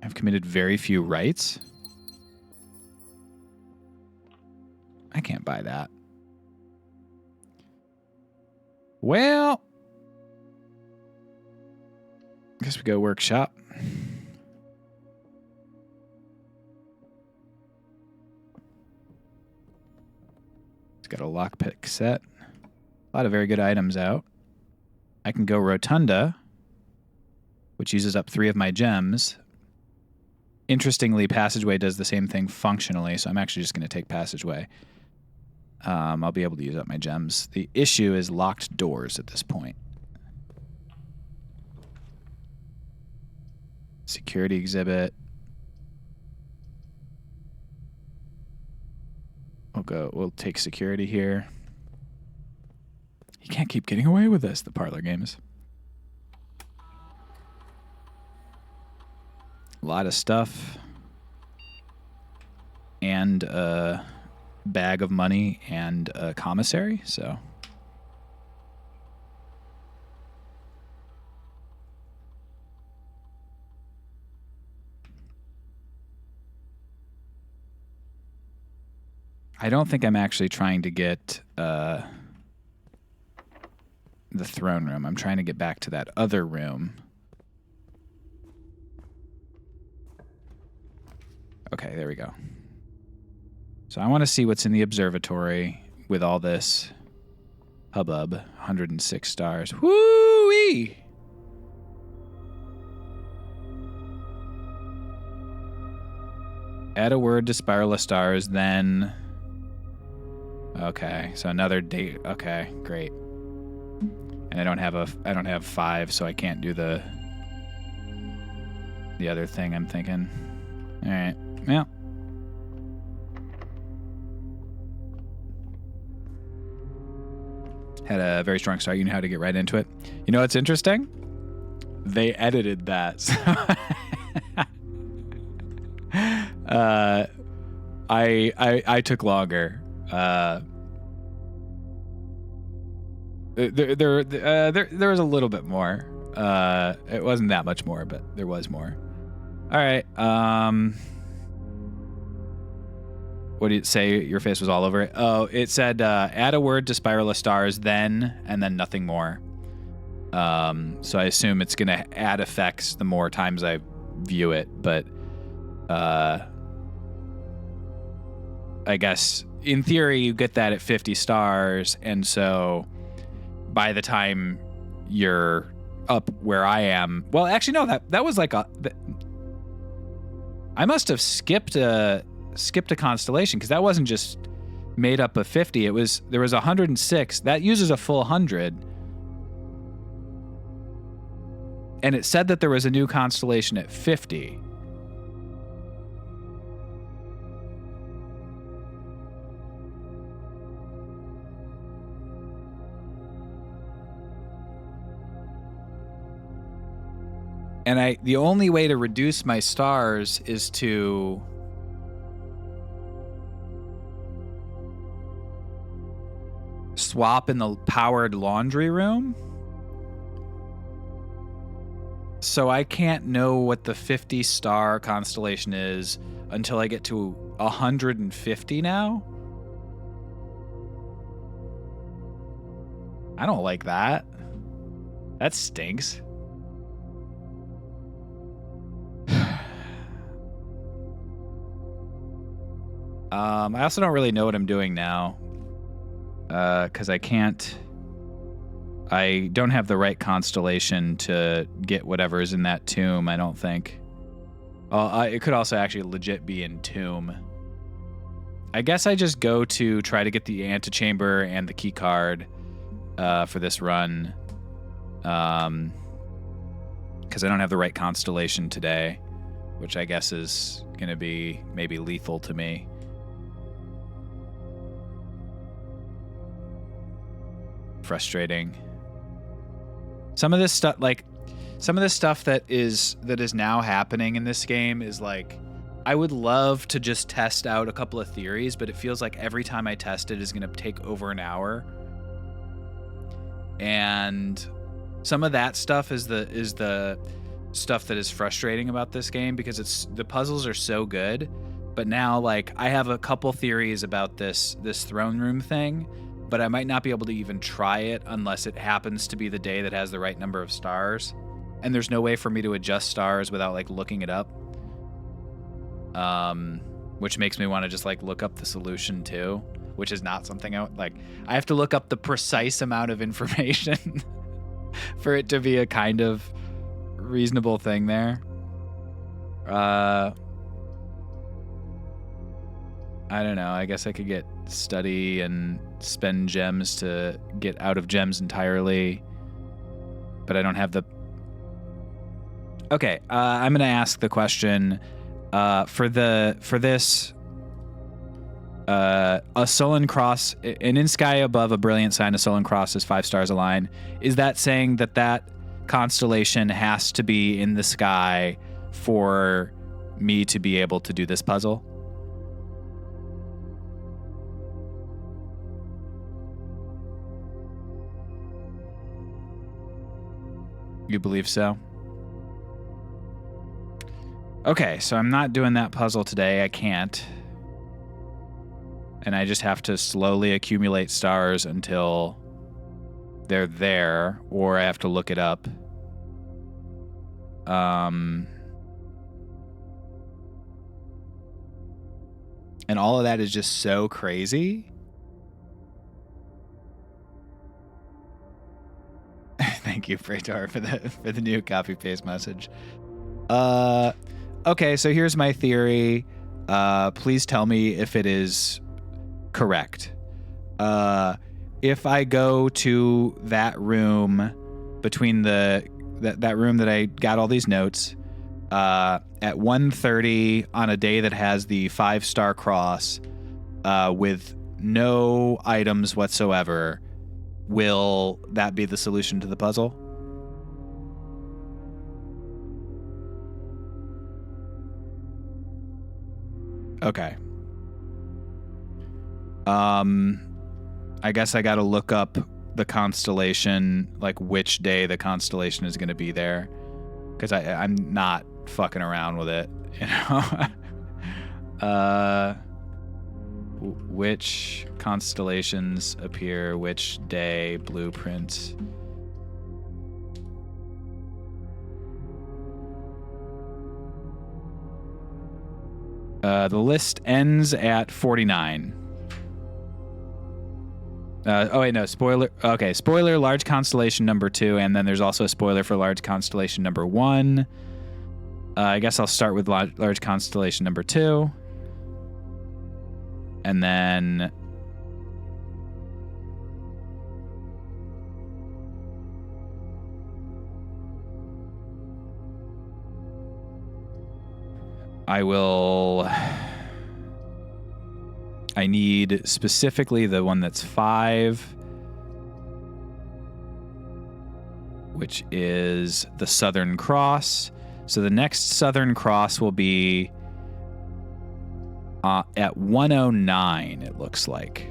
I've committed very few rights. I can't buy that. Well, I guess we go workshop. It's got a lockpick set. A lot of very good items out. I can go Rotunda, which uses up 3 of my gems. Interestingly, Passageway does the same thing functionally, so I'm actually just going to take Passageway. I'll be able to use up my gems. The issue is locked doors at this point. Security exhibit. We'll take security here. You can't keep getting away with this, the parlor games. A lot of stuff. And a bag of money and a commissary, so... I don't think I'm actually trying to get the throne room. I'm trying to get back to that other room. Okay, there we go. So I want to see what's in the observatory with all this hubbub. 106 stars. Woo-wee! Add a word to Spirala Stars, then... Okay, so another date. Okay, great. And I don't have 5, so I can't do the other thing I'm thinking. All right. Well. Had a very strong start. You know how to get right into it. You know what's interesting? They edited that. So I took longer. There was a little bit more. It wasn't that much more, but there was more. All right. What did it say? Your face was all over it. Oh, it said add a word to Spirala Stars, then and then nothing more. So I assume it's gonna add effects the more times I view it, but I guess in theory you get that at 50 stars, and so by the time you're up where I am, well, actually no, that was like I must have skipped a constellation, because that wasn't just made up of 50. There was 106 that uses a full 100, and it said that there was a new constellation at 50. And the only way to reduce my stars is to swap in the powered laundry room. So I can't know what the 50-star constellation is until I get to 150 now. I don't like that. That stinks. I also don't really know what I'm doing now. Because I don't have the right constellation to get whatever's in that tomb, I don't think. It could also actually legit be in tomb. I guess I just go to try to get the antechamber and the key card for this run. Because I don't have the right constellation today, which I guess is going to be maybe lethal to me. Frustrating. Some of this stuff that is now happening in this game is like, I would love to just test out a couple of theories, but it feels like every time I test it is going to take over an hour. And some of that stuff is the stuff that is frustrating about this game, because the puzzles are so good, but now like I have a couple theories about this throne room thing, but I might not be able to even try it unless it happens to be the day that has the right number of stars. And there's no way for me to adjust stars without like looking it up. Which makes me want to just like look up the solution too, which is not something I have to look up the precise amount of information for it to be a kind of reasonable thing there. I don't know. I guess I could get study and spend gems to get out of gems entirely, but I don't have the... Okay, I'm going to ask the question for this a Sullen Cross, an in sky above a brilliant sign, a Sullen Cross is 5 stars align. Is that saying that constellation has to be in the sky for me to be able to do this puzzle? You believe so? Okay, so I'm not doing that puzzle today. I can't. And I just have to slowly accumulate stars until they're there, or I have to look it up. And all of that is just so crazy. Thank you, Praetor, for the new copy paste message. Okay, so here's my theory. Please tell me if it is correct. If I go to that room between that room that I got all these notes at 1:30 on a day that has the 5-star cross with no items whatsoever, will that be the solution to the puzzle? Okay. I guess I got to look up the constellation, like which day the constellation is going to be there, because I'm not fucking around with it, you know. Which constellations appear which day, blueprint. The list ends at 49. Oh wait, no, spoiler. Okay, spoiler, large constellation number 2, and then there's also a spoiler for large constellation number 1. I guess I'll start with large constellation number 2. And then I need specifically the one that's 5, which is the Southern Cross. So the next Southern Cross will be at 109, it looks like.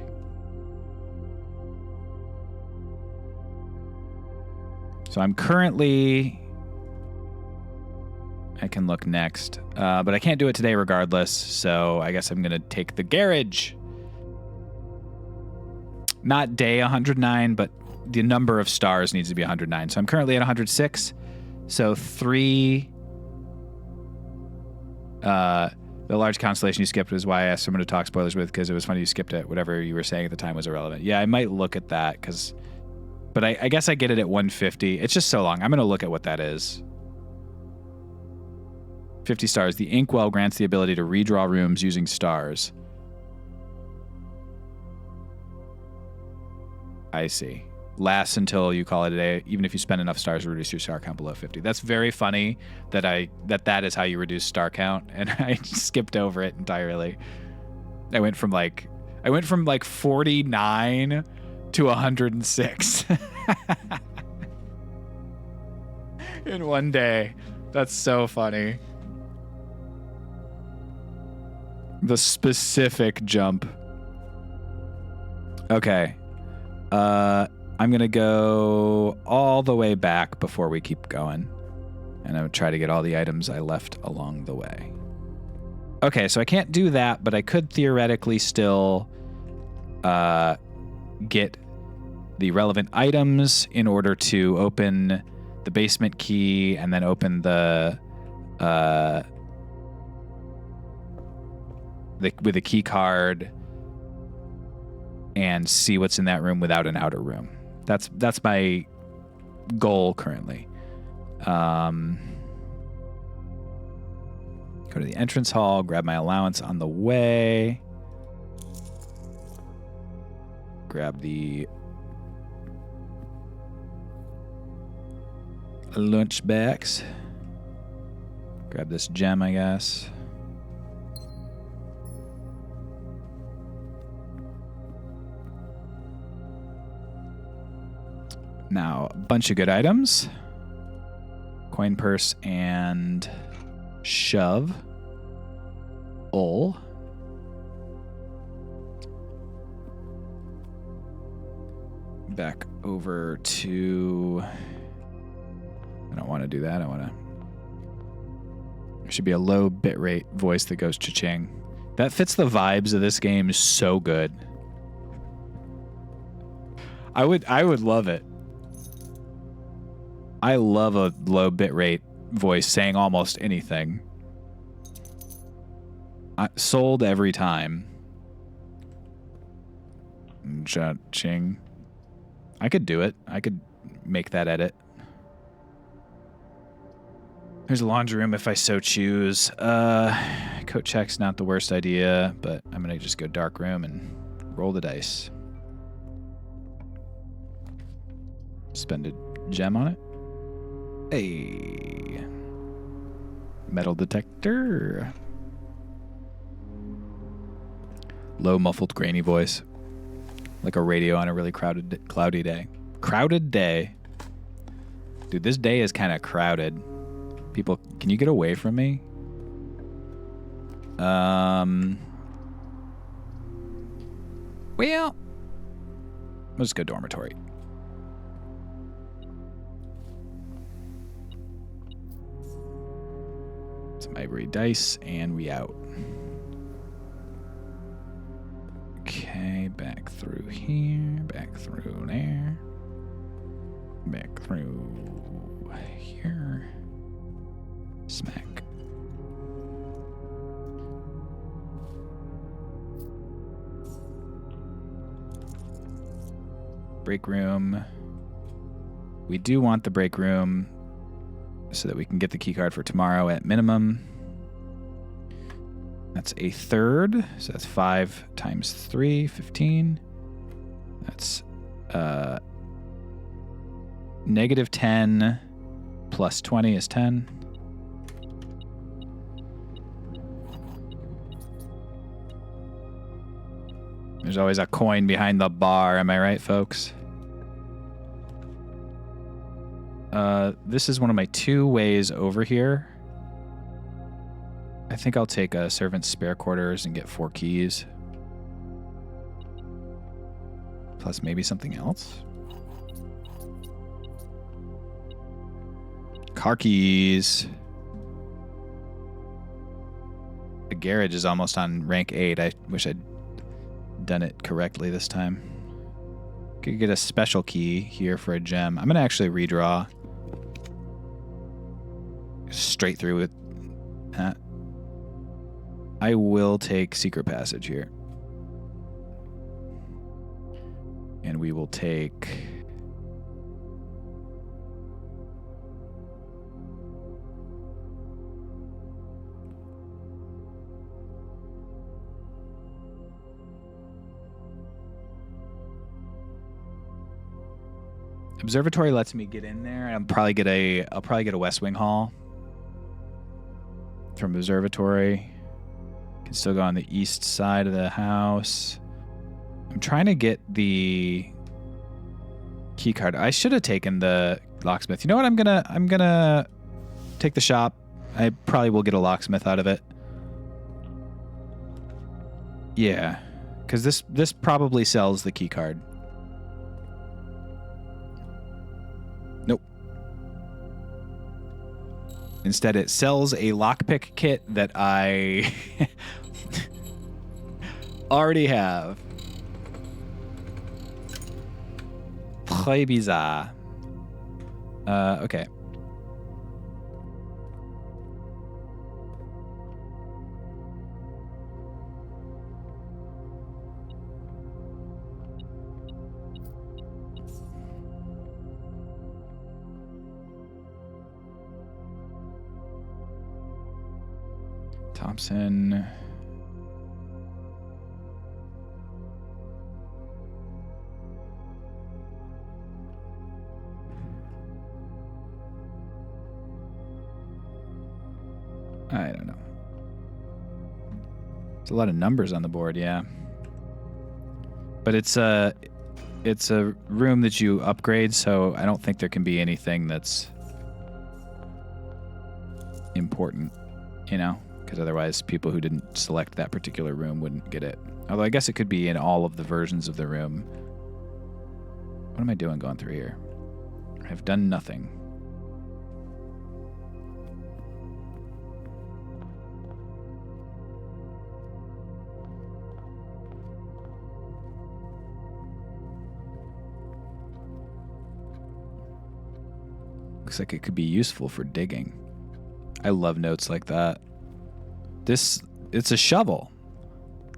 So I'm currently... I can look next, but I can't do it today regardless, so I guess I'm going to take the garage. Not day 109, but the number of stars needs to be 109. So I'm currently at 106. So 3... the large constellation you skipped was why I asked someone to talk spoilers with, because it was funny you skipped it. Whatever you were saying at the time was irrelevant. Yeah, I might look at that, but I guess I get it at 150. It's just so long. I'm going to look at what that is. 50 stars. The Inkwell grants the ability to redraw rooms using stars. I see. Lasts until you call it a day, even if you spend enough stars to reduce your star count below 50. That's very funny that that is how you reduce star count, and I skipped over it entirely. I went from like 49 to 106 in one day. That's so funny. The specific jump. Okay. I'm going to go all the way back before we keep going. And I'm going to try to get all the items I left along the way. Okay, so I can't do that, but I could theoretically still get the relevant items in order to open the basement key and then open the with a key card and see what's in that room without an outer room. That's my goal currently. Go to the entrance hall, grab my allowance on the way. Grab the lunch bags. Grab this gem, I guess. Now, a bunch of good items. Coin purse and shove. Back over to... I don't want to do that. I want to... There should be a low bitrate voice that goes cha-ching. That fits the vibes of this game so good. I would love it. I love a low bitrate voice saying almost anything. Sold every time. Cha-ching. I could do it. I could make that edit. There's a laundry room if I so choose. Coat check's not the worst idea, but I'm going to just go dark room and roll the dice. Spend a gem on it. Hey. Metal detector. Low, muffled, grainy voice. Like a radio on a really cloudy day. Crowded day. Dude, this day is kind of crowded. People, can you get away from me? Well, let's go dormitory. Some ivory dice, and we out. Okay, back through here, back through there, back through here. Smack. Break room. We do want the break room so that we can get the key card for tomorrow at minimum. That's a third. So that's 5 times 3, 15. That's negative 10 plus 20 is 10. There's always a coin behind the bar, am I right, folks? This is one of my 2 ways over here. I think I'll take a servant's spare quarters and get 4 keys. Plus maybe something else. Car keys. The garage is almost on rank 8. I wish I'd done it correctly this time. Could get a special key here for a gem. I'm going to actually redraw. Straight through with that. I will take secret passage here. And we will take... Observatory lets me get in there. I'll probably get a West Wing Hall from Observatory. Can still go on the east side of the house. I'm trying to get the key card. I should have taken the locksmith. You know what? I'm gonna take the shop. I probably will get a locksmith out of it. Yeah, because this probably sells the key card. Nope. Instead, it sells a lockpick kit that I already have. Très bizarre. Okay. Thompson. I don't know. There's a lot of numbers on the board, yeah. But it's a room that you upgrade, so I don't think there can be anything that's important, you know? Because otherwise people who didn't select that particular room wouldn't get it. Although I guess it could be in all of the versions of the room. What am I doing going through here? I've done nothing. Looks like it could be useful for digging. I love notes like that. It's a shovel.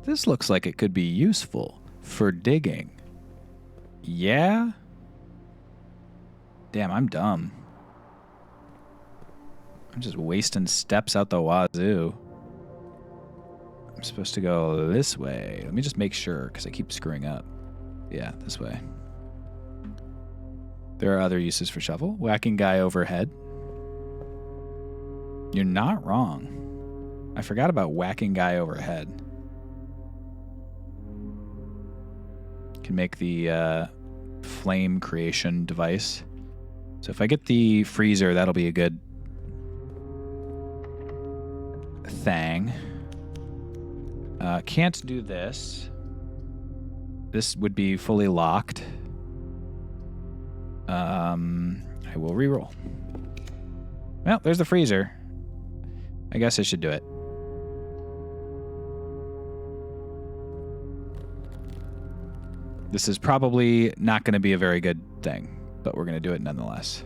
This looks like it could be useful for digging. Yeah? Damn, I'm dumb. I'm just wasting steps out the wazoo. I'm supposed to go this way. Let me just make sure, because I keep screwing up. Yeah, this way. There are other uses for shovel. Whacking guy overhead. You're not wrong. I forgot about whacking guy overhead. Can make the flame creation device. So if I get the freezer, that'll be a good thing. Can't do this. This would be fully locked. I will reroll. Well, there's the freezer. I guess I should do it. This is probably not going to be a very good thing, but we're going to do it nonetheless.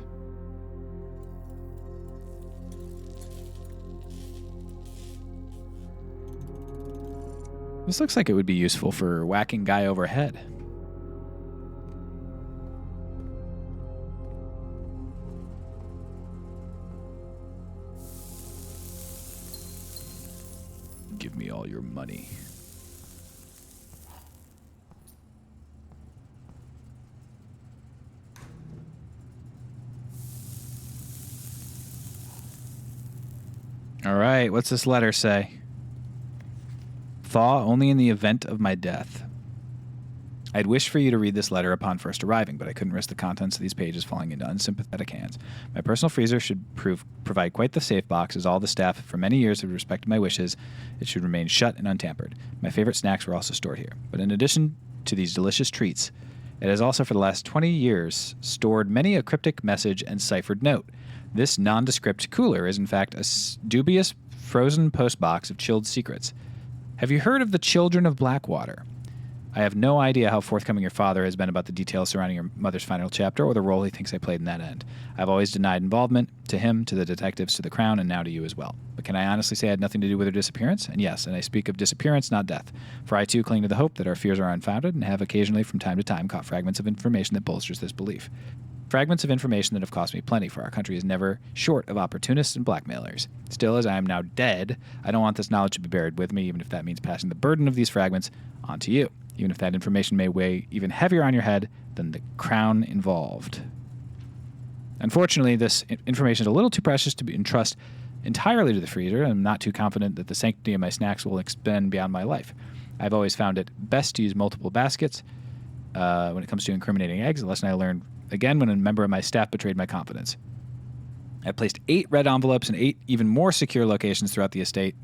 This looks like it would be useful for whacking guy overhead. Give me all your money. All right, what's this letter say? Thaw only in the event of my death. I'd wished for you to read this letter upon first arriving, but I couldn't risk the contents of these pages falling into unsympathetic hands. My personal freezer should provide quite the safe box, as all the staff for many years have respected my wishes. It should remain shut and untampered. My favorite snacks were also stored here. But in addition to these delicious treats, it has also for the last 20 years stored many a cryptic message and ciphered note. This nondescript cooler is in fact a dubious frozen postbox of chilled secrets. Have you heard of the Children of Blackwater? I have no idea how forthcoming your father has been about the details surrounding your mother's final chapter or the role he thinks I played in that end. I've always denied involvement to him, to the detectives, to the Crown, and now to you as well. But can I honestly say I had nothing to do with her disappearance? And yes, and I speak of disappearance, not death. For I too cling to the hope that our fears are unfounded and have occasionally from time to time caught fragments of information that bolsters this belief. Fragments of information that have cost me plenty, for our country is never short of opportunists and blackmailers. Still, as I am now dead, I don't want this knowledge to be buried with me, even if that means passing the burden of these fragments onto you. Even if that information may weigh even heavier on your head than the crown involved. Unfortunately, this information is a little too precious to entrust entirely to the freezer, and I'm not too confident that the sanctity of my snacks will extend beyond my life. I've always found it best to use multiple baskets when it comes to incriminating eggs, a lesson I learned again when a member of my staff betrayed my confidence. I placed 8 red envelopes in 8 even more secure locations throughout the estate,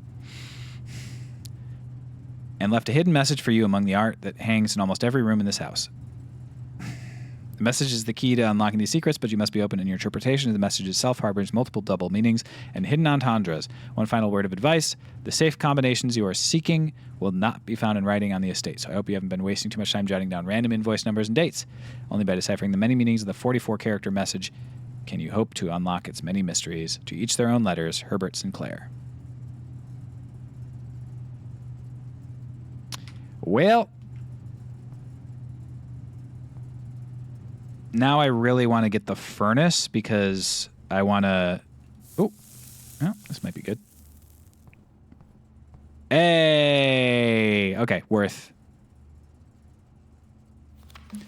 and left a hidden message for you among the art that hangs in almost every room in this house. The message is the key to unlocking these secrets, but you must be open in your interpretation. The message itself harbors multiple double meanings and hidden entendres. One final word of advice: the safe combinations you are seeking will not be found in writing on the estate, so I hope you haven't been wasting too much time jotting down random invoice numbers and dates. Only by deciphering the many meanings of the 44-character message can you hope to unlock its many mysteries. To each their own letters, Herbert Sinclair. Well, now I really want to get the furnace because I want to... Oh, this might be good. Hey! Okay, worth.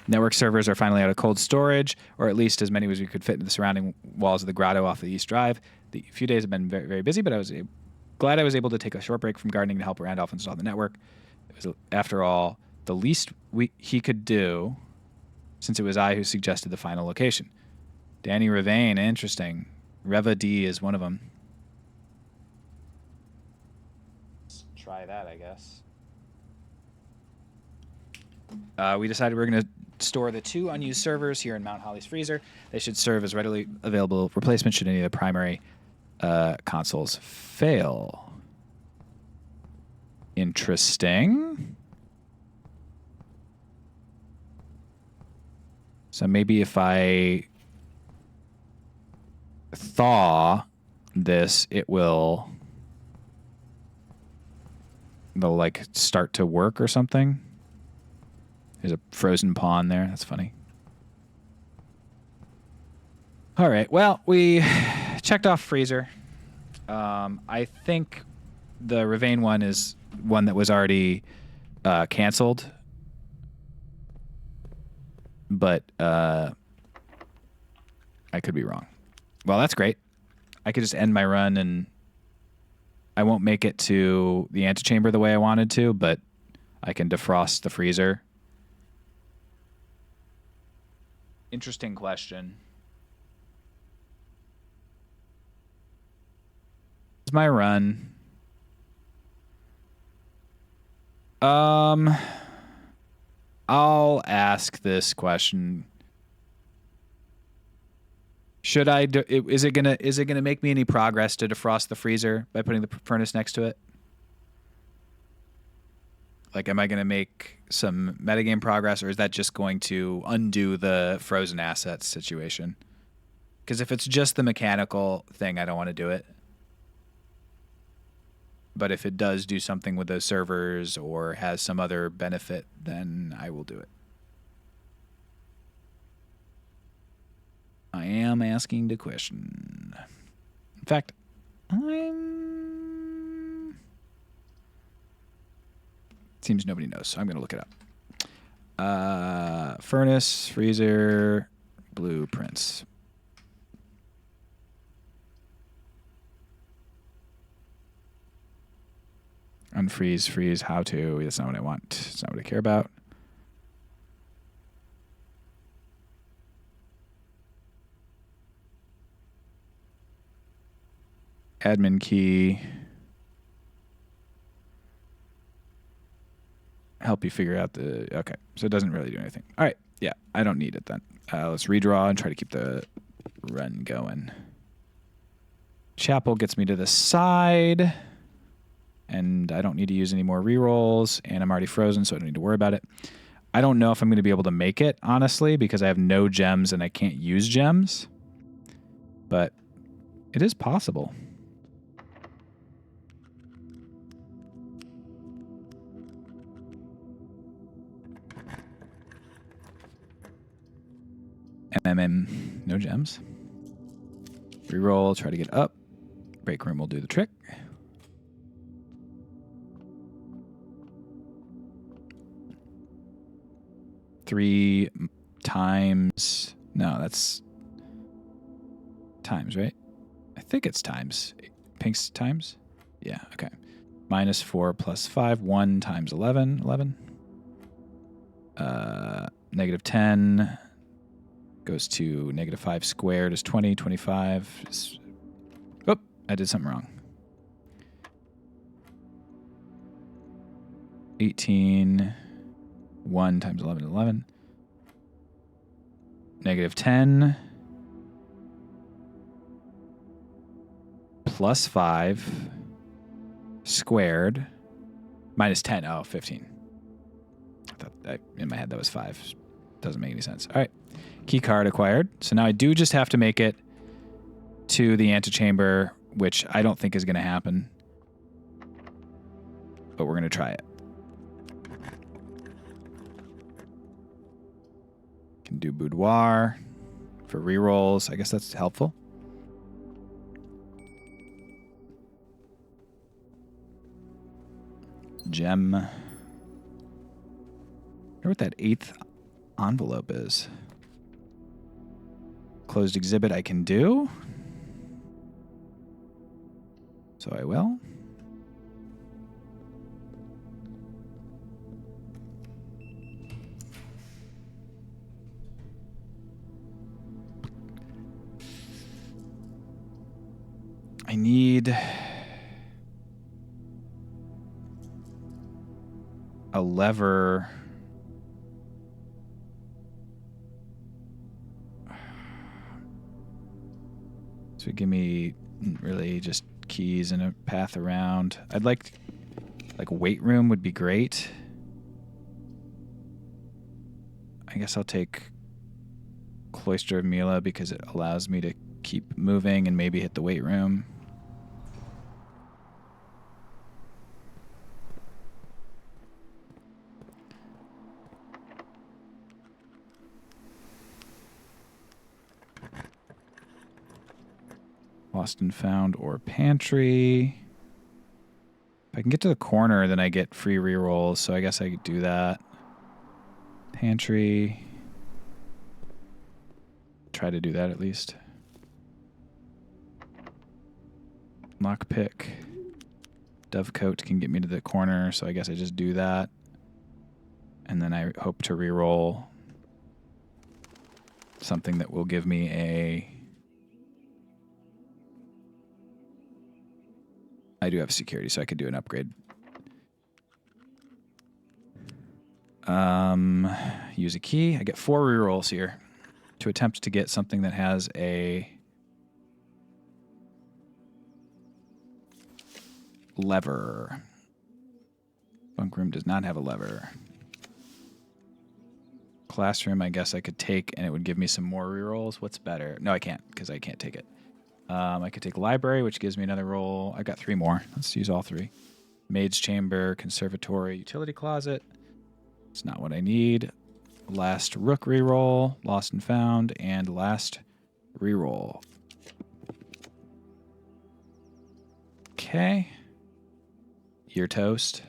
Network servers are finally out of cold storage, or at least as many as we could fit into the surrounding walls of the grotto off the East Drive. The few days have been very, very busy, but I was glad I was able to take a short break from gardening to help Randolph install the network. It was, after all, the least he could do, since it was I who suggested the final location. Danny Ravane, interesting. Reva D is one of them. Let's try that, I guess. We decided we were going to store the 2 unused servers here in Mount Holly's freezer. They should serve as readily available replacements should any of the primary consoles fail. Interesting. So maybe if I thaw this, they'll like start to work or something. There's a frozen pawn there. That's funny. All right. Well, we checked off freezer. I think the Ravane one is one that was already canceled. But I could be wrong. Well, that's great. I could just end my run and I won't make it to the antechamber the way I wanted to, but I can defrost the freezer. Interesting question. It's my run. I'll ask this question. Should I do, is it gonna make me any progress to defrost the freezer by putting the furnace next to it? Like, am I gonna make some metagame progress, or is that just going to undo the frozen assets situation? Because if it's just the mechanical thing, I don't want to do it. But if it does do something with those servers or has some other benefit, then I will do it. I am asking the question. In fact, seems nobody knows, so I'm going to look it up. Furnace, freezer, blueprints. Unfreeze, freeze, how to. That's not what I want. That's not what I care about. Admin key. Help you figure out the... Okay, so it doesn't really do anything. All right, yeah, I don't need it then. Let's redraw and try to keep the run going. Chapel gets me to the side. And I don't need to use any more rerolls. And I'm already frozen, so I don't need to worry about it. I don't know if I'm going to be able to make it, honestly, because I have no gems and I can't use gems. But it is possible. No gems. Reroll, try to get up. Break room will do the trick. Three times. No, that's times, right? I think it's times. Pink's times? Yeah, okay. -4 + 5. 1 times 11. 11. -10 goes to -5 squared is 20. 25 is... Oh, I did something wrong. 18. 1 times 11 is 11. -10 plus 5 squared -10. Oh, 15. I thought in my head that was 5. Doesn't make any sense. All right. Key card acquired. So now I do just have to make it to the antechamber, which I don't think is going to happen. But we're going to try it. Can do boudoir for rerolls. I guess that's helpful. Gem. I wonder what that 8th envelope is. Closed exhibit I can do. So I will. I need a lever. So give me really just keys and a path around. I'd like weight room would be great. I guess I'll take Cloister of Mila because it allows me to keep moving and maybe hit the weight room. Lost and found or pantry. If I can get to the corner, then I get free rerolls, so I guess I could do that. Pantry. Try to do that at least. Lockpick. Dovecoat can get me to the corner, so I guess I just do that. And then I hope to reroll something that will give me a... I do have security, so I could do an upgrade. Use a key. I get 4 rerolls here to attempt to get something that has a lever. Bunk room does not have a lever. Classroom, I guess I could take, and it would give me some more rerolls. What's better? No, I can't, because I can't take it. I could take library, which gives me another roll. I got 3 more. Let's use all 3. Maid's chamber, conservatory, utility closet. It's not what I need. Last rook reroll, lost and found, and last reroll. Okay. You're toast.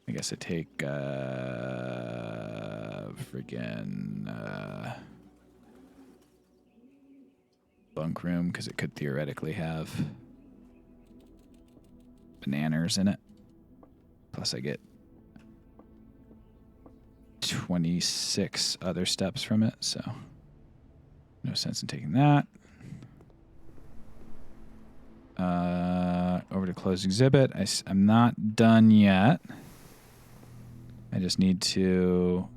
I guess I take bunk room because it could theoretically have bananas in it. Plus I get 26 other steps from it, so no sense in taking that. Over to closed exhibit. I'm not done yet. I just need to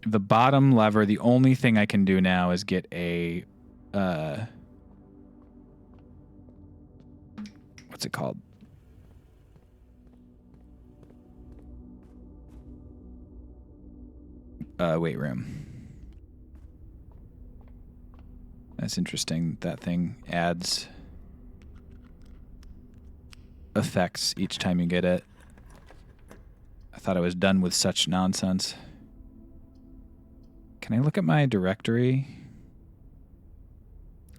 the bottom lever, the only thing I can do now is get a what's it called? Weight room. That's interesting. That thing adds effects each time you get it. I thought I was done with such nonsense. Can I look at my directory?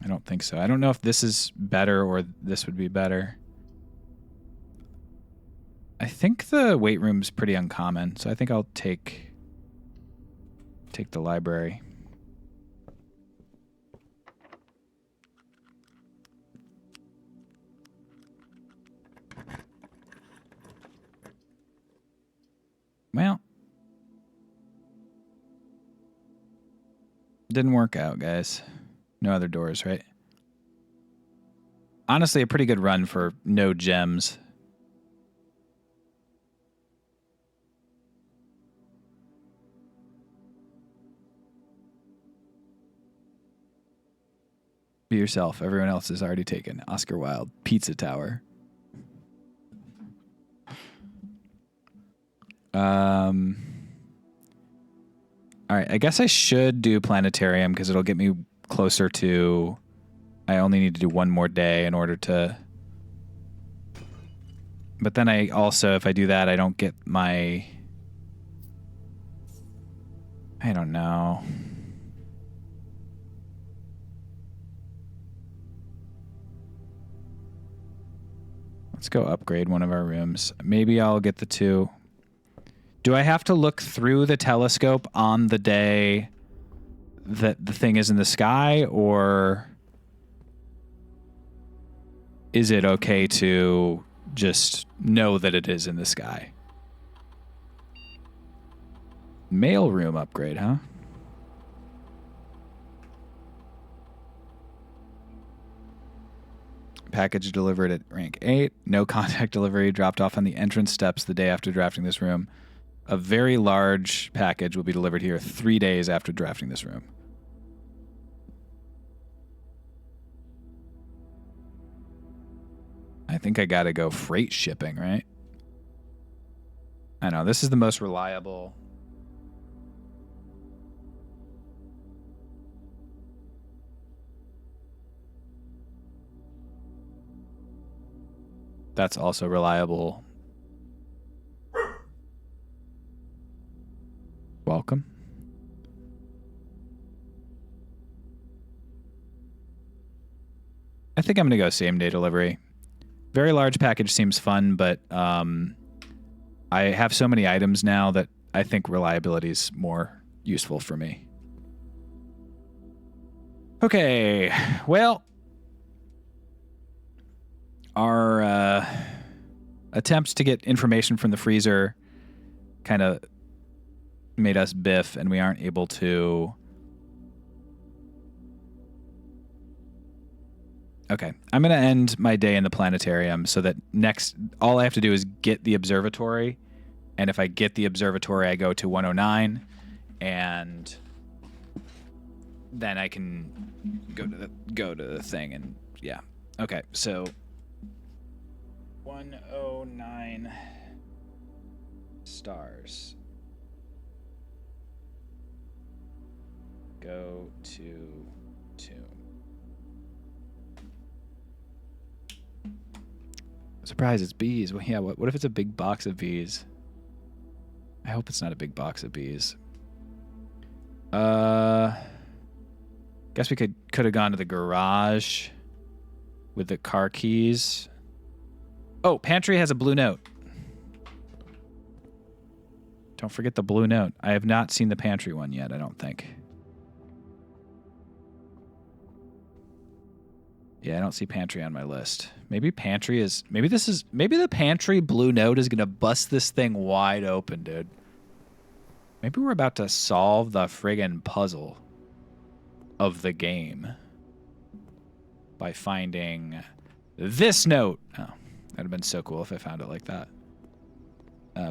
I don't think so. I don't know if this is better or this would be better. I think the weight room's pretty uncommon, so I think I'll take the library. Well, didn't work out, guys. No other doors, right? Honestly, a pretty good run for no gems. Be yourself. Everyone else is already taken. Oscar Wilde, Pizza Tower. All right, I guess I should do planetarium because it'll get me closer to... I only need to do one more day in order to... But then I also, if I do that, I don't get my... I don't know. Let's go upgrade one of our rooms. Maybe I'll get the 2. Do I have to look through the telescope on the day that the thing is in the sky, or is it okay to just know that it is in the sky? Mail room upgrade, huh? Package delivered at rank 8. No contact delivery, dropped off on the entrance steps the day after drafting this room. A very large package will be delivered here 3 days after drafting this room. I think I gotta go freight shipping, right? I know, this is the most reliable. That's also reliable. Welcome. I think I'm going to go same day delivery. Very large package seems fun, but I have so many items now that I think reliability is more useful for me. Okay, well, our attempts to get information from the freezer kind of made us biff, and we aren't able to... Okay, I'm going to end my day in the planetarium so that next... all I have to do is get the observatory, and if I get the observatory, I go to 109, and then I can go to the thing, and yeah. Okay, so 109 stars. Go to tomb. Surprise, it's bees. Well, yeah, what if it's a big box of bees? I hope it's not a big box of bees. Guess we could have gone to the garage with the car keys. Oh, pantry has a blue note. Don't forget the blue note. I have not seen the pantry one yet, I don't think. Yeah, I don't see pantry on my list. Maybe pantry is... maybe the pantry blue note is going to bust this thing wide open, dude. Maybe we're about to solve the friggin' puzzle of the game by finding this note. Oh, that'd have been so cool if I found it like that.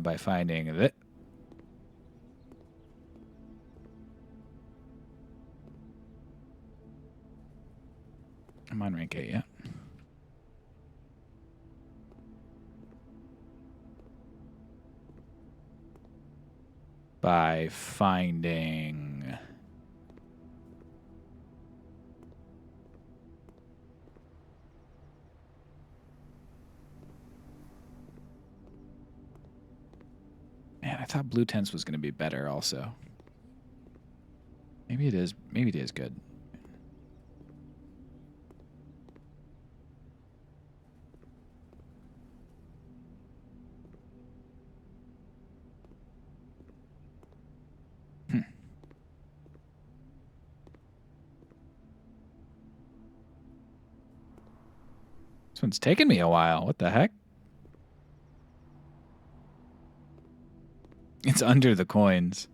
By finding that. I'm on rank 8, yeah. By finding... Man, I thought blue tents was going to be better also. Maybe it is. Maybe it is good. This one's taken me a while. What the heck? It's under the coins.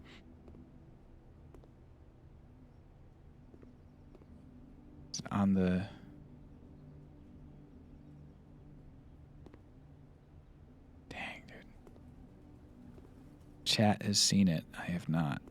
It's on the... Dang, dude. Chat has seen it. I have not.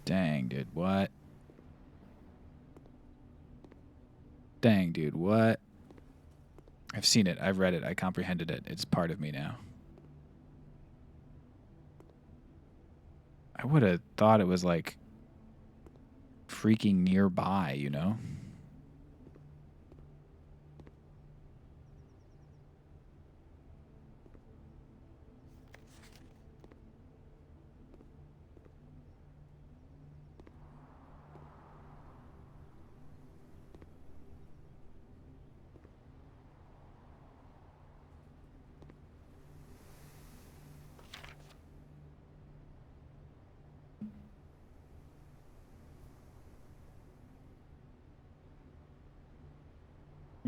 Dang, dude, what? Dang, dude, what? I've seen it. I've read it. I comprehended it. It's part of me now. I would have thought it was like freaking nearby, you know?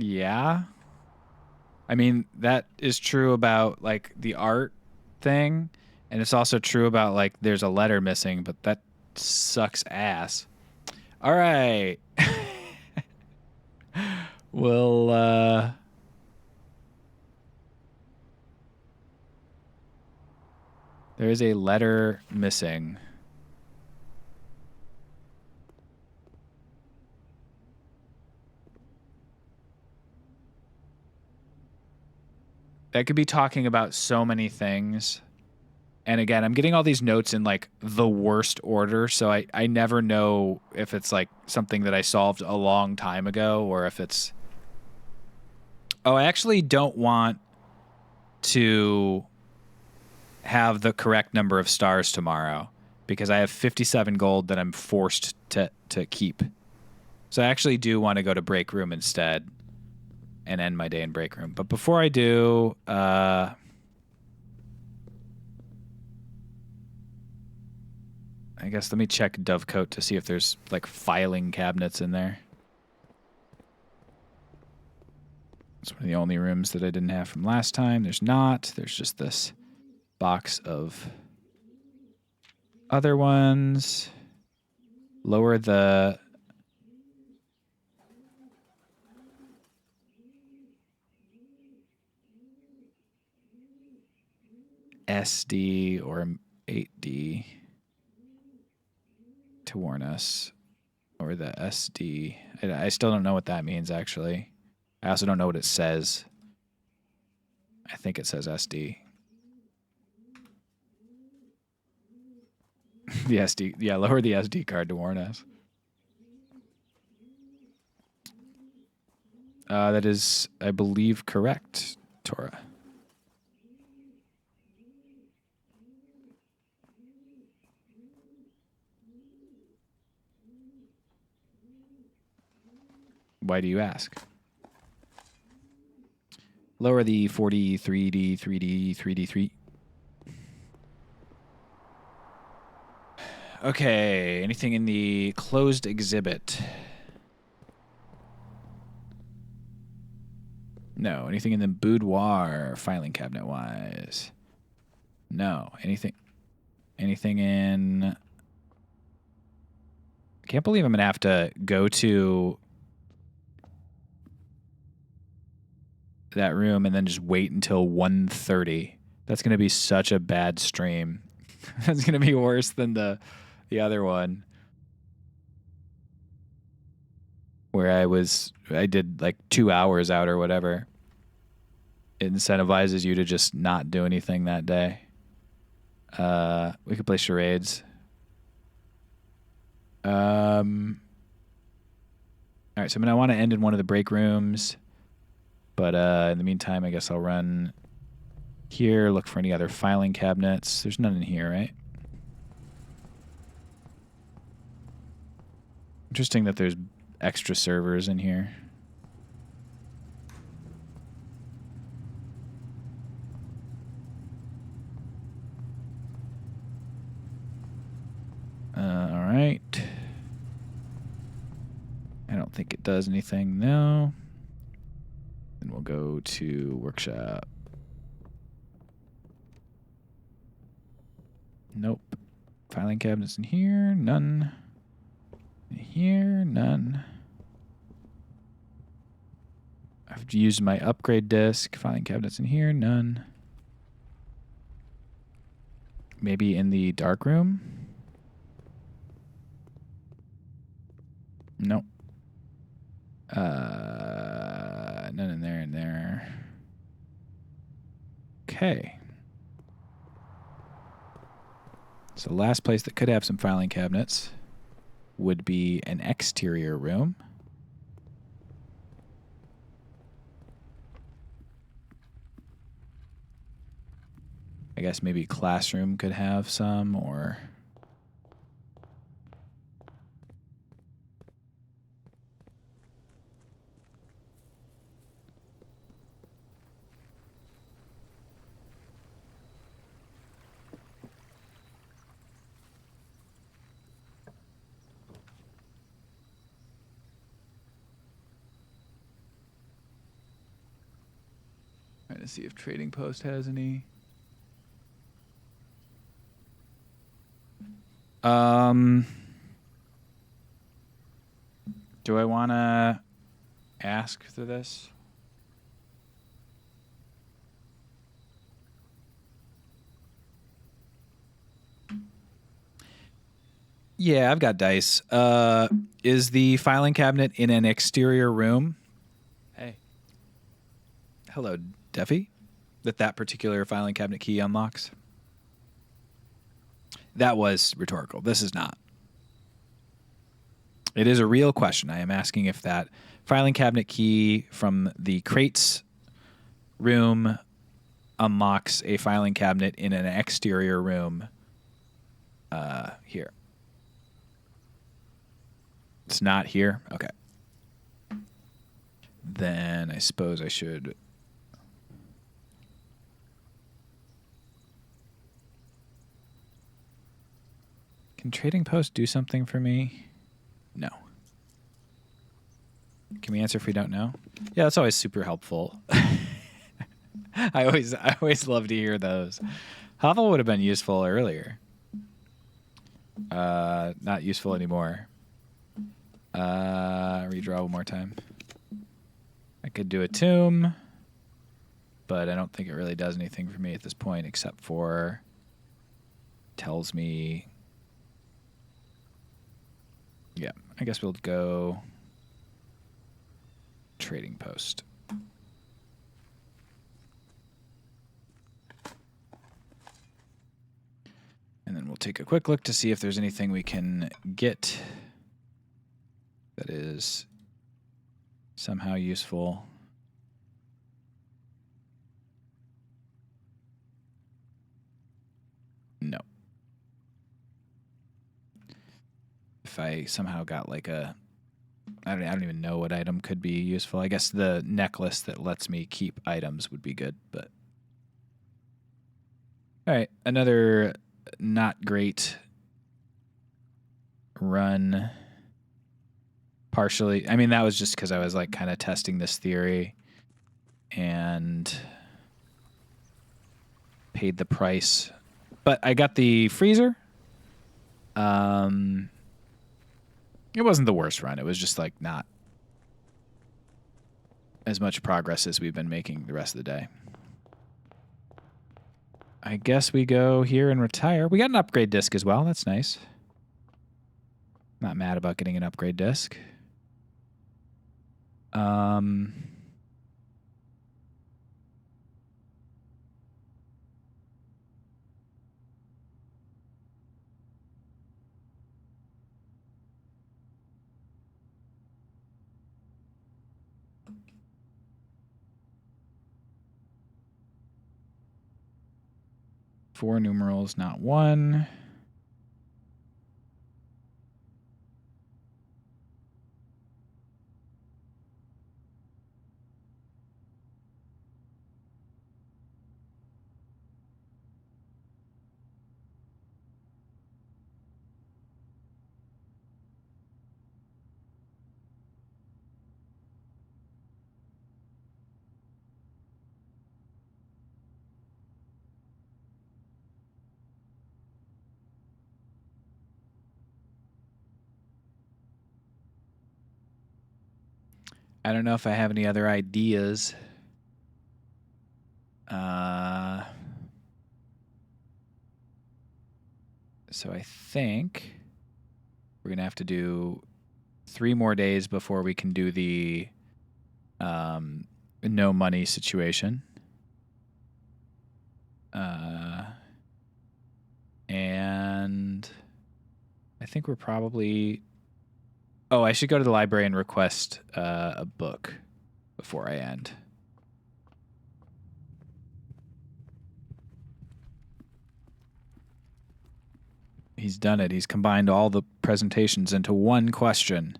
Yeah. I mean, that is true about like the art thing, and it's also true about like there's a letter missing, but that sucks ass. All right. Well, there is a letter missing. That could be talking about so many things. And again, I'm getting all these notes in like the worst order, so I never know if it's like something that I solved a long time ago or if it's... Oh, I actually don't want to have the correct number of stars tomorrow because I have 57 gold that I'm forced to keep. So I actually do want to go to break room instead and end my day in break room. But before I do, I guess let me check Dovecote to see if there's like filing cabinets in there. It's one of the only rooms that I didn't have from last time. There's not. There's just this box of other ones. Lower the... SD or 8D to warn us, or the SD. I still don't know what that means, actually. I also don't know what it says. I think it says SD. The SD, yeah, lower the SD card to warn us. That is, I believe, correct, Tora. Why do you ask? Lower the 43D, 3D, 3D3. Okay, anything in the closed exhibit? No, anything in the boudoir, filing cabinet wise? No. Anything in... I can't believe I'm going to have to go to that room and then just wait until 1:30. That's going to be such a bad stream. That's going to be worse than the other one where I did like 2 hours out or whatever. It incentivizes you to just not do anything that day. We could play charades. All right, so I'm going to want to end in one of the break rooms. But in the meantime, I guess I'll run here, look for any other filing cabinets. There's none in here, right? Interesting that there's extra servers in here. All right. I don't think it does anything, no. Then we'll go to workshop. Nope. Filing cabinets in here, none. In here, none. I've used my upgrade disk. Filing cabinets in here, none. Maybe in the dark room? Nope. None in there. Okay. So the last place that could have some filing cabinets would be an exterior room. I guess maybe classroom could have some, or... Trying to see if Trading Post has any. Do I want to ask for this? Yeah, I've got dice. Is the filing cabinet in an exterior room? Hey. Hello, Deffy. That particular filing cabinet key unlocks? That was rhetorical. This is not. It is a real question. I am asking if that filing cabinet key from the crates room unlocks a filing cabinet in an exterior room here. It's not here? Okay. Then I suppose I should... Can Trading Post do something for me? No. Can we answer if we don't know? Yeah, that's always super helpful. I always love to hear those. Hovel would have been useful earlier. Not useful anymore. Redraw one more time. I could do a tomb, but I don't think it really does anything for me at this point, except for tells me... Yeah, I guess we'll go Trading Post. And then we'll take a quick look to see if there's anything we can get that is somehow useful. No. If I somehow got like a, I don't even know what item could be useful. I guess the necklace that lets me keep items would be good, but. All right, another not great run. Partially, I mean, that was just because I was like kind of testing this theory and paid the price But I got the freezer. It wasn't the worst run. It was just like not as much progress as we've been making the rest of the day. I guess we go here and retire. We got an upgrade disc as well. That's nice. Not mad about getting an upgrade disc. Four numerals, not one. I don't know if I have any other ideas. So I think we're going to have to do 3 more days before we can do the no money situation. And I think we're probably... Oh, I should go to the library and request a book before I end. He's done it. He's combined all the presentations into one question.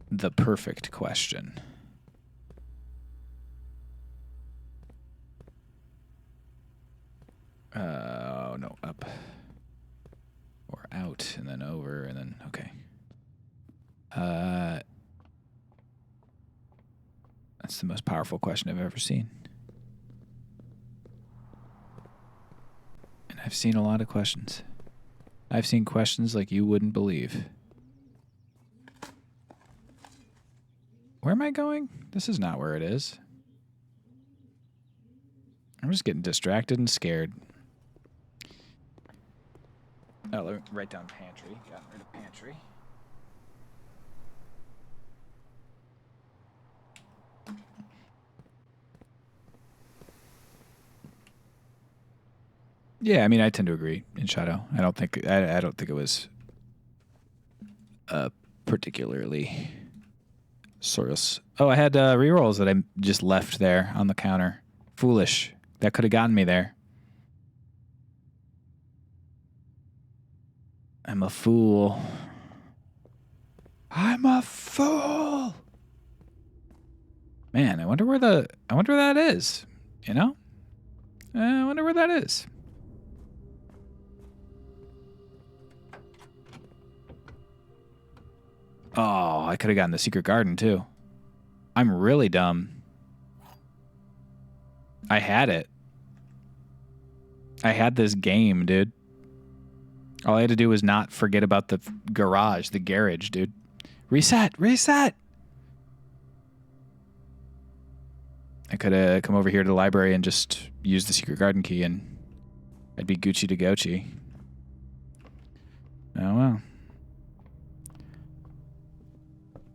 The perfect question. Oh, no, up. Or out, and then over, and then, okay. That's the most powerful question I've ever seen. And I've seen a lot of questions. I've seen questions like you wouldn't believe. Where am I going? This is not where it is. I'm just getting distracted and scared. Oh, let me write down pantry. Got rid of pantry. Yeah, I mean, I tend to agree in Shadow. I don't think it was particularly source. Oh, I had rerolls that I just left there on the counter. Foolish. That could have gotten me there. I'm a fool. I'm a fool. Man, I wonder where that is. You know? I wonder where that is. Oh, I could have gotten the secret garden too. I'm really dumb. I had it. I had this game, dude. All I had to do was not forget about the garage, the garage, dude. Reset. I could have come over here to the library and just used the secret garden key and I'd be Gucci to Gochi. Oh, well.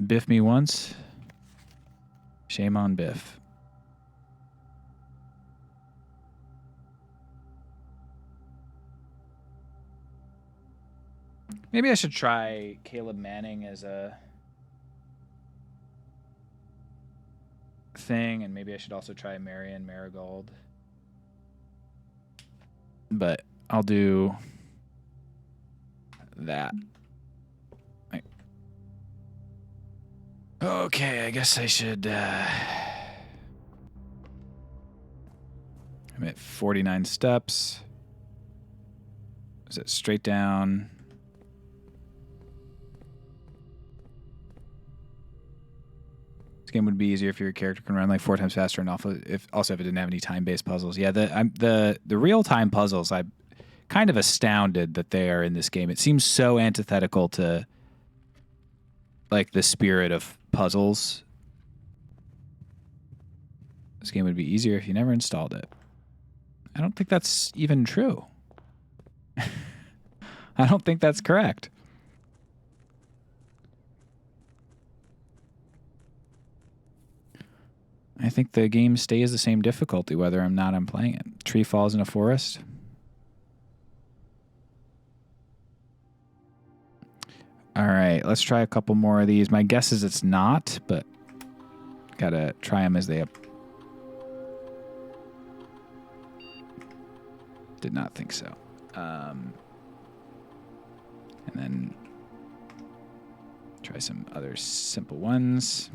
Biff me once. Shame on Biff. Maybe I should try Caleb Manning as a thing, and maybe I should also try Marion Marigold. But I'll do that. Right. Okay, I guess I should... I'm at 49 steps. Is it straight down? It's game would be easier if your character can run like 4 times faster, and also if it didn't have any time-based puzzles. Yeah, the real-time puzzles, I'm kind of astounded that they are in this game. It seems so antithetical to like the spirit of puzzles. This game would be easier if you never installed it. I don't think that's even true. I don't think that's correct. I think the game stays the same difficulty whether I'm playing it. Tree falls in a forest. All right, let's try a couple more of these. My guess is it's not, but gotta try them as they up. Did not think so. And then try some other simple ones.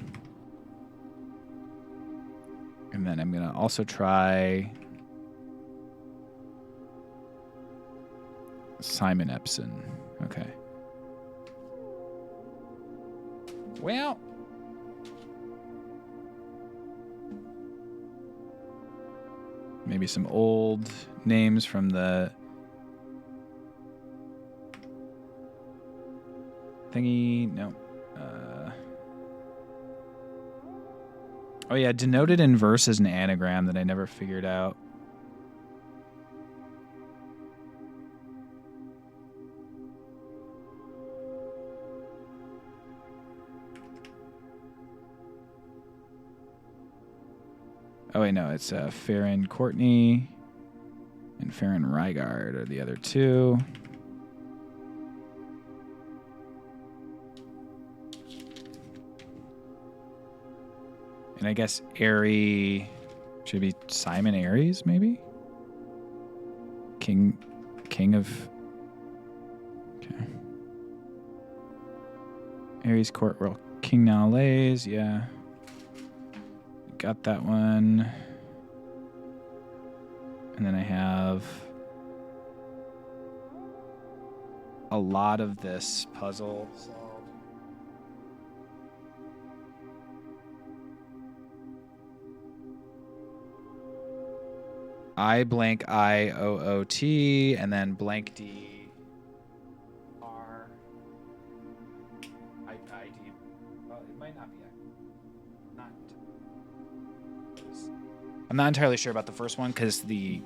And then I'm going to also try Simon Epson. Okay. Well, maybe some old names from the thingy. No. Oh, yeah. Denoted in verse is an anagram that I never figured out. Oh, wait, no. It's Farron Courtney and Farron Rygard are the other two. And I guess Airy should be Simon Aries, maybe? King of... Okay. Aries Court, well, King now lays, yeah. Got that one. And then I have a lot of this puzzle solved. I blank IOOT and then blank D R I D. Well, it might not be. I'm not entirely sure about the first one because the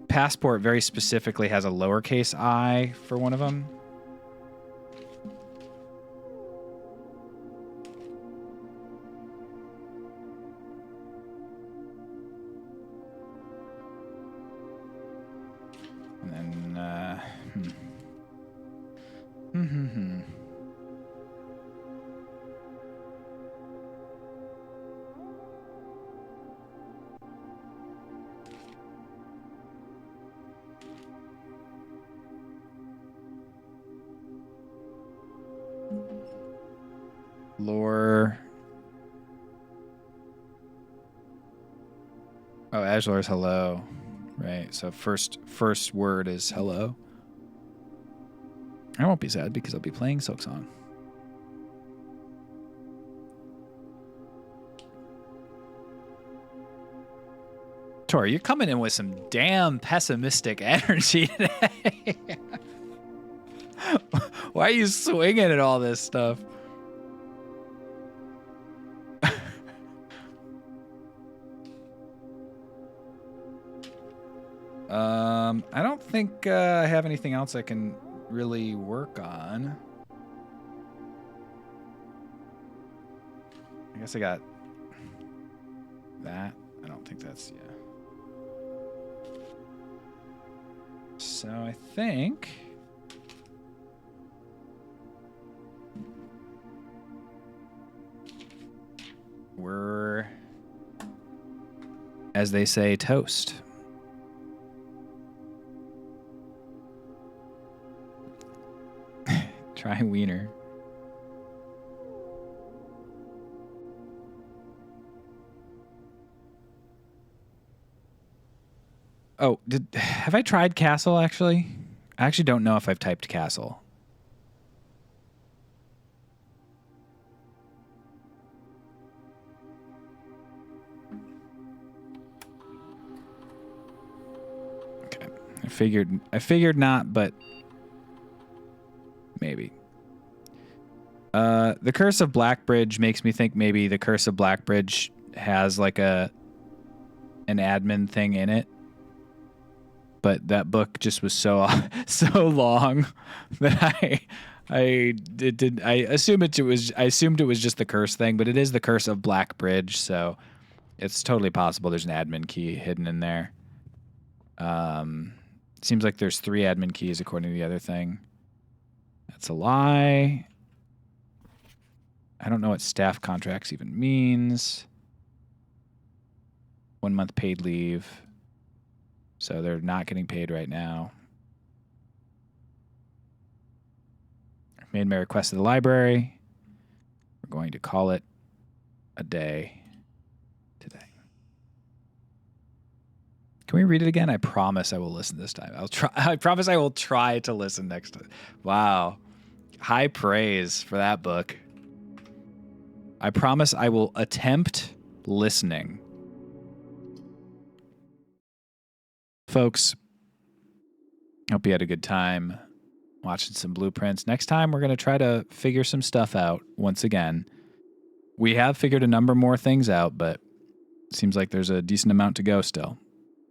passport very specifically has a lowercase I for one of them. And then, lore. Oh, Azlor's hello. Right. So first word is hello. I won't be sad because I'll be playing Silksong. Tori, you're coming in with some damn pessimistic energy today. Why are you swinging at all this stuff? I don't think I have anything else I can really work on. I guess I got that. I don't think that's, yeah. So I think we're, as they say, toast. Try wiener. Oh, have I tried Castle actually? I actually don't know if I've typed Castle. Okay. I figured not, but maybe. The Curse of Blackbridge makes me think maybe the Curse of Blackbridge has like an admin thing in it. But that book just was so long that I assumed it was just the curse thing, but it is the Curse of Blackbridge, so it's totally possible there's an admin key hidden in there. Seems like there's 3 admin keys according to the other thing. That's a lie. I don't know what staff contracts even means. 1 month paid leave. So they're not getting paid right now. I've made my request to the library. We're going to call it a day today. Can we read it again? I promise I will listen this time. I'll try. I promise I will try to listen next time. Wow. High praise for that book. I promise I will attempt listening. Folks, hope you had a good time watching some blueprints. Next time, we're going to try to figure some stuff out once again. We have figured a number more things out, but it seems like there's a decent amount to go still.